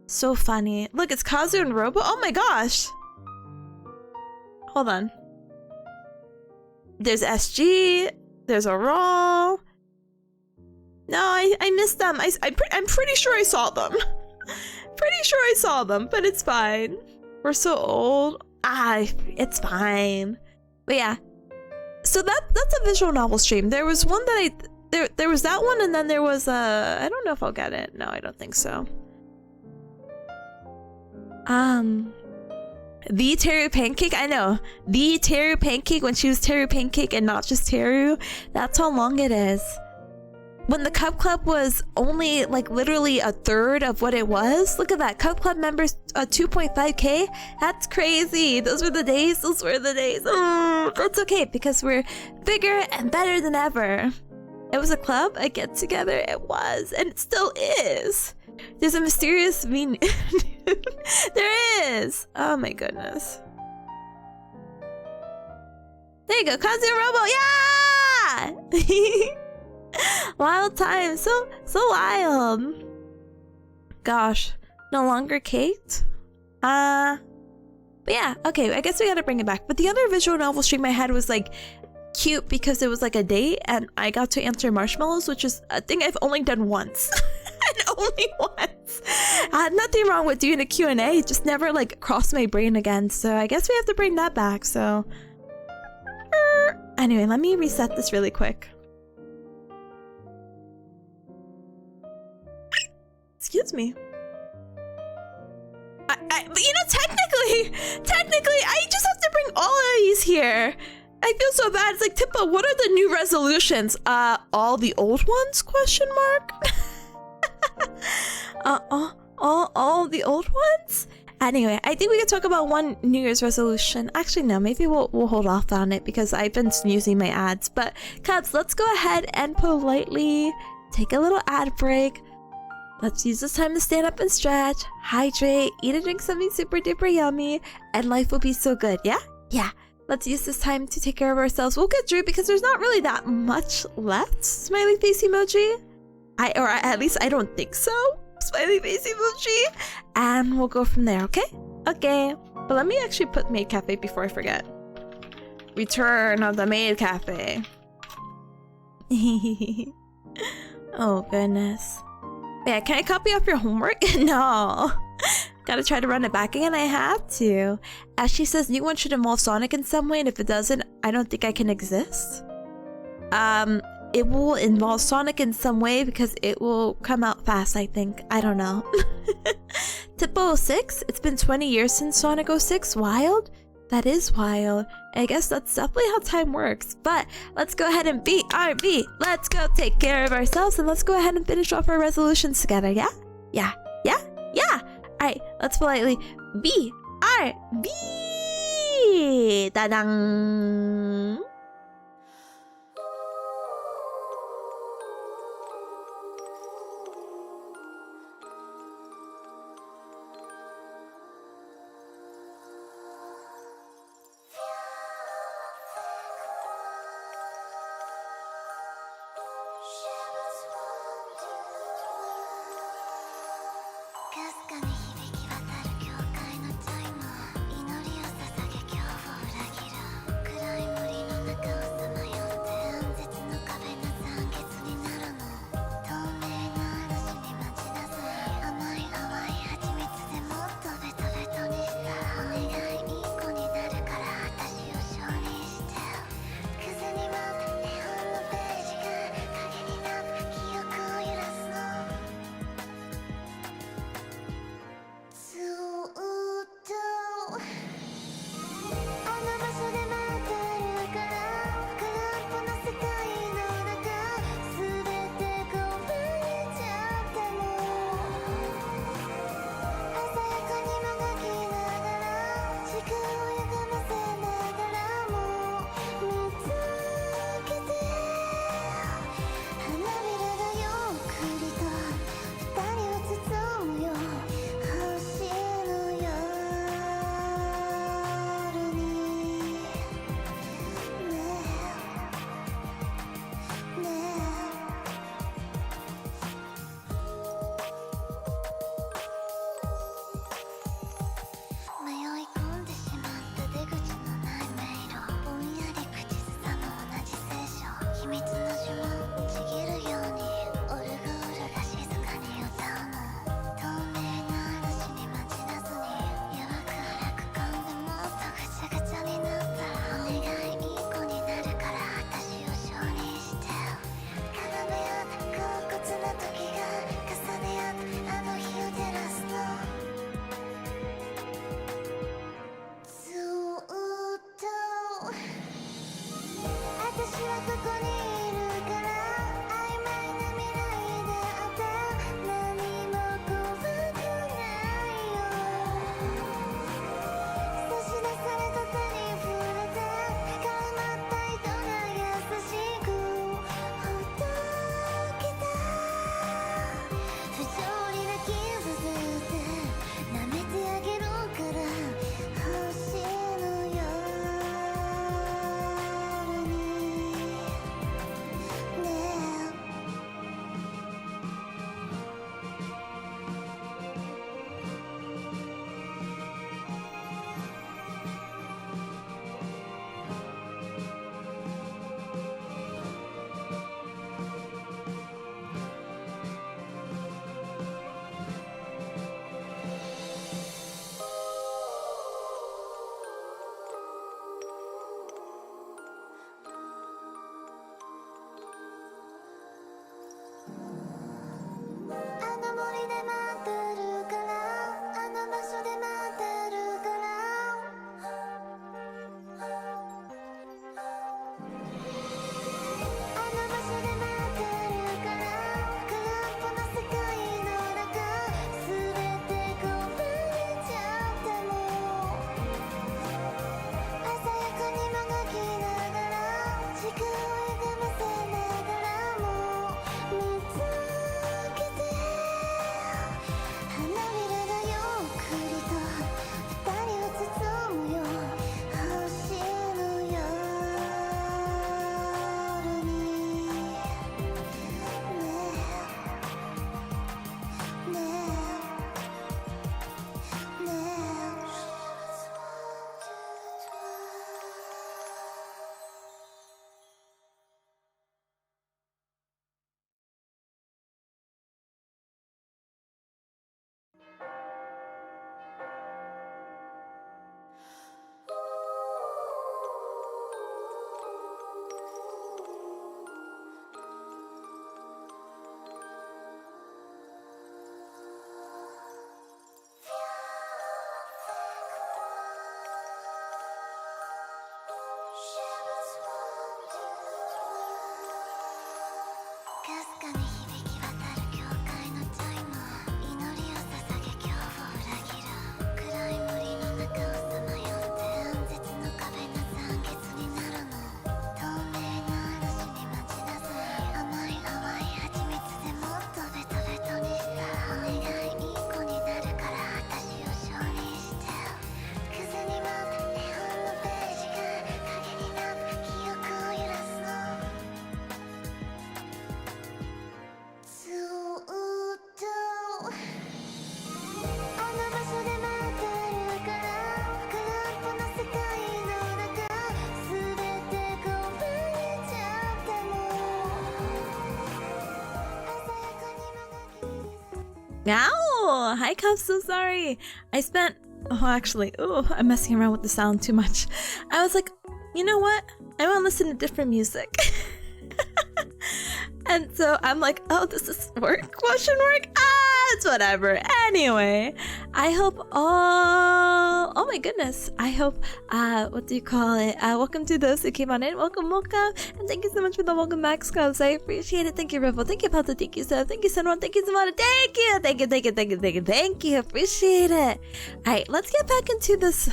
Speaker 1: So funny. Look, it's Kazu and Robo. Oh my gosh. Hold on. There's SG. There's Aurora. No, I missed them. I'm pretty sure I saw them. But it's fine. We're so old. It's fine. But yeah. So that's a visual novel stream. There was one that there was that one, and then there was I don't know if I'll get it. No, I don't think so. The Terupancake, I know. The Terupancake, when she was Terupancake and not just Teru. That's how long it is. When the Cub Club was only like literally a third of what it was. Look at that. Cub Club members 2.5k. That's crazy. Those were the days. That's okay, because we're bigger and better than ever. It was a club, a get together. It was, and it still is. There's a mysterious meaning. There is. Oh my goodness. There you go, Kazu Robo. Yeah. Wild time. So wild. Gosh. No longer Kate. But yeah. Okay. I guess we gotta bring it back. But the other visual novel stream I had was like cute because it was like a date, and I got to answer marshmallows, which is a thing I've only done once. And only once. Nothing wrong with doing a Q&A. It just never like crossed my brain again. So I guess we have to bring that back. So anyway, let me reset this really quick. Excuse me. But you know, technically, I just have to bring all of these here. I feel so bad. It's like, Tippa, what are the new resolutions? All the old ones? Question mark. All the old ones? Anyway, I think we could talk about one New Year's resolution. Actually, no, maybe we'll hold off on it because I've been snoozing my ads. But Cubs, let's go ahead and politely take a little ad break. Let's use this time to stand up and stretch, hydrate, eat and drink something super duper yummy, and life will be so good, yeah? Yeah. Let's use this time to take care of ourselves. We'll get through because there's not really that much left. Smiley face emoji. Or at least I don't think so. smiley face emoji, and we'll go from there, okay? Okay. But let me actually put Maid Cafe before I forget. Return of the Maid Cafe. Oh, goodness. Yeah, can I copy off your homework? No. Gotta try to run it back again. I have to. Ashley says new one should involve Sonic in some way, and if it doesn't, I don't think I can exist. It will involve Sonic in some way because it will come out fast, I think. I don't know. Tipo06, it's been 20 years since Sonic 06. Wild? That is wild. I guess that's definitely how time works. But let's go ahead and BRB. Let's go take care of ourselves and let's go ahead and finish off our resolutions together, yeah? Yeah, yeah, yeah. Alright, let's politely BRB. Ta-dang. Ow! Hi, Cup, so sorry. I spent... Oh, actually, I'm messing around with the sound too much. I was like, you know what? I want to listen to different music. And so I'm like, oh, does this work? Question mark? It's whatever. Anyway, I hope all... Oh my goodness. I hope, what do you call it? Welcome to those who came on in. Welcome, welcome. And thank you so much for the welcome back, Scrubs. I appreciate it. Thank you, Riffle. Thank you, Pato. Thank you, Seb. Thank you, Sunwan. Thank you, Samana. Thank you. Thank you, thank you, thank you, thank you, thank you. Appreciate it. All right, let's get back into this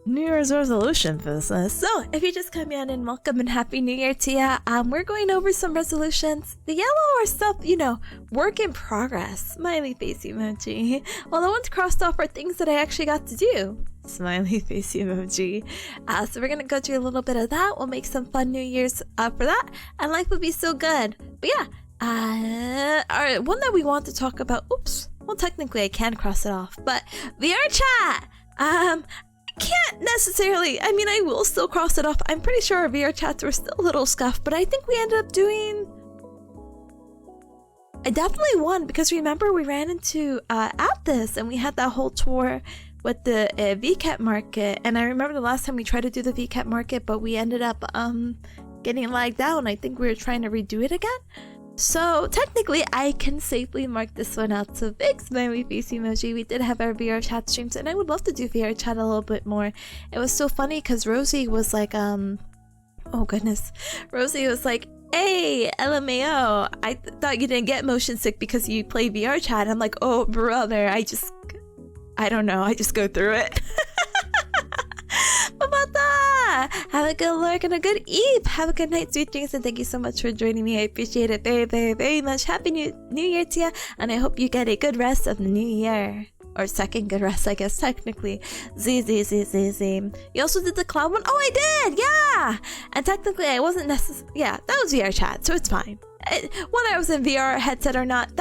Speaker 1: New Year's resolution business. So, if you just come in, and welcome and Happy New Year to ya. We're going over some resolutions. The yellow are stuff, you know, work in progress. Smiley face emoji. Well, the ones crossed off are things that I actually got to do. Smiley face emoji. So we're gonna go through a little bit of that. We'll make some fun New Year's for that, and life would be so good. But yeah, alright, one that we want to talk about. Oops. Well, technically I can cross it off, but VR chat. Can't necessarily, I mean, I will still cross it off. I'm pretty sure our VR chats were still a little scuffed, but I think we ended up doing... I definitely won, because remember we ran into Atlas and we had that whole tour with the VCAT market, and I remember the last time we tried to do the VCAT market, but we ended up getting lagged out, and I think we were trying to redo it again. So technically I can safely mark this one out. So big smiley face emoji. We did have our VR chat streams, and I would love to do VR chat a little bit more. It was so funny because Rosie was like, oh goodness, Rosie was like, hey, LMAO, I thought you didn't get motion sick because you play VR chat. I'm like, oh brother, I don't know, I just go through it. Mamata! Have a good lurk and a good eep. Have a good night, sweet dreams, and thank you so much for joining me. I appreciate it very, very, very much. Happy New Year to you, and I hope you get a good rest of the new year. Or second good rest, I guess, technically. Z. You also did the cloud one? Oh, I did! Yeah! And technically, I wasn't necessarily... Yeah, that was VR chat, so it's fine. Whether I was in VR headset or not,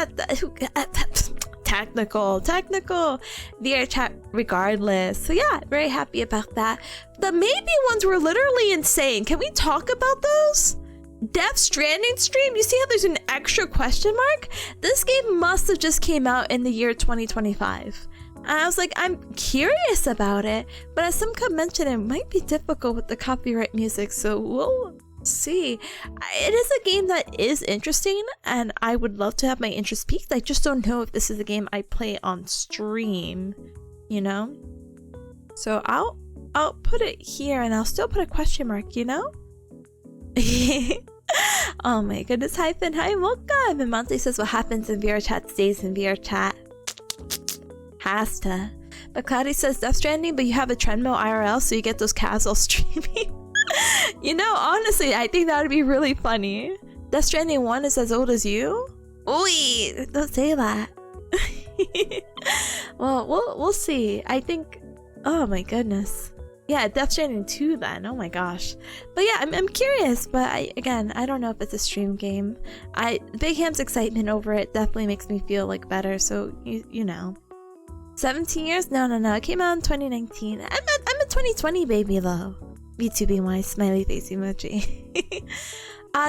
Speaker 1: technical VR chat regardless. So yeah, very happy about that. The maybe ones were literally insane. Can we talk about those? Death Stranding stream, you see how there's an extra question mark? This game must have just came out in the year 2025. And I was like, I'm curious about it, but as some could mention, it might be difficult with the copyright music, so we'll see. It is a game that is interesting, and I would love to have my interest peaked. I just don't know if this is a game I play on stream, you know? So I'll put it here, and I'll still put a question mark, you know? Oh my goodness, hi Finn, hi Mocha! And Monte says what happens in VR chat stays in VR chat. Has to. But Cloudy says Death Stranding, but you have a treadmill IRL, so you get those casual streaming. You know, honestly, I think that would be really funny. Death Stranding 1 is as old as you? Oi! Don't say that. Well, we'll see. I think... Oh my goodness. Yeah, Death Stranding 2 then. Oh my gosh. But yeah, I'm curious, but I don't know if it's a stream game. Big Ham's excitement over it definitely makes me feel like better, so you know. 17 years? No. It came out in 2019. I'm a 2020 baby though. B2BY smiley face emoji.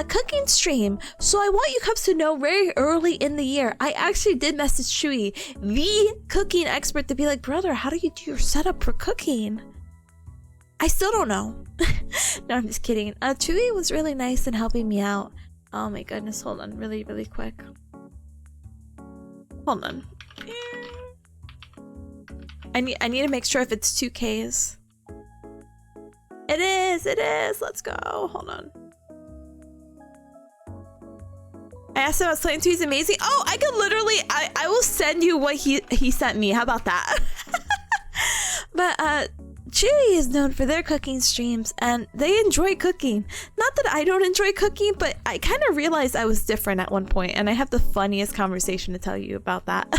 Speaker 1: Cooking stream. So I want you cubs to know very early in the year, I actually did message Shui, the cooking expert, to be like, brother, how do you do your setup for cooking? I still don't know. No, I'm just kidding. Chewy was really nice in helping me out. Oh my goodness, hold on, really, really quick. Hold on. I need to make sure if it's 2Ks. It is, let's go. Hold on. I asked him about Slayton 2. He's amazing. Oh, I could literally, I will send you what he sent me. How about that? But Chewy is known for their cooking streams, and they enjoy cooking. Not that I don't enjoy cooking, but I kind of realized I was different at one point, and I have the funniest conversation to tell you about that.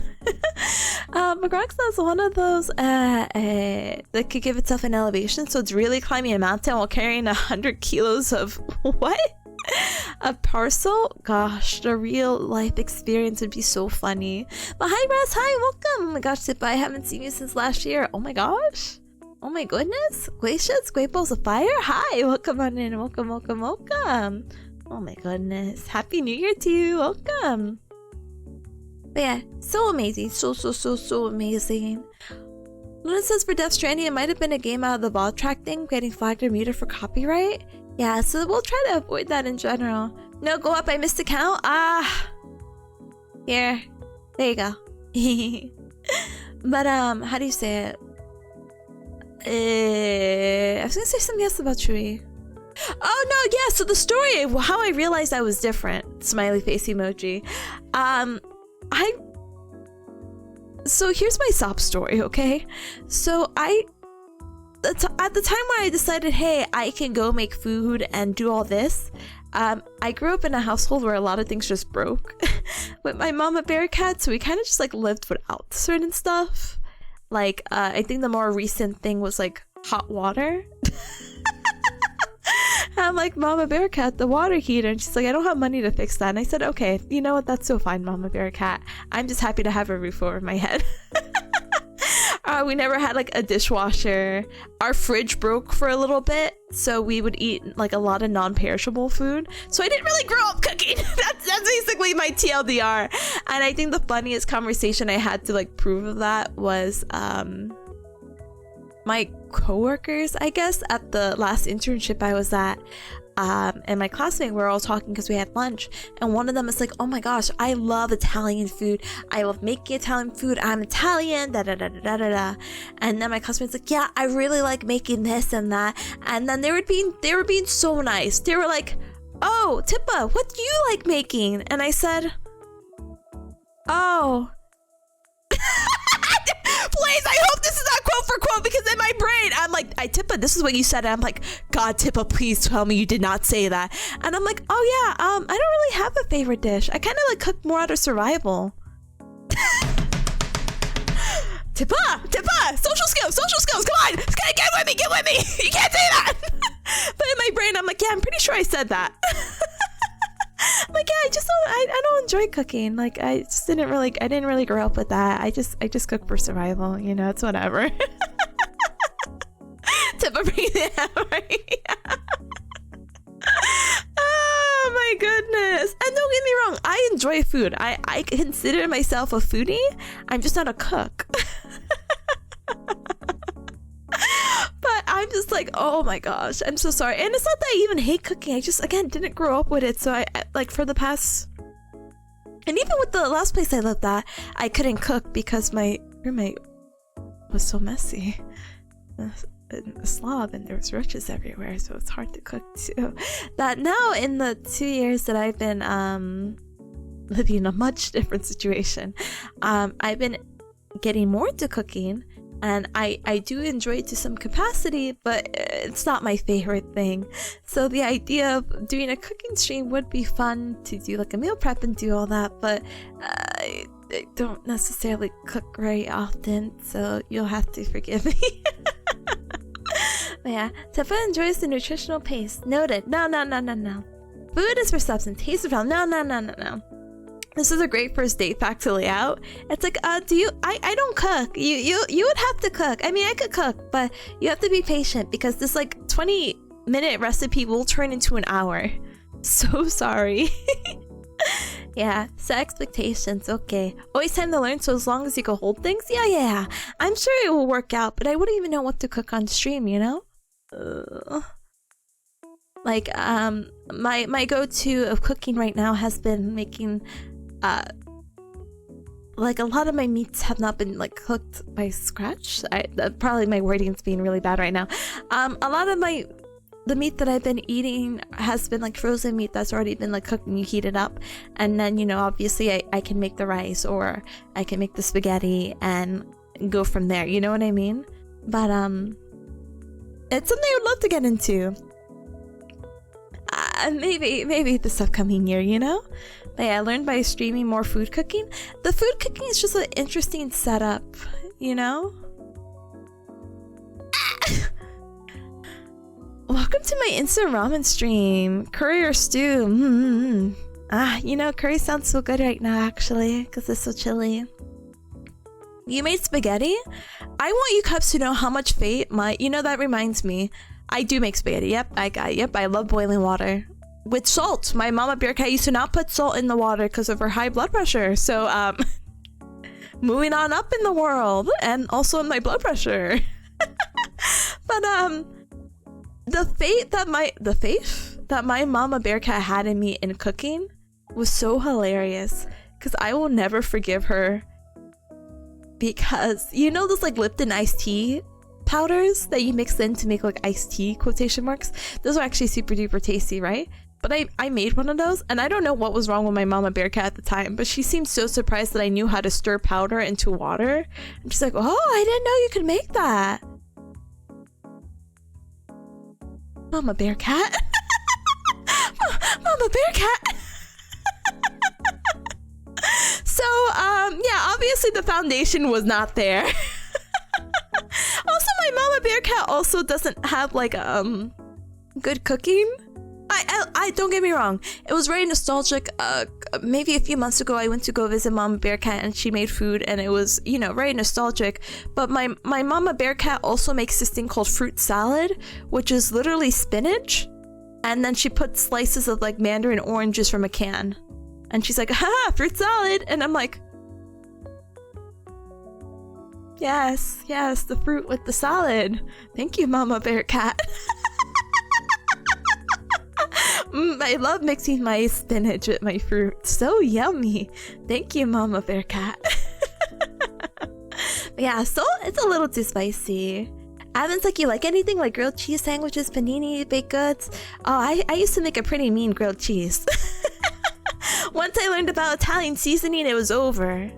Speaker 1: McGroxna is one of those that could give itself an elevation, so it's really climbing a mountain while carrying 100 kilos of what? A parcel? Gosh, the real life experience would be so funny. But hi Raz, hi, welcome. Oh my gosh, Tipa, I haven't seen you since last year. Oh my gosh. Oh my goodness. Glaciers, Great Balls of Fire. Hi, welcome on in. Welcome, welcome, welcome. Oh my goodness. Happy New Year to you. Welcome. But yeah, so amazing. So amazing. Luna says for Death Stranding, it might have been a game out of the ball track thing, getting flagged or muted for copyright. Yeah, so we'll try to avoid that in general. No, go up, I missed the count. Ah. Here. There you go. But, how do you say it? I was gonna say something else about Chewy. Oh no, yeah, so the story, how I realized I was different. Smiley face emoji. So here's my sob story, okay? So at the time when I decided, hey, I can go make food and do all this, I grew up in a household where a lot of things just broke. With my mom a Bearcat, so we kind of just like lived without certain stuff. Like, I think the more recent thing was like hot water. I'm like, Mama Bearcat, the water heater. And she's like, I don't have money to fix that. And I said, okay, you know what? That's so fine, Mama Bearcat. I'm just happy to have a roof over my head. We never had like a dishwasher. Our fridge broke for a little bit, so we would eat like a lot of non-perishable food. So I didn't really grow up cooking. That's basically my TLDR. And I think the funniest conversation I had to like prove of that was my coworkers, I guess, at the last internship I was at. And my classmate, we were all talking because we had lunch, and one of them is like, oh my gosh, I love Italian food, I love making Italian food, I'm Italian, da da da da da da. And then my classmate's like, yeah, I really like making this and that. And then they were being so nice. They were like, oh, Tippa, what do you like making? And I said, oh. Please, I hope this is not quote for quote, because in my brain I'm like, Tippa, this is what you said. And I'm like, God, Tippa, please tell me you did not say that. And I'm like, oh yeah, I don't really have a favorite dish. I kind of like cook more out of survival. Tippa, social skills, come on, get with me, you can't say that. But in my brain I'm like, yeah, I'm pretty sure I said that. Like, yeah, I don't enjoy cooking. Like, I didn't really grow up with that. I just cook for survival, you know, it's whatever. Tippa, bring it out, right? Oh my goodness. And don't get me wrong, I enjoy food. I consider myself a foodie. I'm just not a cook. But I'm just like, oh my gosh, I'm so sorry. And it's not that I even hate cooking. I just, again, didn't grow up with it. So I like, for the past, and even with the last place I lived at, I couldn't cook because my roommate was so messy. A slob, and there was roaches everywhere, so it's hard to cook too. That now, in the 2 years that I've been living in a much different situation, I've been getting more into cooking. And I do enjoy it to some capacity, but it's not my favorite thing. So the idea of doing a cooking stream would be fun to do, like a meal prep and do all that, but I don't necessarily cook very often, so you'll have to forgive me. But yeah, Tippa enjoys the nutritional pace. Noted. No. Food is for substance. Taste is for no. This is a great first date fact to lay out. It's like, I don't cook. You would have to cook. I mean, I could cook, but you have to be patient because this like 20-minute recipe will turn into an hour. So sorry. Yeah, set expectations. Okay. Always time to learn, so as long as you can hold things, yeah. I'm sure it will work out, but I wouldn't even know what to cook on stream, you know? Like, my go-to of cooking right now has been making like a lot of my meats have not been like cooked by scratch. Probably my wording's being really bad right now. A lot of my the meat that I've been eating has been like frozen meat that's already been like cooked and you heat it up. And then, you know, obviously I can make the rice or I can make the spaghetti and go from there. You know what I mean? But, it's something I would love to get into. Maybe this upcoming year, you know? But yeah, I learned by streaming more food cooking. The food cooking is just an interesting setup, you know? Welcome to my instant ramen stream. Curry or stew? You know, curry sounds so good right now, actually, because it's so chilly. You made spaghetti? I want you cubs to know how much fate you know, that reminds me. I do make spaghetti. Yep, I love boiling water. With salt. My mama Bearcat used to not put salt in the water because of her high blood pressure. So, moving on up in the world and also in my blood pressure. But, the faith that my mama Bearcat had in me in cooking was so hilarious because I will never forgive her. Because, you know those like Lipton iced tea powders that you mix in to make like iced tea, quotation marks? Those are actually super duper tasty, right? But I made one of those, and I don't know what was wrong with my mama Bearcat at the time, but she seemed so surprised that I knew how to stir powder into water. And she's like, oh, I didn't know you could make that. Mama Bearcat. Mama Bearcat. So, yeah, obviously the foundation was not there. Also, my mama Bearcat also doesn't have like good cooking. I don't get me wrong, it was very nostalgic. Maybe a few months ago I went to go visit Mama Bearcat and she made food and it was, you know, very nostalgic. But my Mama Bearcat also makes this thing called fruit salad, which is literally spinach, and then she puts slices of like mandarin oranges from a can, and she's like, haha, fruit salad, and I'm like, yes, the fruit with the salad. Thank you, Mama Bearcat. I love mixing my spinach with my fruit. So yummy. Thank you, Mama Bearcat. Yeah, so it's a little too spicy. Adam's like, you like anything like grilled cheese sandwiches, panini, baked goods? Oh, I used to make a pretty mean grilled cheese. Once I learned about Italian seasoning, it was over.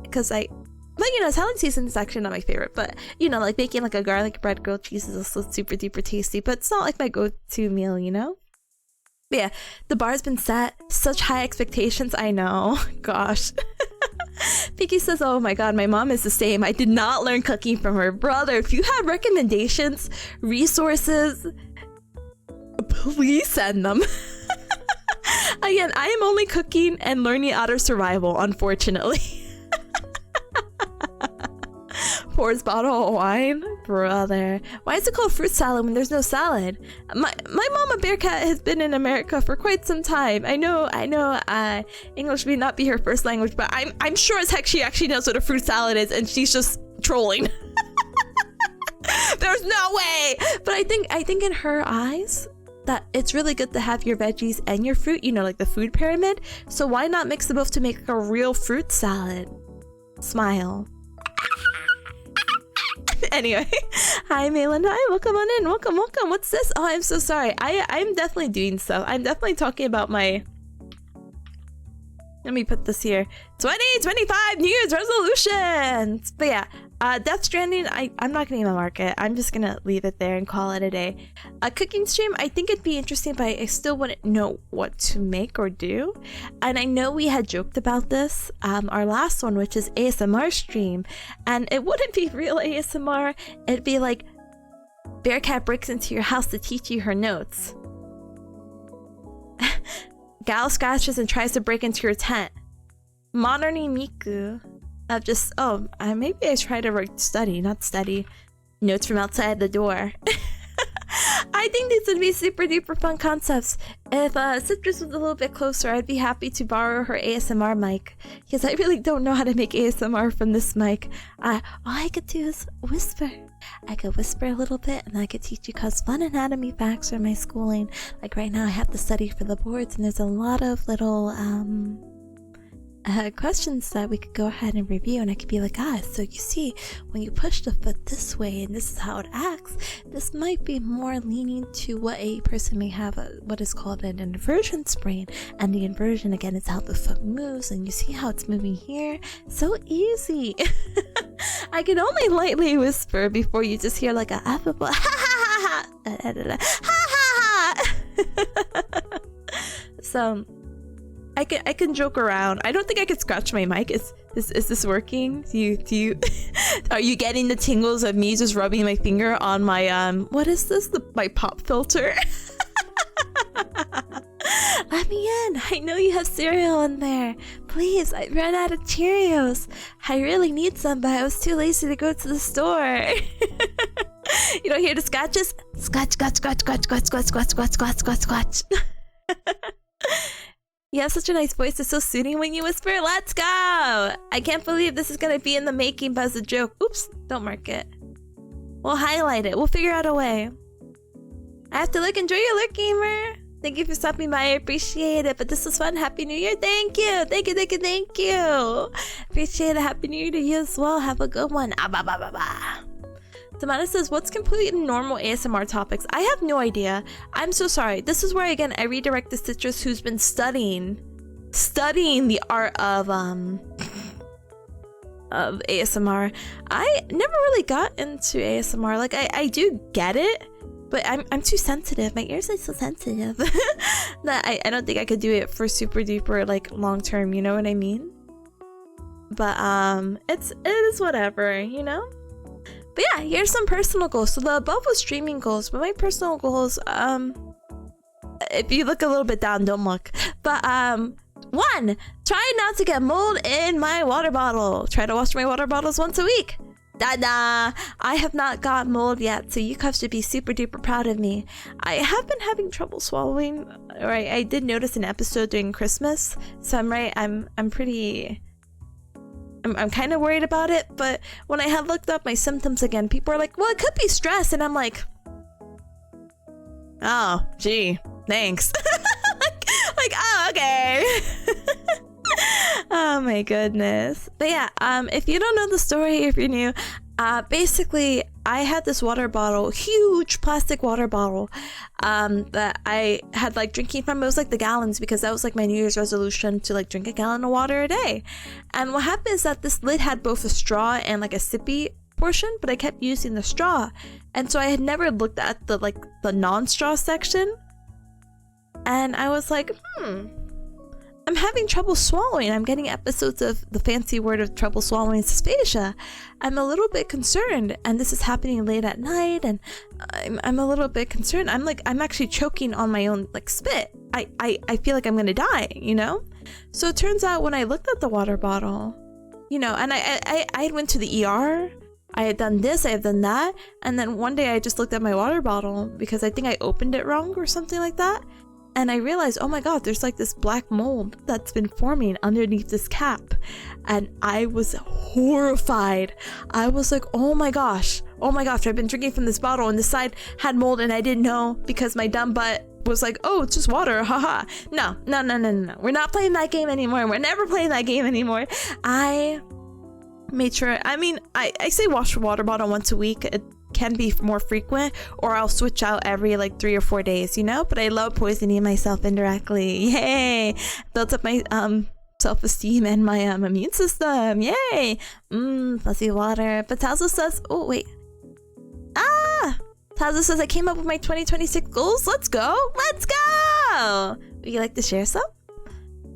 Speaker 1: Because but you know, Italian seasoning is actually not my favorite. But, you know, like making like a garlic bread grilled cheese is also super duper tasty. But it's not like my go-to meal, you know? But yeah, the bar's been set. Such high expectations, I know. Gosh. Piki says, oh my god, my mom is the same. I did not learn cooking from her. Brother, if you have recommendations, resources, please send them. Again, I am only cooking and learning out of survival, unfortunately. Pours bottle of wine? Brother. Why is it called fruit salad when there's no salad? My mama Bearcat has been in America for quite some time. I know, English may not be her first language, but I'm sure as heck she actually knows what a fruit salad is, and she's just trolling. There's no way! But I think in her eyes, that it's really good to have your veggies and your fruit, you know, like the food pyramid. So why not mix them both to make a real fruit salad? Smile. Anyway, hi Malin, hi, welcome on in, welcome. What's this? Oh, I'm so sorry. I'm definitely doing so. I'm definitely talking about my, let me put this here, 2025 New Year's resolutions. But yeah, Death Stranding, I'm not gonna even mark it. I'm just gonna leave it there and call it a day. A cooking stream, I think it'd be interesting, but I still wouldn't know what to make or do. And I know we had joked about this, our last one, which is ASMR stream, and it wouldn't be real ASMR. It'd be like Bearcat breaks into your house to teach you her notes. Gal scratches and tries to break into your tent. Moderny Miku. Maybe I try to study, not study. Notes from outside the door. I think these would be super duper fun concepts. If Citrus was a little bit closer, I'd be happy to borrow her ASMR mic. Because I really don't know how to make ASMR from this mic. All I could do is whisper. I could whisper a little bit and I could teach you cause fun anatomy facts from my schooling. Like right now I have to study for the boards and there's a lot of little questions that we could go ahead and review, and I could be like, so you see, when you push the foot this way and this is how it acts, this might be more leaning to what a person may have what is called an inversion sprain, and the inversion again is how the foot moves, and you see how it's moving here. So easy. I can only lightly whisper before you just hear like a affable ha ha ha. So I can joke around. I don't think I could scratch my mic. Is this working? Do you are you getting the tingles of me just rubbing my finger on my what is this? My pop filter? Let me in. I know you have cereal in there. Please, I ran out of Cheerios. I really need some, but I was too lazy to go to the store. You don't hear the scratches? Scratch, scratch, scratch, scratch, scratch, scratch, scratch, scratch, scratch, scratch, scratch. You have such a nice voice. It's so soothing when you whisper. Let's go! I can't believe this is gonna be in the making, but as a joke. Oops, don't mark it. We'll highlight it. We'll figure out a way. I have to look. Enjoy your look, gamer. Thank you for stopping by. I appreciate it. But this was fun. Happy New Year. Thank you. Thank you, thank you, thank you. Appreciate it. Happy New Year to you as well. Have a good one. Samantha says, what's completely normal ASMR topics? I have no idea. I'm so sorry. This is where, again, I redirect the Citrus, who's been studying the art of ASMR. I never really got into ASMR. Like, I do get it, but I'm too sensitive. My ears are so sensitive that I don't think I could do it for super duper, like, long term, you know what I mean? But, it is whatever, you know? But yeah, here's some personal goals. So the above was streaming goals, but my personal goals, if you look a little bit down, don't look. But 1, try not to get mold in my water bottle. Try to wash my water bottles once a week. I have not got mold yet, so you guys should be super duper proud of me. I have been having trouble swallowing. Right, I did notice an episode during Christmas, so I'm kind of worried about it, but when I had looked up my symptoms again, people are like, well, it could be stress, and I'm like, oh, gee, thanks. like, oh, okay. Oh my goodness. But yeah, if you don't know the story, if you're new, basically, I had this water bottle, huge plastic water bottle, that I had like drinking from. It was like the gallons, because that was like my New Year's resolution to like drink a gallon of water a day. And what happened is that this lid had both a straw and like a sippy portion, but I kept using the straw. And so I had never looked at the non-straw section. And I was like, I'm having trouble swallowing. I'm getting episodes of the fancy word of trouble swallowing dysphagia. I'm a little bit concerned, and this is happening late at night, and I'm a little bit concerned. I'm actually choking on my own like spit. I feel like I'm gonna die, you know? So it turns out when I looked at the water bottle, you know, and I went to the ER, I had done this, I had done that, and then one day I just looked at my water bottle because I think I opened it wrong or something like that. And I realized, oh my god, there's like this black mold that's been forming underneath this cap. And I was horrified. I was like, oh my gosh, I've been drinking from this bottle and this side had mold and I didn't know because my dumb butt was like, oh, it's just water, haha. No. We're not playing that game anymore. We're never playing that game anymore. I made sure, I say wash the water bottle once a week. It can be more frequent, or I'll switch out every like 3 or 4 days, you know? But I love poisoning myself indirectly. Yay! Built up my self-esteem and my immune system. Yay! Fuzzy water. But Tazo says, oh wait. Tazo says I came up with my 2026 goals. Let's go! Would you like to share some?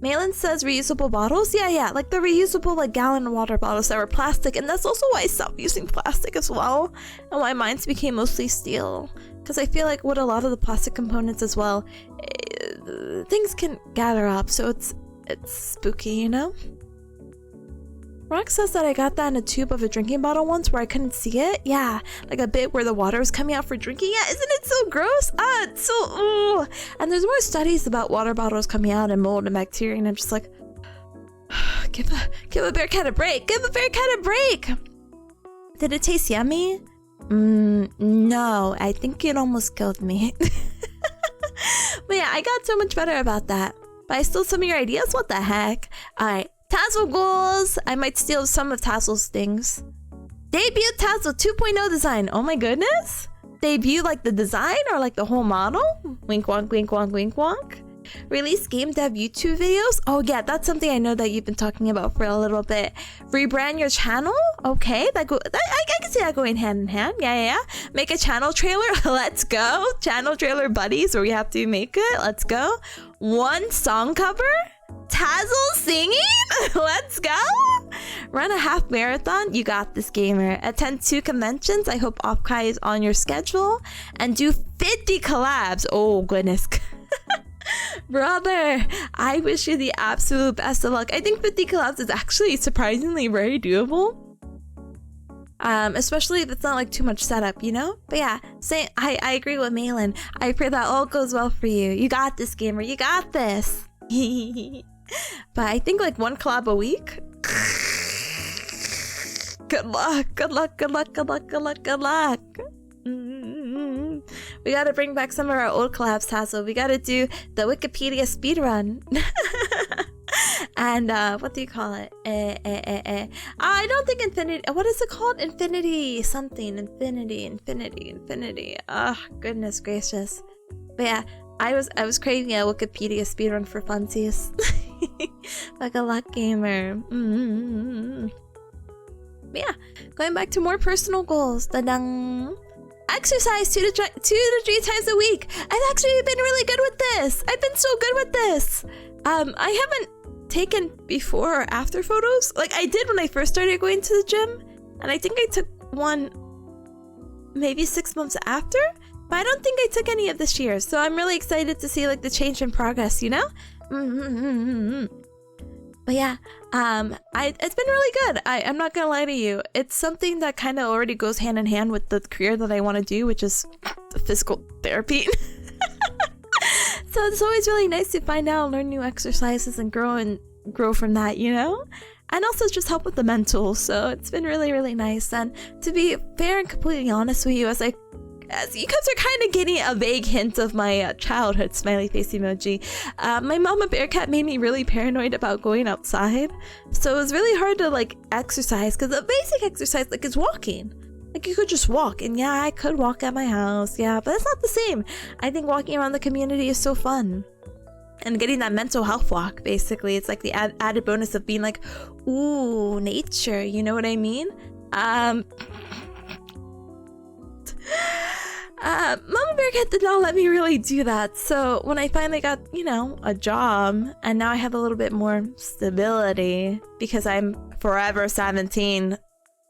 Speaker 1: Malin says reusable bottles. Yeah, like the reusable like gallon water bottles that were plastic, and that's also why I stopped using plastic as well, and why mine became mostly steel, because I feel like with a lot of the plastic components as well, things can gather up, so it's spooky, you know? Rock says that I got that in a tube of a drinking bottle once where I couldn't see it. Yeah, like a bit where the water was coming out for drinking. Yeah, isn't it so gross? It's so, ooh. And there's more studies about water bottles coming out and mold and bacteria, and I'm just like, give a Bearcat a break. Give a Bearcat a break. Did it taste yummy? No, I think it almost killed me. But yeah, I got so much better about that. But I stole some of your ideas? What the heck? Alright. Tassel goals. I might steal some of Tassel's things. Debut Tassel 2.0 design. Oh my goodness. Debut like the design or like the whole model? Wink wonk, wink wonk, wink wonk. Release game dev YouTube videos. Oh yeah, that's something I know that you've been talking about for a little bit. Rebrand your channel. Okay, I can see that going hand in hand. Yeah. Make a channel trailer. Let's go. Channel trailer buddies where we have to make it. Let's go. One song cover. Tassel singing. Let's go. Run a half marathon. You got this, gamer. Attend 2 conventions. I hope Offkai is on your schedule. And do 50 collabs. Oh goodness. Brother, I wish you the absolute best of luck. I think 50 collabs is actually surprisingly very doable. Especially if it's not like too much setup, you know? But yeah, I agree with Malin. I pray that all goes well for you. You got this, gamer. You got this. But I think like 1 collab a week. Good luck. Good luck. Good luck. Good luck. Good luck. Good luck. We gotta bring back some of our old collabs, Tassel. We gotta do the Wikipedia speedrun. And what do you call it? I don't think Infinity. What is it called? Infinity something. Infinity. Oh goodness gracious. But yeah, I was craving a Wikipedia speedrun for funsies. Like a luck gamer. But yeah, going back to more personal goals. Tadang. Exercise 2 to 3 times a week. I've actually been really good with this. I've been so good with this. I haven't taken before or after photos. Like I did when I first started going to the gym, and I think I took one maybe 6 months after, but I don't think I took any of this year. So I'm really excited to see like the change in progress, you know? But yeah, it's been really good. I'm not gonna lie to you. It's something that kind of already goes hand in hand with the career that I want to do, which is physical therapy. So it's always really nice to find out, learn new exercises, and grow from that, you know? And also just help with the mental. So it's been really, really nice. And to be fair and completely honest with you, as you guys are kind of getting a vague hint of my childhood smiley face emoji, my mama Bearcat made me really paranoid about going outside. So it was really hard to like exercise, because the basic exercise like is walking. Like you could just walk, and yeah, I could walk at my house, yeah, but it's not the same. I think walking around the community is so fun. And getting that mental health walk, basically. It's like the added bonus of being like, ooh, nature, you know what I mean? Mama Bearcat did not let me really do that. So when I finally got, you know, a job, and now I have a little bit more stability because I'm Forever17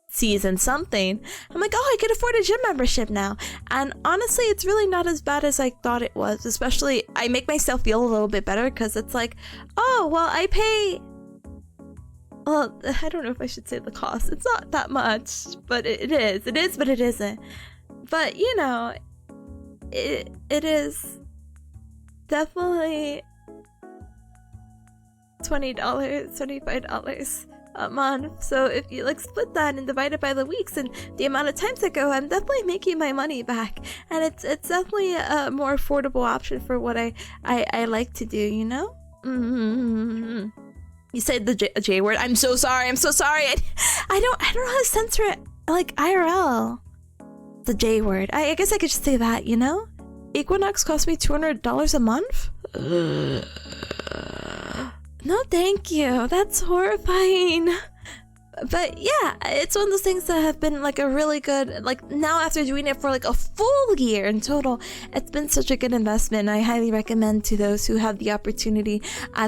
Speaker 1: season something, I'm like, oh, I could afford a gym membership now. And honestly, it's really not as bad as I thought it was. Especially, I make myself feel a little bit better because it's like, oh, well, I pay. Well, I don't know if I should say the cost. It's not that much, but it is. It is, but it isn't. But, you know, it is definitely $20, $25 a month. So if you like split that and divide it by the weeks and the amount of times I go, I'm definitely making my money back. And it's definitely a more affordable option for what I like to do, you know? You said the J word. I'm so sorry. I don't know how to censor it like IRL. The J word. I guess I could just say that, you know? Equinox cost me $200 a month? No, thank you. That's horrifying. But yeah, it's one of those things that have been like a really good, like now after doing it for like a full year in total, it's been such a good investment. I highly recommend to those who have the opportunity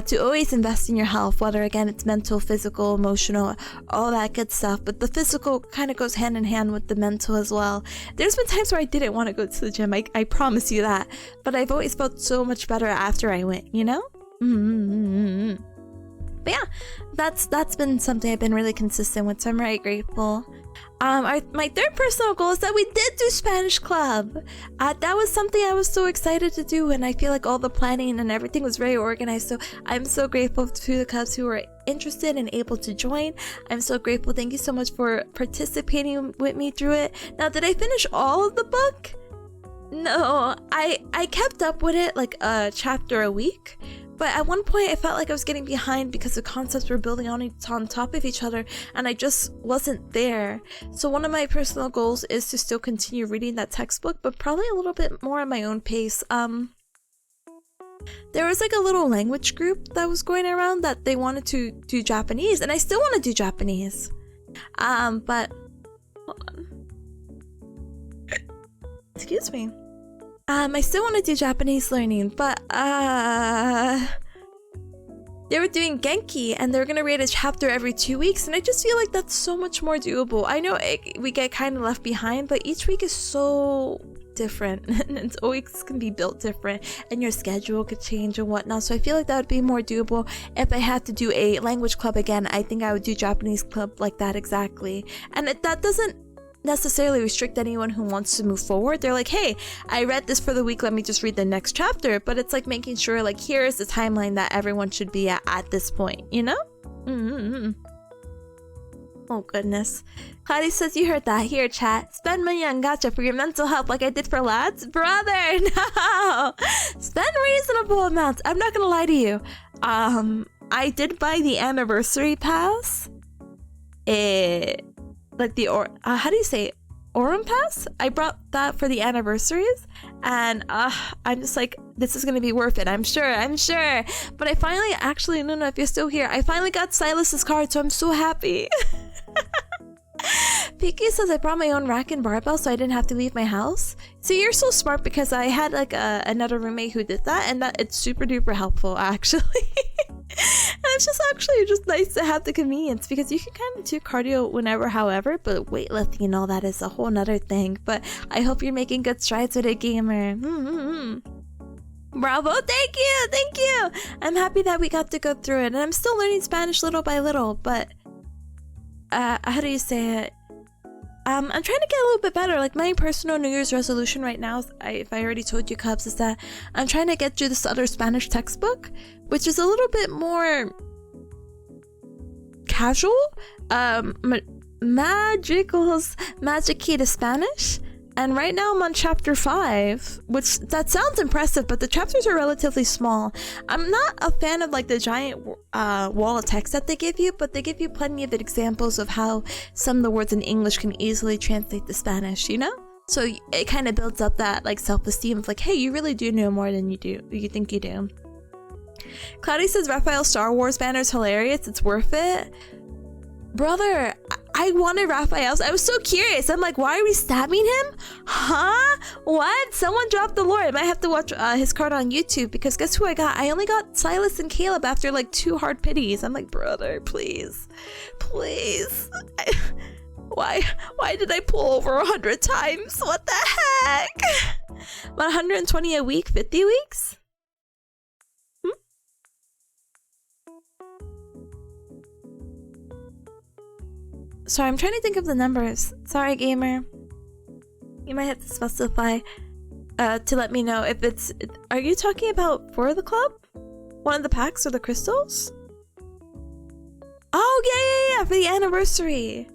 Speaker 1: to always invest in your health, whether again it's mental, physical, emotional, all that good stuff. But the physical kind of goes hand in hand with the mental as well. There's been times where I didn't want to go to the gym, I promise you that. But I've always felt so much better after I went, you know? But yeah, that's been something I've been really consistent with, so I'm very grateful. My third personal goal is that we did do Spanish Club. That was something I was so excited to do, and I feel like all the planning and everything was very organized, so I'm so grateful to the Cubs who were interested and able to join. I'm so grateful. Thank you so much for participating with me through it. Now, did I finish all of the book? No, I kept up with it like a chapter a week, But at one point, I felt like I was getting behind because the concepts were building on top of each other, and I just wasn't there. So one of my personal goals is to still continue reading that textbook, but probably a little bit more at my own pace. There was like a little language group that was going around that they wanted to do Japanese, and I still want to do Japanese. But hold on. Excuse me. I still want to do Japanese learning, but they were doing Genki and they're gonna read a chapter every 2 weeks, and I just feel like that's so much more doable. I know we get kind of left behind, but each week is so different and it's always can be built different, and your schedule could change and whatnot. So I feel like that would be more doable. If I had to do a language club again, I think I would do Japanese club like that exactly. And that doesn't necessarily restrict anyone who wants to move forward. They're like, hey, I read this for the week, let me just read the next chapter. But it's like making sure like here's the timeline that everyone should be at this point, you know? Oh goodness. Cloudy says you heard that. Here, chat. Spend money on gacha for your mental health like I did for lads? Brother, no! Spend reasonable amounts. I'm not gonna lie to you. I did buy the anniversary pass. Like the how do you say it? Aurum pass? I brought that for the anniversaries, and I'm just like, this is gonna be worth it. I'm sure. But I finally, actually, no, if you're still here, I finally got Silas's card, so I'm so happy. Piki says I brought my own rack and barbell so I didn't have to leave my house. See, you're so smart, because I had like another roommate who did that, and that it's super duper helpful actually. And it's just actually just nice to have the convenience, because you can kind of do cardio whenever, however, but weightlifting and all that is a whole nother thing. But I hope you're making good strides with it, gamer. Bravo, thank you. I'm happy that we got to go through it, and I'm still learning Spanish little by little, but how do you say it? I'm trying to get a little bit better. Like my personal New Year's resolution right now, if I already told you, Cubs, is that I'm trying to get through this other Spanish textbook, which is a little bit more casual. Magic Key to Spanish. And right now I'm on chapter 5, which that sounds impressive, but the chapters are relatively small. I'm not a fan of like the giant wall of text that they give you, but they give you plenty of examples of how some of the words in English can easily translate to Spanish, you know? So it kind of builds up that like self-esteem of like, hey, you really do know more than you think you do. Cloudy says Raphael's Star Wars banner is hilarious. It's worth it. Brother, I wanted Raphael's. I was so curious. I'm like, why are we stabbing him? Huh? What? Someone dropped the lore. I might have to watch his card on YouTube, because guess who I got? I only got Silas and Caleb after like 2 hard pities. I'm like, brother, please. Why did I pull over 100 times? What the heck? 120 a week, 50 weeks? Sorry, I'm trying to think of the numbers. Sorry, gamer. You might have to specify to let me know if it's... Are you talking about for the club? One of the packs or the crystals? Oh, yeah, for the anniversary.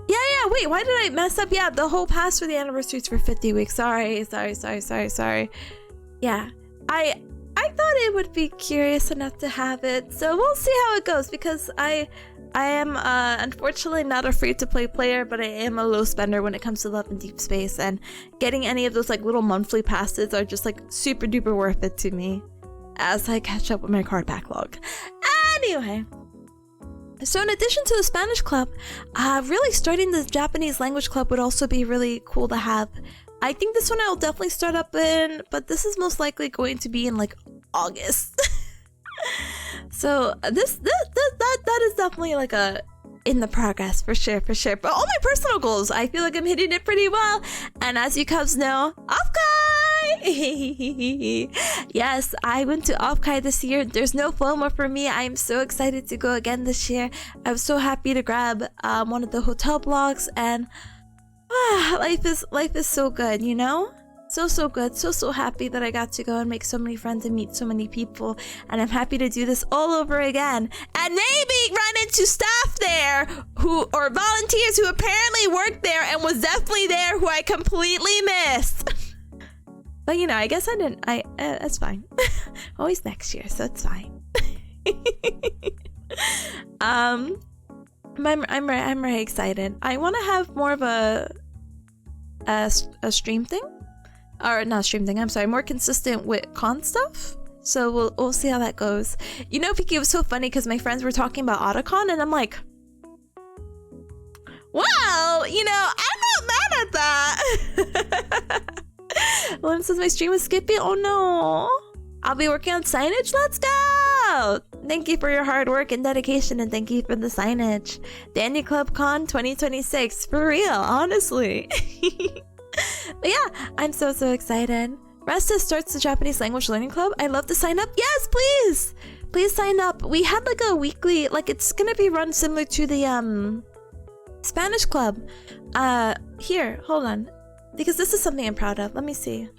Speaker 1: Yeah, wait, why did I mess up? Yeah, the whole pass for the anniversary is for 50 weeks. Sorry. Yeah, I thought it would be curious enough to have it, so we'll see how it goes, because I am unfortunately not a free-to-play player, but I am a low spender when it comes to Love and Deep Space, and getting any of those like little monthly passes are just like super duper worth it to me as I catch up with my card backlog. Anyway, so in addition to the Spanish club, really starting the Japanese language club would also be really cool to have. I think this one I will definitely start up in, but this is most likely going to be in like August. So that is definitely like a in the progress for sure. But all my personal goals, I feel like I'm hitting it pretty well. And as you cubs know, Offkai! Yes, I went to Offkai this year. There's no FOMO for me. I am so excited to go again this year. I was so happy to grab one of the hotel blocks, and life is so good, you know? So good, so happy that I got to go and make so many friends and meet so many people, and I'm happy to do this all over again, and maybe run into staff there or volunteers who apparently worked there and was definitely there who I completely missed. But you know, I guess I didn't. That's fine. Always next year, so it's fine. I'm very excited. I want to have more of a stream thing, or not stream thing. I'm sorry, more consistent with con stuff. So we'll see how that goes. You know, Piki, it was so funny because my friends were talking about Otacon, and I'm like, well, you know, I'm not mad at that. Well, since my stream was skipping, oh no. I'll be working on signage. Let's go! Thank you for your hard work and dedication, and thank you for the signage. Danny Club Con 2026, for real, honestly. But yeah, I'm so excited. Resta starts the Japanese language learning club. I love to sign up. Yes, please! Please sign up. We had like a weekly, like it's gonna be run similar to the Spanish club. Here, hold on. Because this is something I'm proud of. Let me see.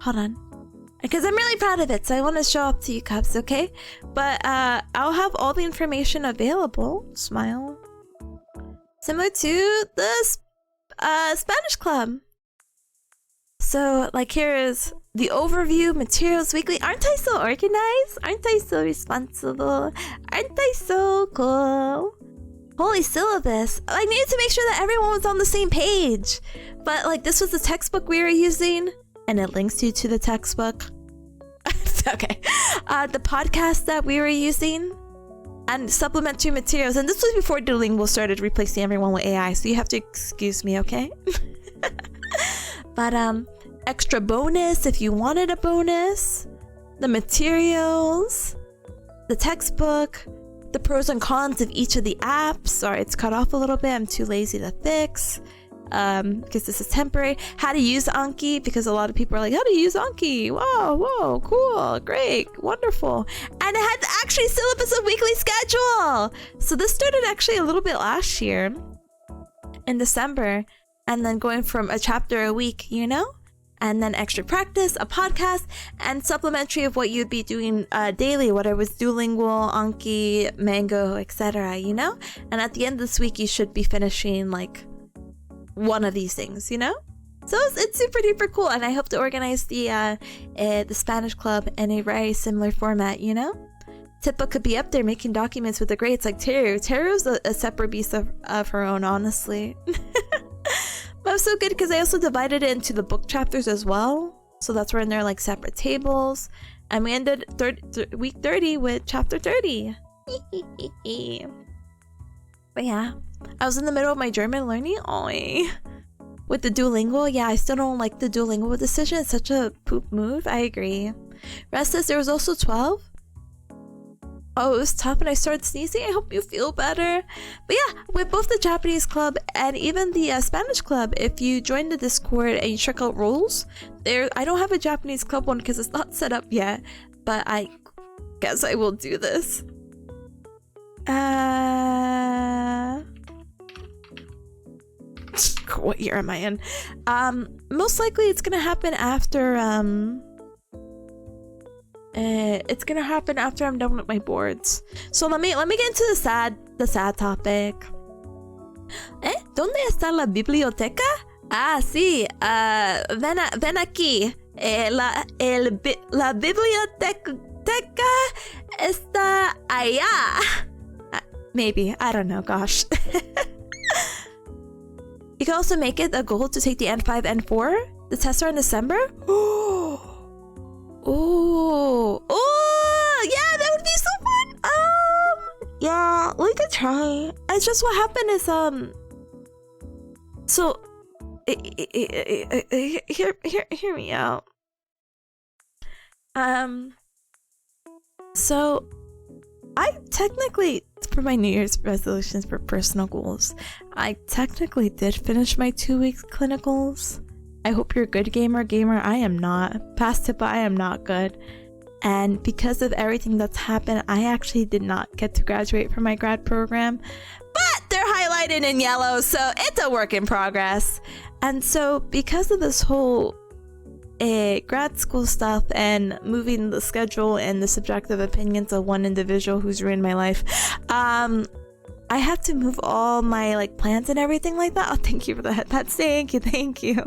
Speaker 1: Hold on. Because I'm really proud of it, so I want to show up to you, Cubs, okay? But I'll have all the information available. Smile. Similar to the Spanish club. So, like, here is the overview, materials weekly. Aren't I so organized? Aren't I so responsible? Aren't I so cool? Holy syllabus. I needed to make sure that everyone was on the same page. But, like, this was the textbook we were using, and it links you to the textbook. Okay. The podcast that we were using, and supplementary materials. And this was before Duolingo started replacing everyone with AI, so you have to excuse me, okay? But, extra bonus if you wanted a bonus, the materials, the textbook, the pros and cons of each of the apps. Sorry, it's cut off a little bit. I'm too lazy to fix. Because this is temporary. How to use Anki, because a lot of people are like, how to use Anki? Whoa, cool, great, wonderful. And it had actually syllabus of weekly schedule. So this started actually a little bit last year in December, and then going from a chapter a week, you know? And then extra practice, a podcast, and supplementary of what you'd be doing daily, whether it was Duolingo, Anki, Mango, etc., you know? And at the end of this week, you should be finishing like one of these things, you know? So it's super duper cool, and I hope to organize the Spanish club in a very similar format, you know? Tippa could be up there making documents with the grades like Teru. Teru's a separate beast of her own, honestly. But it was so good because I also divided it into the book chapters as well. So that's where in there like separate tables. And we ended week 30 with chapter 30. But yeah, I was in the middle of my German learning. Oy. With the Duolingo, yeah, I still don't like the Duolingo decision. It's such a poop move. I agree. Rest says there was also 12. Oh, it was tough and I started sneezing. I hope you feel better. But yeah, with both the Japanese club and even the Spanish club, if you join the Discord and you check out rules, I don't have a Japanese club one because it's not set up yet, but I guess I will do this. What year am I in? Most likely it's gonna happen after it's gonna happen after I'm done with my boards. So let me get into the sad topic. ¿Dónde está la biblioteca? Ah, sí. Ven aquí. La biblioteca está allá. Maybe. I don't know. Gosh. You can also make it a goal to take the N5, N4. The tests are in December. Oh, yeah, that would be so fun. Yeah, we could try. It's just what happened is so hear me out. So I technically, for my New Year's resolutions for personal goals, I technically did finish my 2 weeks clinicals. I hope you're a good gamer. I am not. Past Tippa, I am not good. And because of everything that's happened, I actually did not get to graduate from my grad program. But they're highlighted in yellow, so it's a work in progress. And so because of this whole grad school stuff and moving the schedule and the subjective opinions of one individual who's ruined my life, I have to move all my like plans and everything like that. Oh, thank you for that. Thank you.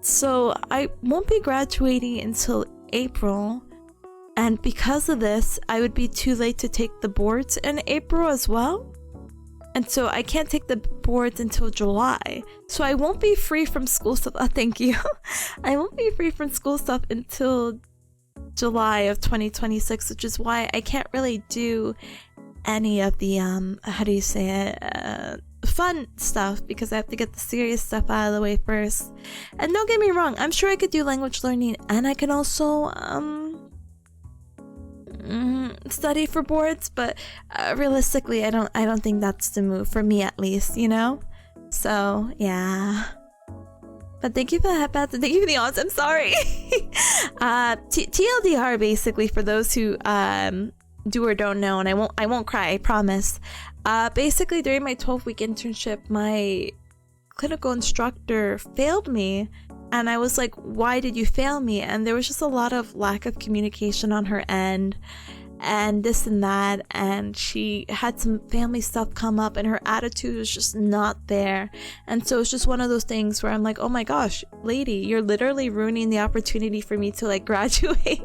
Speaker 1: So I won't be graduating until April, and because of this, I would be too late to take the boards in April as well. And so I can't take the boards until July. So I won't be free from school stuff. Oh, thank you. I won't be free from school stuff until July of 2026, which is why I can't really do any of the how do you say it, fun stuff, because I have to get the serious stuff out of the way first. And don't get me wrong, I'm sure I could do language learning, and I can also study for boards, but realistically, I don't think that's the move for me, at least, you know. So yeah. But thank you for that, Beth. Thank you for the odds. I'm sorry. TLDR, basically, for those who do or don't know, and I won't cry, I promise. Basically, during my 12-week internship, my clinical instructor failed me, and I was like, why did you fail me? And there was just a lot of lack of communication on her end, and this and that, and she had some family stuff come up, and her attitude was just not there. And so it's just one of those things where I'm like, oh my gosh, lady, you're literally ruining the opportunity for me to like graduate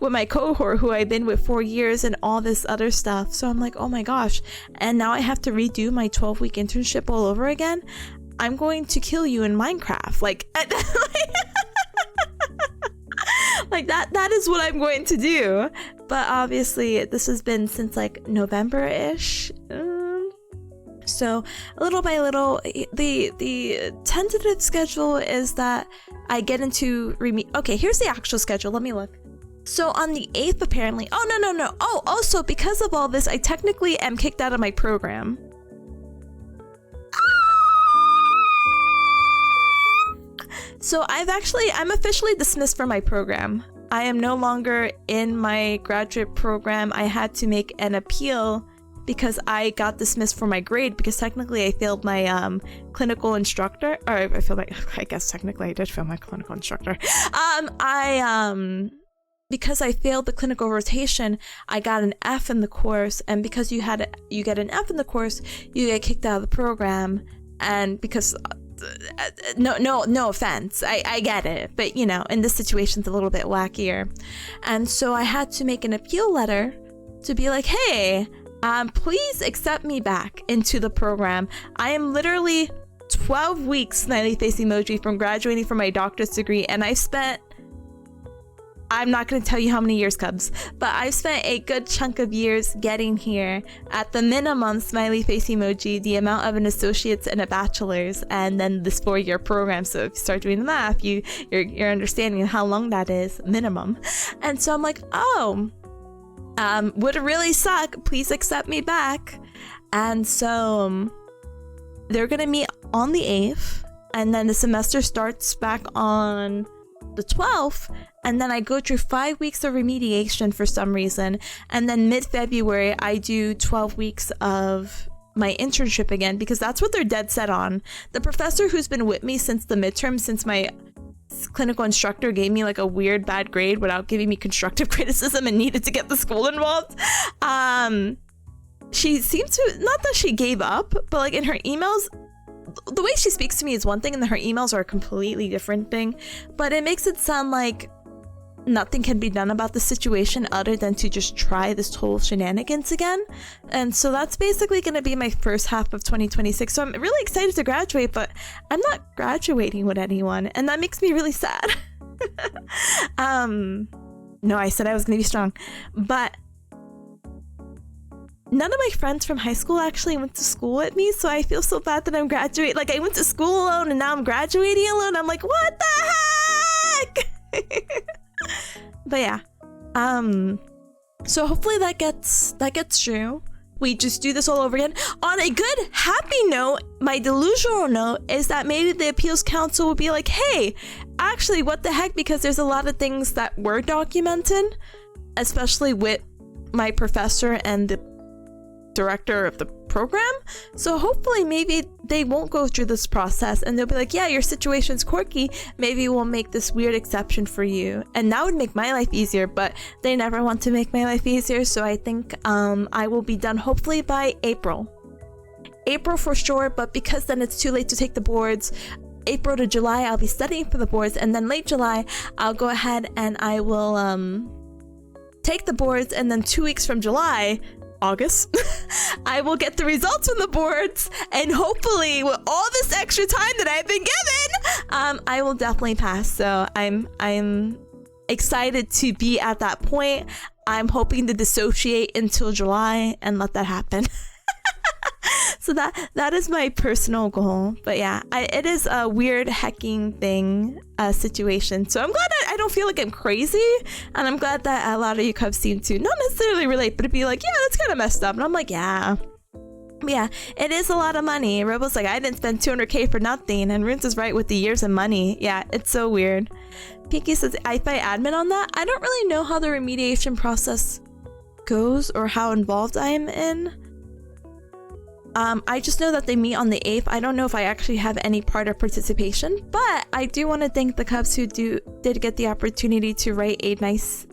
Speaker 1: with my cohort who I've been with 4 years and all this other stuff. So I'm like, oh my gosh, and now I have to redo my 12-week internship all over again. I'm going to kill you in Minecraft, like like that is what I'm going to do. But obviously this has been since like November-ish, so little by little, the tentative schedule is that I get into okay, here's the actual schedule, let me look. So on the 8th, apparently, oh no, oh, also because of all this, I technically am kicked out of my program. So I'm officially dismissed from my program. I am no longer in my graduate program. I had to make an appeal because I got dismissed for my grade, because technically I failed my clinical instructor, or I guess technically I did fail my clinical instructor. Because I failed the clinical rotation, I got an F in the course, and because you get an F in the course, you get kicked out of the program. And because no offense, I get it, but you know, in this situation it's a little bit wackier. And so I had to make an appeal letter to be like, hey, please accept me back into the program. I am literally 12 weeks, smiley face emoji, from graduating from my doctorate degree, and I'm not going to tell you how many years, Cubs, but I've spent a good chunk of years getting here. At the minimum, smiley face emoji, the amount of an associate's and a bachelor's, and then this 4-year program. So if you start doing the math, you're understanding how long that is, minimum. And so I'm like, oh, would it really suck? Please accept me back. And so they're going to meet on the 8th, and then the semester starts back on the 12th. And then I go through 5 weeks of remediation for some reason. And then mid-February, I do 12 weeks of my internship again, because that's what they're dead set on. The professor who's been with me since the midterm, since my clinical instructor gave me like a weird bad grade without giving me constructive criticism and needed to get the school involved. She seemed to, not that she gave up, but like in her emails, the way she speaks to me is one thing, and then her emails are a completely different thing. But it makes it sound like nothing can be done about the situation other than to just try this whole shenanigans again. And so that's basically going to be my first half of 2026. So I'm really excited to graduate, but I'm not graduating with anyone, and that makes me really sad. No, I said I was going to be strong, but none of my friends from high school actually went to school with me, so I feel so bad that I'm graduating. Like, I went to school alone and now I'm graduating alone. I'm like, what the heck? But yeah, so hopefully that gets true. We just do this all over again. On a good, happy note, my delusional note is that maybe the appeals council will be like, hey, actually, what the heck? Because there's a lot of things that were documented, especially with my professor and the director of the program. So hopefully maybe they won't go through this process and they'll be like, yeah, your situation's quirky, maybe we'll make this weird exception for you, and that would make my life easier. But they never want to make my life easier, so I think I will be done hopefully by April for sure. But because then it's too late to take the boards, April to July I'll be studying for the boards, and then late July I'll go ahead and I will take the boards, and then 2 weeks from July, August, I will get the results from the boards, and hopefully with all this extra time that I've been given, I will definitely pass. So I'm excited to be at that point. I'm hoping to dissociate until July and let that happen. So that is my personal goal. But yeah, it is a weird hacking thing situation. So I'm glad I don't feel like I'm crazy, and I'm glad that a lot of you cubs seem to not necessarily relate, but to be like, yeah, that's kind of messed up. And I'm like, yeah, it is a lot of money. Robo's like, I didn't spend 200k for nothing, and Runes is right with the years and money. Yeah, it's so weird. Pinky says, I fight admin on that. I don't really know how the remediation process goes or how involved I'm in. I just know that they meet on the 8th. I don't know if I actually have any part of participation, but I do want to thank the cubs who did get the opportunity to write a nice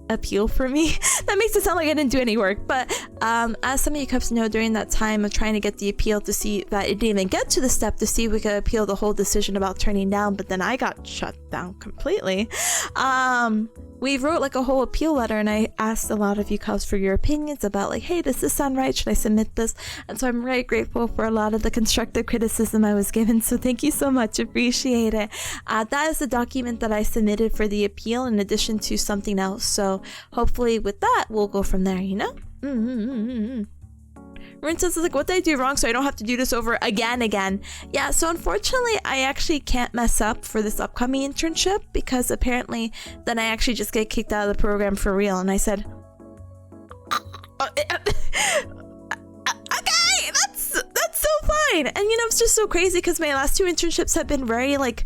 Speaker 1: appeal for me. That makes it sound like I didn't do any work, but as some of you cubs know, during that time of trying to get the appeal to see that it didn't even get to the step to see if we could appeal the whole decision about turning down, but then I got shut down completely. We wrote like a whole appeal letter, and I asked a lot of you cubs for your opinions about like, hey, does this sound right? Should I submit this? And so I'm very grateful for a lot of the constructive criticism I was given. So thank you so much. Appreciate it. That is the document that I submitted for the appeal in addition to something else. So hopefully with that, we'll go from there, you know? Rin says, like, what did I do wrong so I don't have to do this over again? Yeah, so unfortunately, I actually can't mess up for this upcoming internship, because apparently then I actually just get kicked out of the program for real. And I said, okay, that's so fine. And you know, it's just so crazy because my last 2 internships have been very like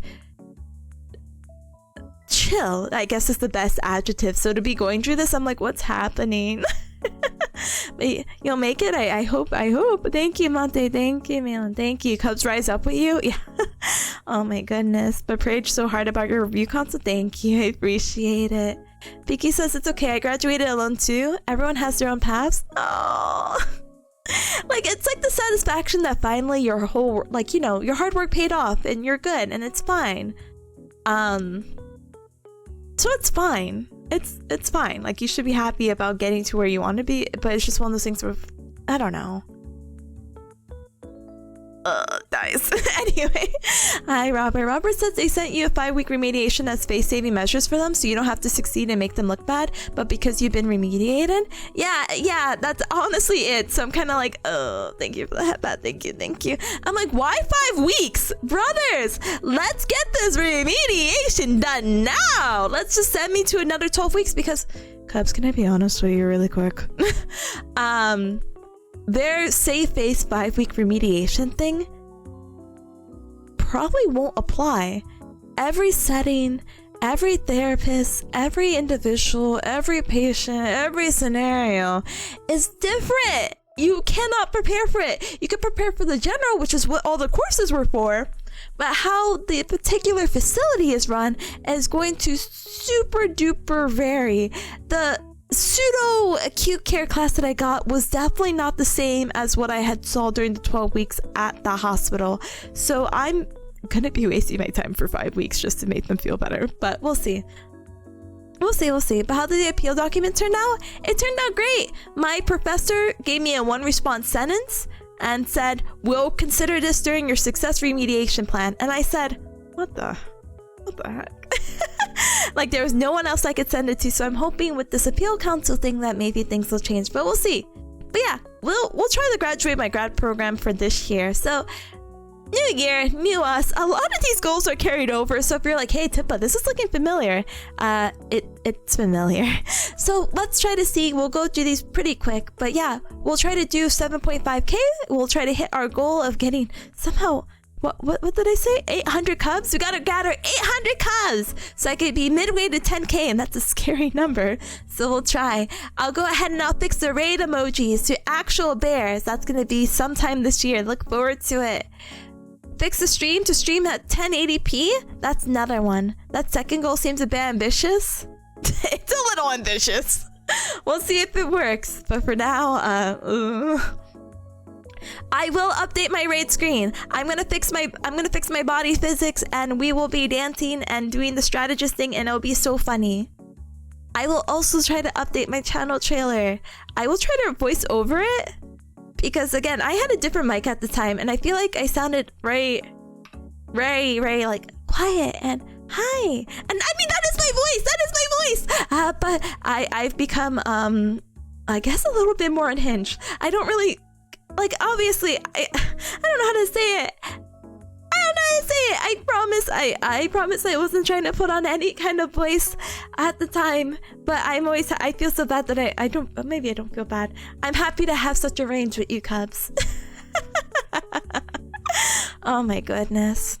Speaker 1: chill, I guess is the best adjective. So to be going through this, I'm like, what's happening? But you'll make it. I hope. Thank you, Monte. Thank you, Malin. Thank you. Cubs rise up with you. Yeah. Oh my goodness. But prayed so hard about your review console. Thank you. I appreciate it. Vicky says it's okay. I graduated alone too. Everyone has their own paths. Oh. Like, it's like the satisfaction that finally your whole, like, you know, your hard work paid off and you're good and it's fine. So it's fine. It's fine. Like, you should be happy about getting to where you want to be, but it's just one of those things where, I don't know. Nice. Anyway, hi Robert. Robert says they sent you a 5-week remediation as face-saving measures for them, so you don't have to succeed and make them look bad, but because you've been remediated. Yeah, that's honestly it. So I'm kind of like, oh, thank you for that, Pat. Thank you. I'm like, why 5 weeks? Brothers, let's get this remediation done now. Let's just send me to another 12 weeks because, Cubs, can I be honest with you really quick? Their save face 5-week remediation thing probably won't apply. Every setting, every therapist, every individual, every patient, every scenario is different. You cannot prepare for it. You can prepare for the general, which is what all the courses were for, but how the particular facility is run is going to super duper vary. The pseudo acute care class that I got was definitely not the same as what I had saw during the 12 weeks at the hospital. So I'm gonna be wasting my time for 5 weeks just to make them feel better, but we'll see. But how did the appeal document turn out? It turned out great. My professor gave me a 1 response sentence and said, we'll consider this during your success remediation plan. And I said, what the heck? Like, there was no one else I could send it to, so I'm hoping with this appeal council thing that maybe things will change, but we'll see. But yeah, we'll try to graduate my grad program for this year. So new year, new us. A lot of these goals are carried over, so if you're like, hey Tippa, this is looking familiar, it's familiar. So let's try to see. We'll go through these pretty quick, but yeah, we'll try to do 7.5k. We'll try to hit our goal of getting somehow what did I say? 800 cubs? We gotta gather 800 cubs so I could be midway to 10k, and that's a scary number. So we'll try. I'll go ahead and I'll fix the raid emojis to actual bears. That's gonna be sometime this year. Look forward to it. Fix the stream to stream at 1080p? That's another one. That second goal seems a bit ambitious. It's a little ambitious. We'll see if it works. But for now, I will update my raid screen. I'm gonna fix my body physics, and we will be dancing and doing the strategist thing, and it'll be so funny. I will also try to update my channel trailer. I will try to voice over it, because again, I had a different mic at the time, and I feel like I sounded very like quiet and hi. And I mean, that is my voice. But I've become I guess a little bit more unhinged. I don't really like, obviously, I don't know how to say it. I promise I wasn't trying to put on any kind of voice at the time, but I feel so bad that I don't, maybe I don't feel bad. I'm happy to have such a range with you cubs. Oh my goodness.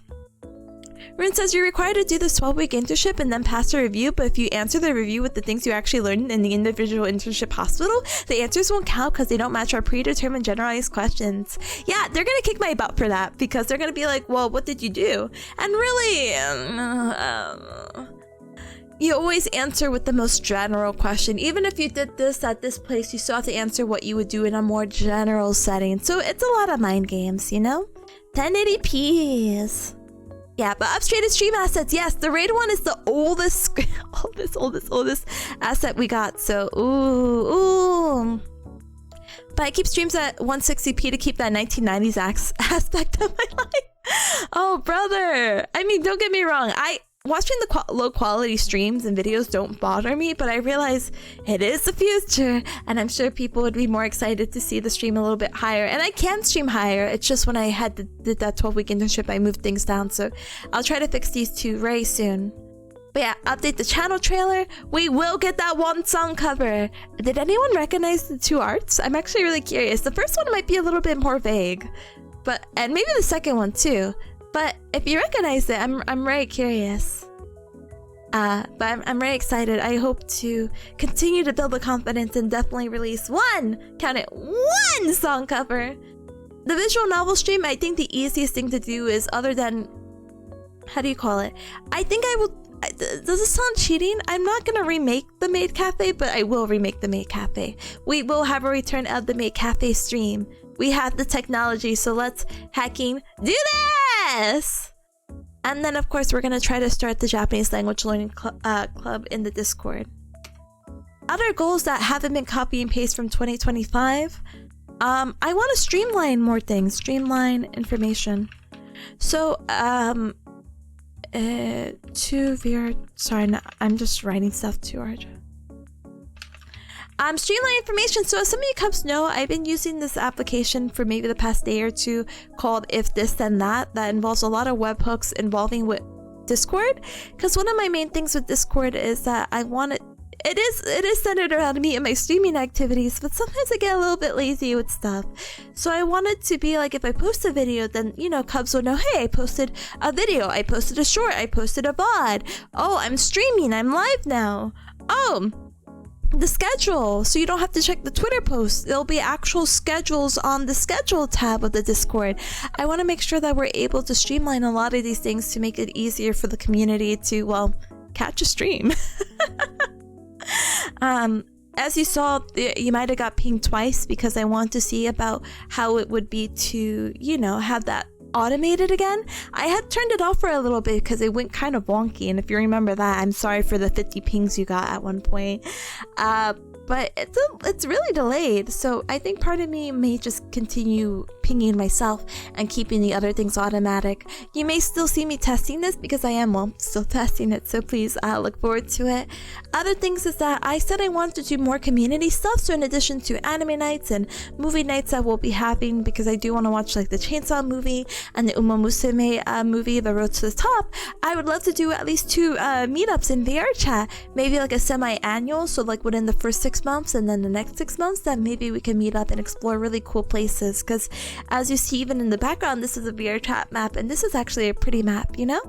Speaker 1: Rune says you're required to do this 12-week internship and then pass a review, but if you answer the review with the things you actually learned in the individual internship hospital, the answers won't count because they don't match our predetermined generalized questions. Yeah, they're gonna kick my butt for that, because they're gonna be like, well, what did you do? And really, you always answer with the most general question. Even if you did this at this place, you still have to answer what you would do in a more general setting. So it's a lot of mind games, you know? 1080p's. Yeah, but upgraded stream assets. Yes, the raid one is the oldest asset we got. So, ooh. But I keep streams at 160p to keep that 1990s aspect of my life. Oh, brother. I mean, don't get me wrong. Watching the low quality streams and videos don't bother me, but I realize it is the future, and I'm sure people would be more excited to see the stream a little bit higher. And I can stream higher. It's just when I did that 12-week internship, I moved things down. So I'll try to fix these two very soon. But yeah, update the channel trailer. We will get that one song cover. Did anyone recognize the two arts? I'm actually really curious. The first one might be a little bit more vague, and maybe the second one too. But if you recognize it, I'm very curious. But I'm very excited. I hope to continue to build the confidence and definitely release one song cover. The visual novel stream, I think the easiest thing to do is, other than, how do you call it? I think I will, does it sound cheating? I'm not gonna remake the Maid Cafe, but I will remake the Maid Cafe. We will have a return of the Maid Cafe stream. We have the technology, so let's hacking do this! And then of course we're gonna try to start the Japanese language learning club in the Discord. Other goals that haven't been copy and paste from 2025. I want to streamline more things, streamline information. So to VR, sorry, no, I'm just writing stuff to RJ. Streamline information. So as some of you cubs know, I've been using this application for maybe the past day or two called If This Then That. That involves a lot of webhooks involving with Discord. Because one of my main things with Discord is that I want it is centered around me and my streaming activities, but sometimes I get a little bit lazy with stuff. So I want it to be like, if I post a video, then, you know, cubs will know, hey, I posted a video, I posted a short, I posted a VOD. Oh, I'm streaming, I'm live now. Oh, the schedule, so you don't have to check the Twitter posts. There'll be actual schedules on the schedule tab of the Discord. I want to make sure that we're able to streamline a lot of these things to make it easier for the community to, well, catch a stream. As you saw, you might have got pinged twice because I want to see about how it would be to, you know, have that automated again. I had turned it off for a little bit because it went kind of wonky, and if you remember that, I'm sorry for the 50 pings you got at one point. But it's really delayed, so I think part of me may just continue pinging myself and keeping the other things automatic. You may still see me testing this because I am, well, still testing it, so please look forward to it. Other things is that I said I wanted to do more community stuff, so in addition to anime nights and movie nights that we'll be having, because I do want to watch like the Chainsaw movie and the Uma Musume movie, The Road to the Top, I would love to do at least 2 meetups in VR chat, maybe like a semi-annual, so like within the first 6 6 months and then the next 6 months, then maybe we can meet up and explore really cool places. Because as you see even in the background, this is a VRchat map, and this is actually a pretty map, you know?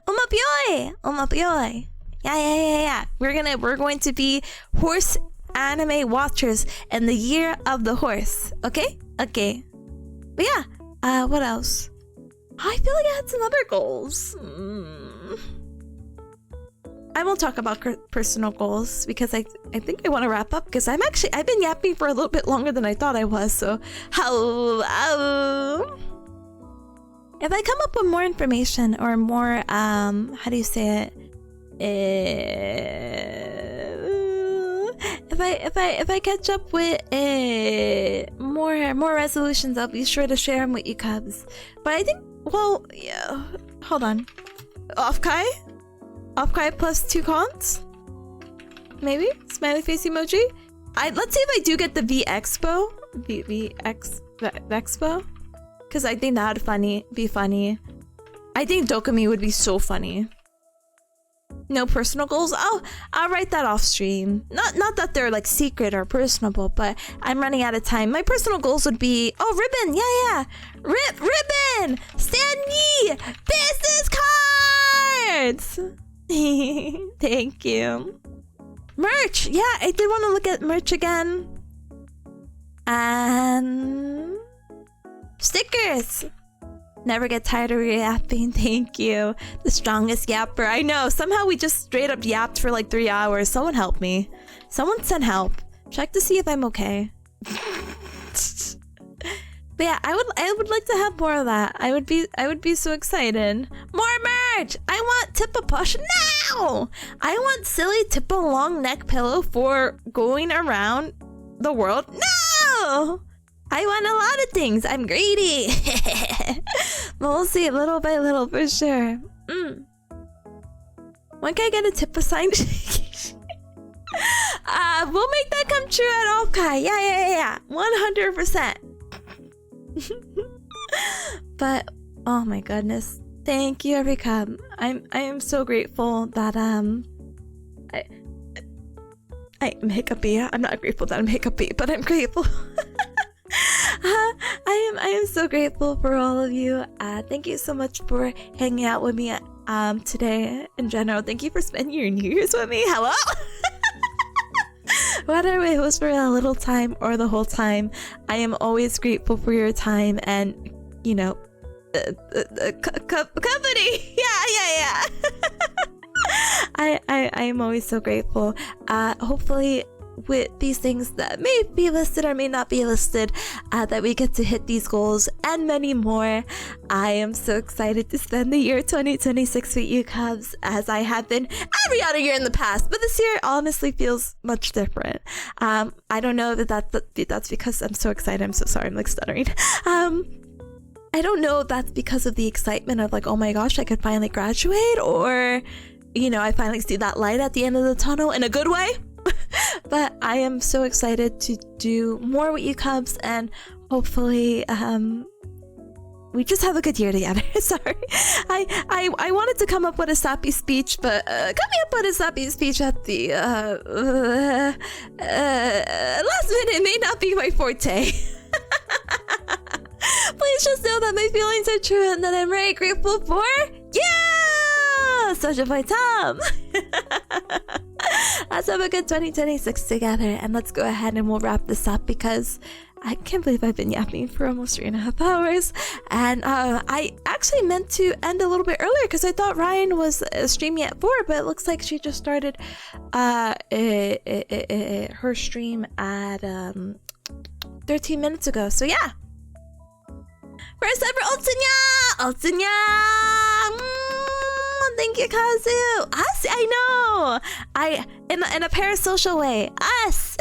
Speaker 1: Umapyoy! Umapyoy! Yeah. We're going to be horse anime watchers in the year of the horse. Okay? Okay. But yeah, what else? I feel like I had some other goals. I won't talk about personal goals because I think I want to wrap up because I've been yapping for a little bit longer than I thought I was. So hello. If I come up with more information or more how do you say it? If I catch up with more resolutions, I'll be sure to share them with you cubs. But I think, well, yeah. Hold on. Off-Kai plus 2 cons? Maybe? Smiley face emoji? Let's see if I do get the V-Expo. V-Expo? Because I think that would be funny. I think Dokumi would be so funny. No personal goals? I'll write that off stream. Not that they're like secret or personable, but I'm running out of time. My personal goals would be, ribbon, yeah. Ribbon! Stand me! Business cards! Thank you. Merch! Yeah, I did want to look at merch again. And stickers! Never get tired of your yapping. Thank you. The strongest yapper. I know. Somehow we just straight up yapped for like 3 hours. Someone help me. Someone send help. Check to see if I'm okay. But yeah, I would like to have more of that. I would be so excited. More merch! I want Tippa push now! I want silly Tippa long neck pillow for going around the world. No! I want a lot of things. I'm greedy. But we'll see little by little for sure. When can I get a Tippa sign? We'll make that come true at Off-Kai. Yeah. 100%. But oh my goodness. Thank you, Everycub. I am so grateful that I'm hiccupy. I'm not grateful that I'm hiccupy, but I'm grateful. I am so grateful for all of you. Thank you so much for hanging out with me today in general. Thank you for spending your New Year's with me. Hello? Whether it was for a little time or the whole time, I am always grateful for your time and, you know, company. Yeah. I am always so grateful. Hopefully with these things that may be listed or may not be listed, that we get to hit these goals and many more. I am so excited to spend the year 2026 with you cubs, as I have been every other year in the past, but this year honestly feels much different. I don't know if that's because I'm so excited. I'm so sorry, I'm like stuttering. I don't know if that's because of the excitement of like, oh my gosh, I could finally graduate, or, you know, I finally see that light at the end of the tunnel in a good way. But I am so excited to do more with you cubs, and hopefully we just have a good year together. Sorry, I wanted to come up with a sappy speech, but coming up with a sappy speech at the last minute may not be my forte. Please just know that my feelings are true and that I'm very grateful for you! Such a boy Tom! Let's have a good 2026 together, and let's go ahead and we'll wrap this up because I can't believe I've been yapping for almost 3.5 hours. And I actually meant to end a little bit earlier because I thought Ryan was streaming at 4, but it looks like she just started her stream at 13 minutes ago. So yeah. First ever Ultinya! Thank you, Kazu! Us? I know! In a parasocial way. Us!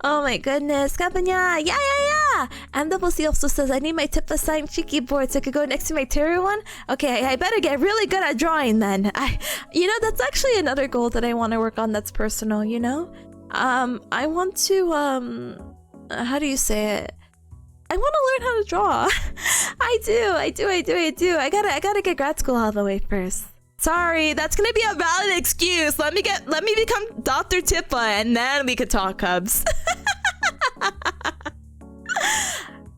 Speaker 1: Oh my goodness. Tipanya! Yeah! And Double C also says, I need my Tippa signed cheeky board so I could go next to my Teru one. Okay, I better get really good at drawing then. You know, that's actually another goal that I want to work on that's personal, you know? I want to, how do you say it? I want to learn how to draw. I do. I gotta get grad school all the way first. Sorry, that's gonna be a valid excuse. Let me become Dr. Tippa, and then we could talk, Cubs.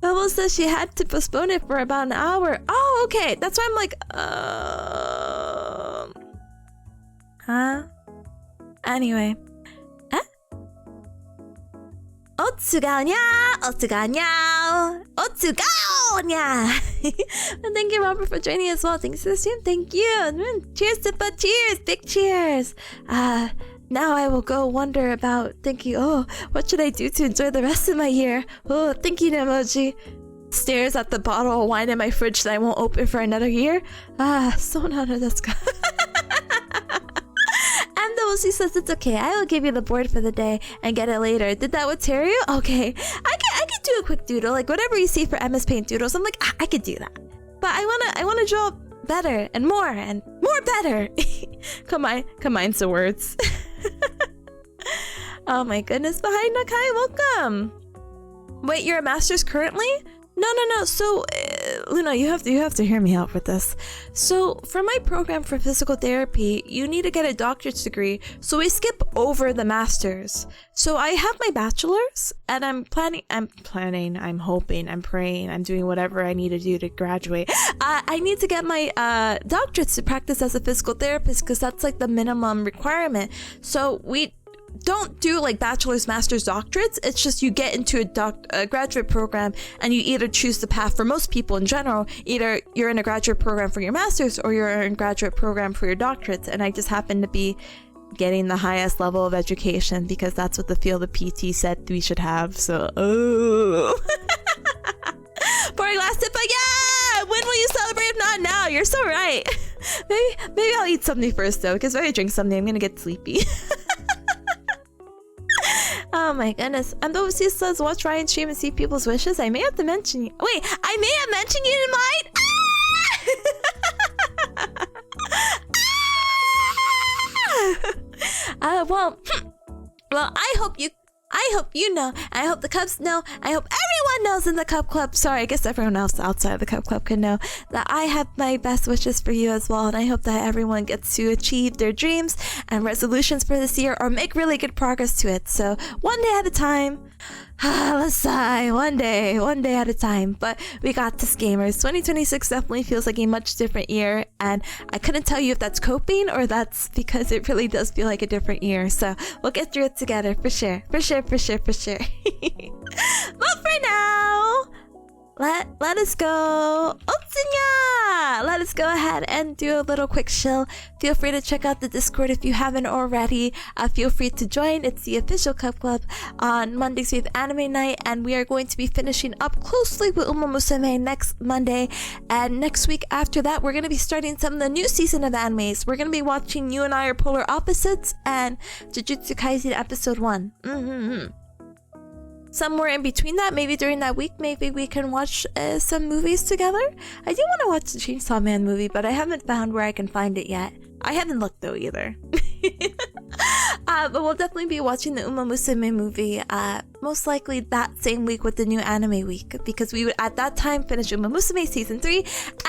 Speaker 1: Bubble says she had to postpone it for about an hour. Oh, okay. That's why I'm like, huh? Anyway. 어찌가냐? 어찌가냐? 어찌가냐? And thank you, Robert, for joining as well. Thanks for the stream. Thank you. Cheers, Tippa. Cheers. Big cheers. Now I will go wonder about thinking, oh, what should I do to enjoy the rest of my year? Oh, thinking emoji. Stares at the bottle of wine in my fridge that I won't open for another year. So nada desu ka? And the OC says it's okay. I will give you the board for the day and get it later. Did that with Teru? Okay. I can do a quick doodle. Like whatever you see for MS Paint doodles, I'm like, I could do that. But I wanna draw better and more better. Combine some words. Oh my goodness. Behind Nakai, welcome. Wait, you're a master's currently? No. So, Luna, you have to hear me out with this. So, for my program for physical therapy, you need to get a doctorate degree. So we skip over the master's. So I have my bachelor's, and I'm hoping, I'm praying, I'm doing whatever I need to do to graduate. I need to get my doctorates to practice as a physical therapist because that's like the minimum requirement. So we don't do like bachelor's, master's, doctorates. It's just you get into a graduate program and you either choose the path. For most people in general, either you're in a graduate program for your master's or you're in a graduate program for your doctorates. And I just happen to be getting the highest level of education because that's what the field of PT said we should have. So, pouring last tip, but yeah! When will you celebrate if not now? You're so right. Maybe I'll eat something first though, because if I drink something, I'm gonna get sleepy. Oh my goodness. And though he says watch Ryan stream and see people's wishes, I may have to mention you. Wait, I may have mentioned you in mine. Well, I hope you know. I hope the Cubs know. I hope everyone knows in the Cub Club. Sorry, I guess everyone else outside of the Cub Club can know that I have my best wishes for you as well. And I hope that everyone gets to achieve their dreams and resolutions for this year or make really good progress to it. So one day at a time. Let's sigh. One day at a time. But we got this, gamers. 2026 definitely feels like a much different year, and I couldn't tell you if that's coping or that's because it really does feel like a different year. So we'll get through it together for sure. But for now, let us go. Otsunya! Let us go ahead and do a little quick chill. Feel free to check out the Discord if you haven't already. Feel free to join. It's the official Cub Club. On Mondays we have anime night, and we are going to be finishing up closely with Uma Musume next Monday. And next week after that, we're going to be starting some of the new season of animes. We're going to be watching You and I Are Polar Opposites and Jujutsu Kaisen episode 1. Somewhere in between that, maybe during that week, maybe we can watch some movies together. I do want to watch the Chainsaw Man movie, but I haven't found where I can find it yet. I haven't looked though either. But we'll definitely be watching the Uma Musume movie most likely that same week with the new anime week, because we would at that time finish Uma Musume season 3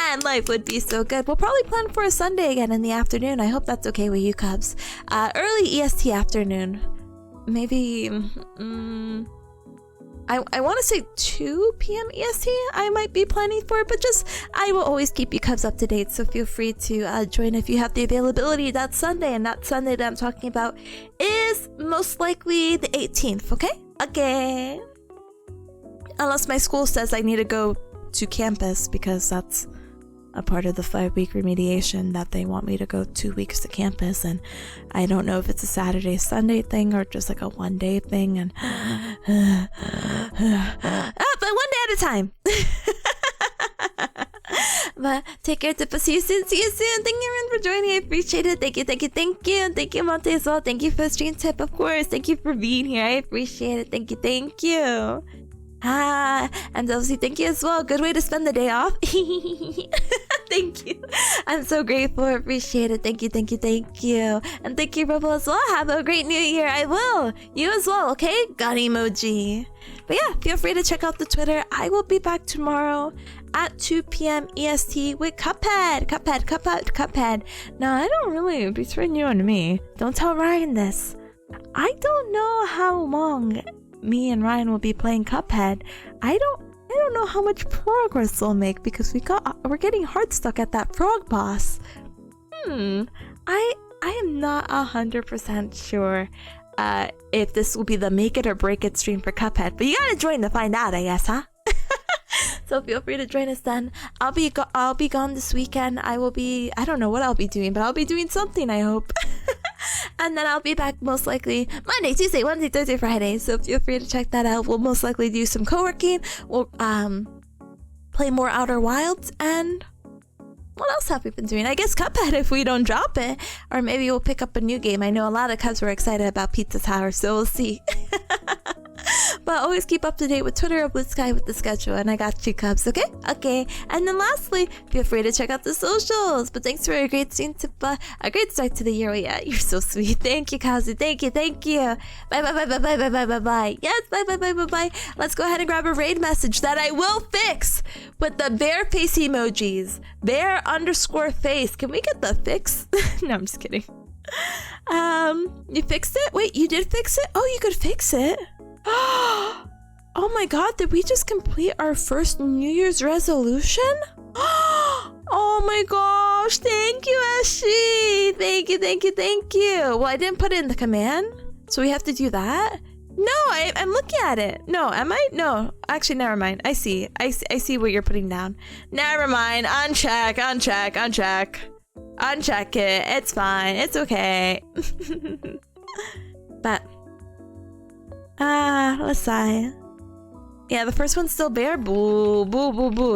Speaker 1: and life would be so good. We'll probably plan for a Sunday again in the afternoon. I hope that's okay with you, Cubs. Early EST afternoon. Maybe... I want to say 2 p.m. EST I might be planning for, but just I will always keep you Cubs up to date, so feel free to join if you have the availability that Sunday. And that Sunday that I'm talking about is most likely the 18th, okay? Unless my school says I need to go to campus, because that's a part of the 5-week remediation that they want me to go 2 weeks to campus, and I don't know if it's a Saturday Sunday thing or just like a 1-day thing, and but 1 day at a time. But take care, Tippa. See you soon. Thank you everyone for joining. I appreciate it. Thank you Monte as well. Thank you for the stream tip, of course. Thank you for being here. I appreciate it. Thank you. And obviously thank you as well. Good way to spend the day off. Thank you. I'm so grateful. Appreciate it. Thank you, thank you, thank you. And thank you, Rebel, as well. Have a great new year. I will. You as well, okay? God emoji. But yeah, feel free to check out the Twitter. I will be back tomorrow at 2 p.m. EST with Cuphead. Now, I don't really, between you and me, don't tell Ryan this. I don't know how long me and Ryan will be playing Cuphead. I don't know how much progress we'll make because we're getting hard stuck at that frog boss. I am not 100% sure if this will be the make it or break it stream for Cuphead, but you gotta join to find out, I guess, huh? So feel free to join us then. I'll be gone this weekend. I don't know what I'll be doing, but I'll be doing something, I hope. And then I'll be back most likely Monday, Tuesday, Wednesday, Thursday, Friday. So feel free to check that out. We'll most likely do some co-working. We'll play more Outer Wilds. And what else have we been doing? I guess Cuphead if we don't drop it. Or maybe we'll pick up a new game. I know a lot of cubs were excited about Pizza Tower, so we'll see. But always keep up to date with Twitter or Blue Sky with the schedule, and I got you, cubs, okay? Okay. And then lastly, feel free to check out the socials. But thanks for a great start to the year. Yeah, you're so sweet. Thank you, Kazu. Thank you. Bye. Yes, bye. Let's go ahead and grab a raid message that I will fix with the bear face emojis. Bear_face. Can we get the fix? No, I'm just kidding. You fixed it? Wait, you did fix it? Oh, you could fix it. Oh my god, did we just complete our first New Year's resolution? Oh my gosh, thank you, Ashi. Thank you. Well, I didn't put it in the command, so we have to do that? No, I'm looking at it. No, am I? No, actually, never mind. I see what you're putting down. Never mind. Uncheck. Uncheck it. It's fine. It's okay. But let's see. Yeah, the first one's still bear. Boo.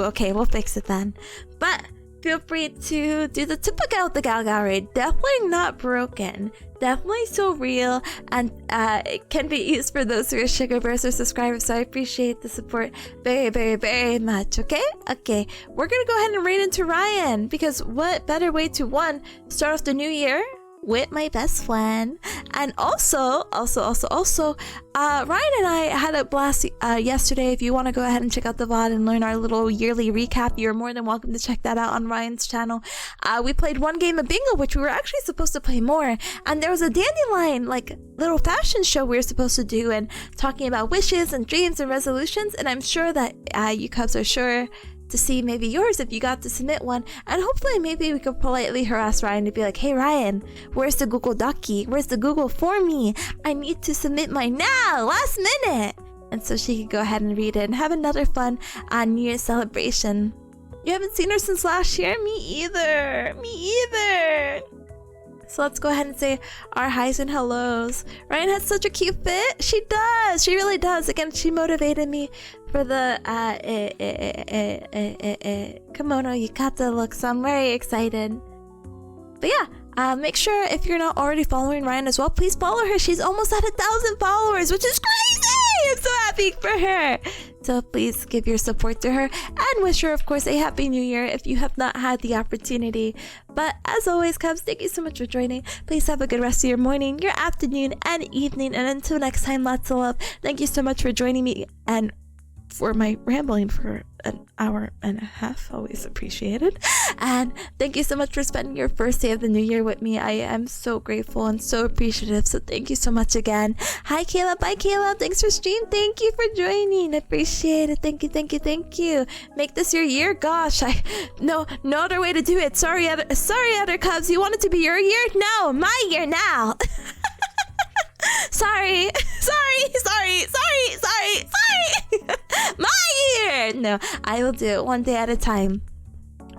Speaker 1: Okay, we'll fix it then. But feel free to do the Tipanya with the Gal raid. Definitely not broken. Definitely so real, and it can be used for those who are sugar bears or subscribers, so I appreciate the support very much, okay? Okay, we're gonna go ahead and raid into Ryan, because what better way to, one, start off the new year with my best friend, and also Ryan and I had a blast yesterday. If you want to go ahead and check out the VOD and learn our little yearly recap, you're more than welcome to check that out on Ryan's channel. We played one game of bingo, which we were actually supposed to play more, and there was a dandelion like little fashion show we were supposed to do, and talking about wishes and dreams and resolutions, and I'm sure that you cubs are sure to see maybe yours if you got to submit one, and hopefully maybe we could politely harass Ryan to be like, hey Ryan, where's the Google Docky? Where's the Google for me? I need to submit mine now, last minute! And so she could go ahead and read it and have another fun New Year's celebration. You haven't seen her since last year? Me either. So let's go ahead and say our highs and hellos. Ryan has such a cute fit. She does. She really does. Again, she motivated me for the kimono yukata look, so I'm very excited. But yeah, make sure if you're not already following Ryan as well, please follow her. She's almost at 1,000 followers, which is crazy! I'm so happy for her. So please give your support to her and wish her, of course, a happy new year if you have not had the opportunity. But as always, cubs, thank you so much for joining. Please have a good rest of your morning, your afternoon, and evening. And until next time, lots of love. Thank you so much for joining me and for my rambling for an hour and a half. Always appreciated. And thank you so much for spending your first day of the new year with me. I am so grateful and so appreciative, so thank you so much again. Hi Caleb. Bye Caleb. Thanks for stream. Thank you for joining. Appreciate it. Thank you. Make this your year. Gosh, no other way to do it. Sorry other cubs, you want it to be your year? No, my year now. Sorry. My year! No, I will do it one day at a time.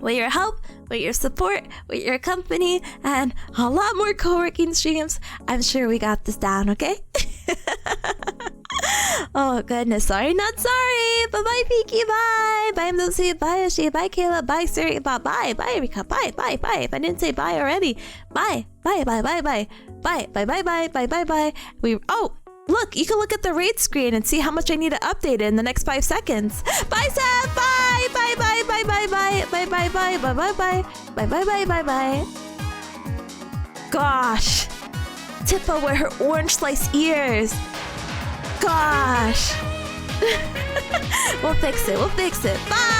Speaker 1: With your help, with your support, with your company, and a lot more co-working streams, I'm sure we got this down, okay? Oh goodness, sorry, not sorry. Bye-bye, Peaky, bye. Bye, Mdosi, bye, Ashi, bye, Caleb, bye, Siri, bye, Everycub, bye. If I didn't say bye already, bye. Look, you can look at the raid screen and see how much I need to update it in the next 5 seconds. Bye, Seth, bye. bye bye bye bye bye bye bye bye bye bye bye. Gosh, Tippa, where her orange slice ears. Gosh. We'll fix it. We'll fix it. Bye.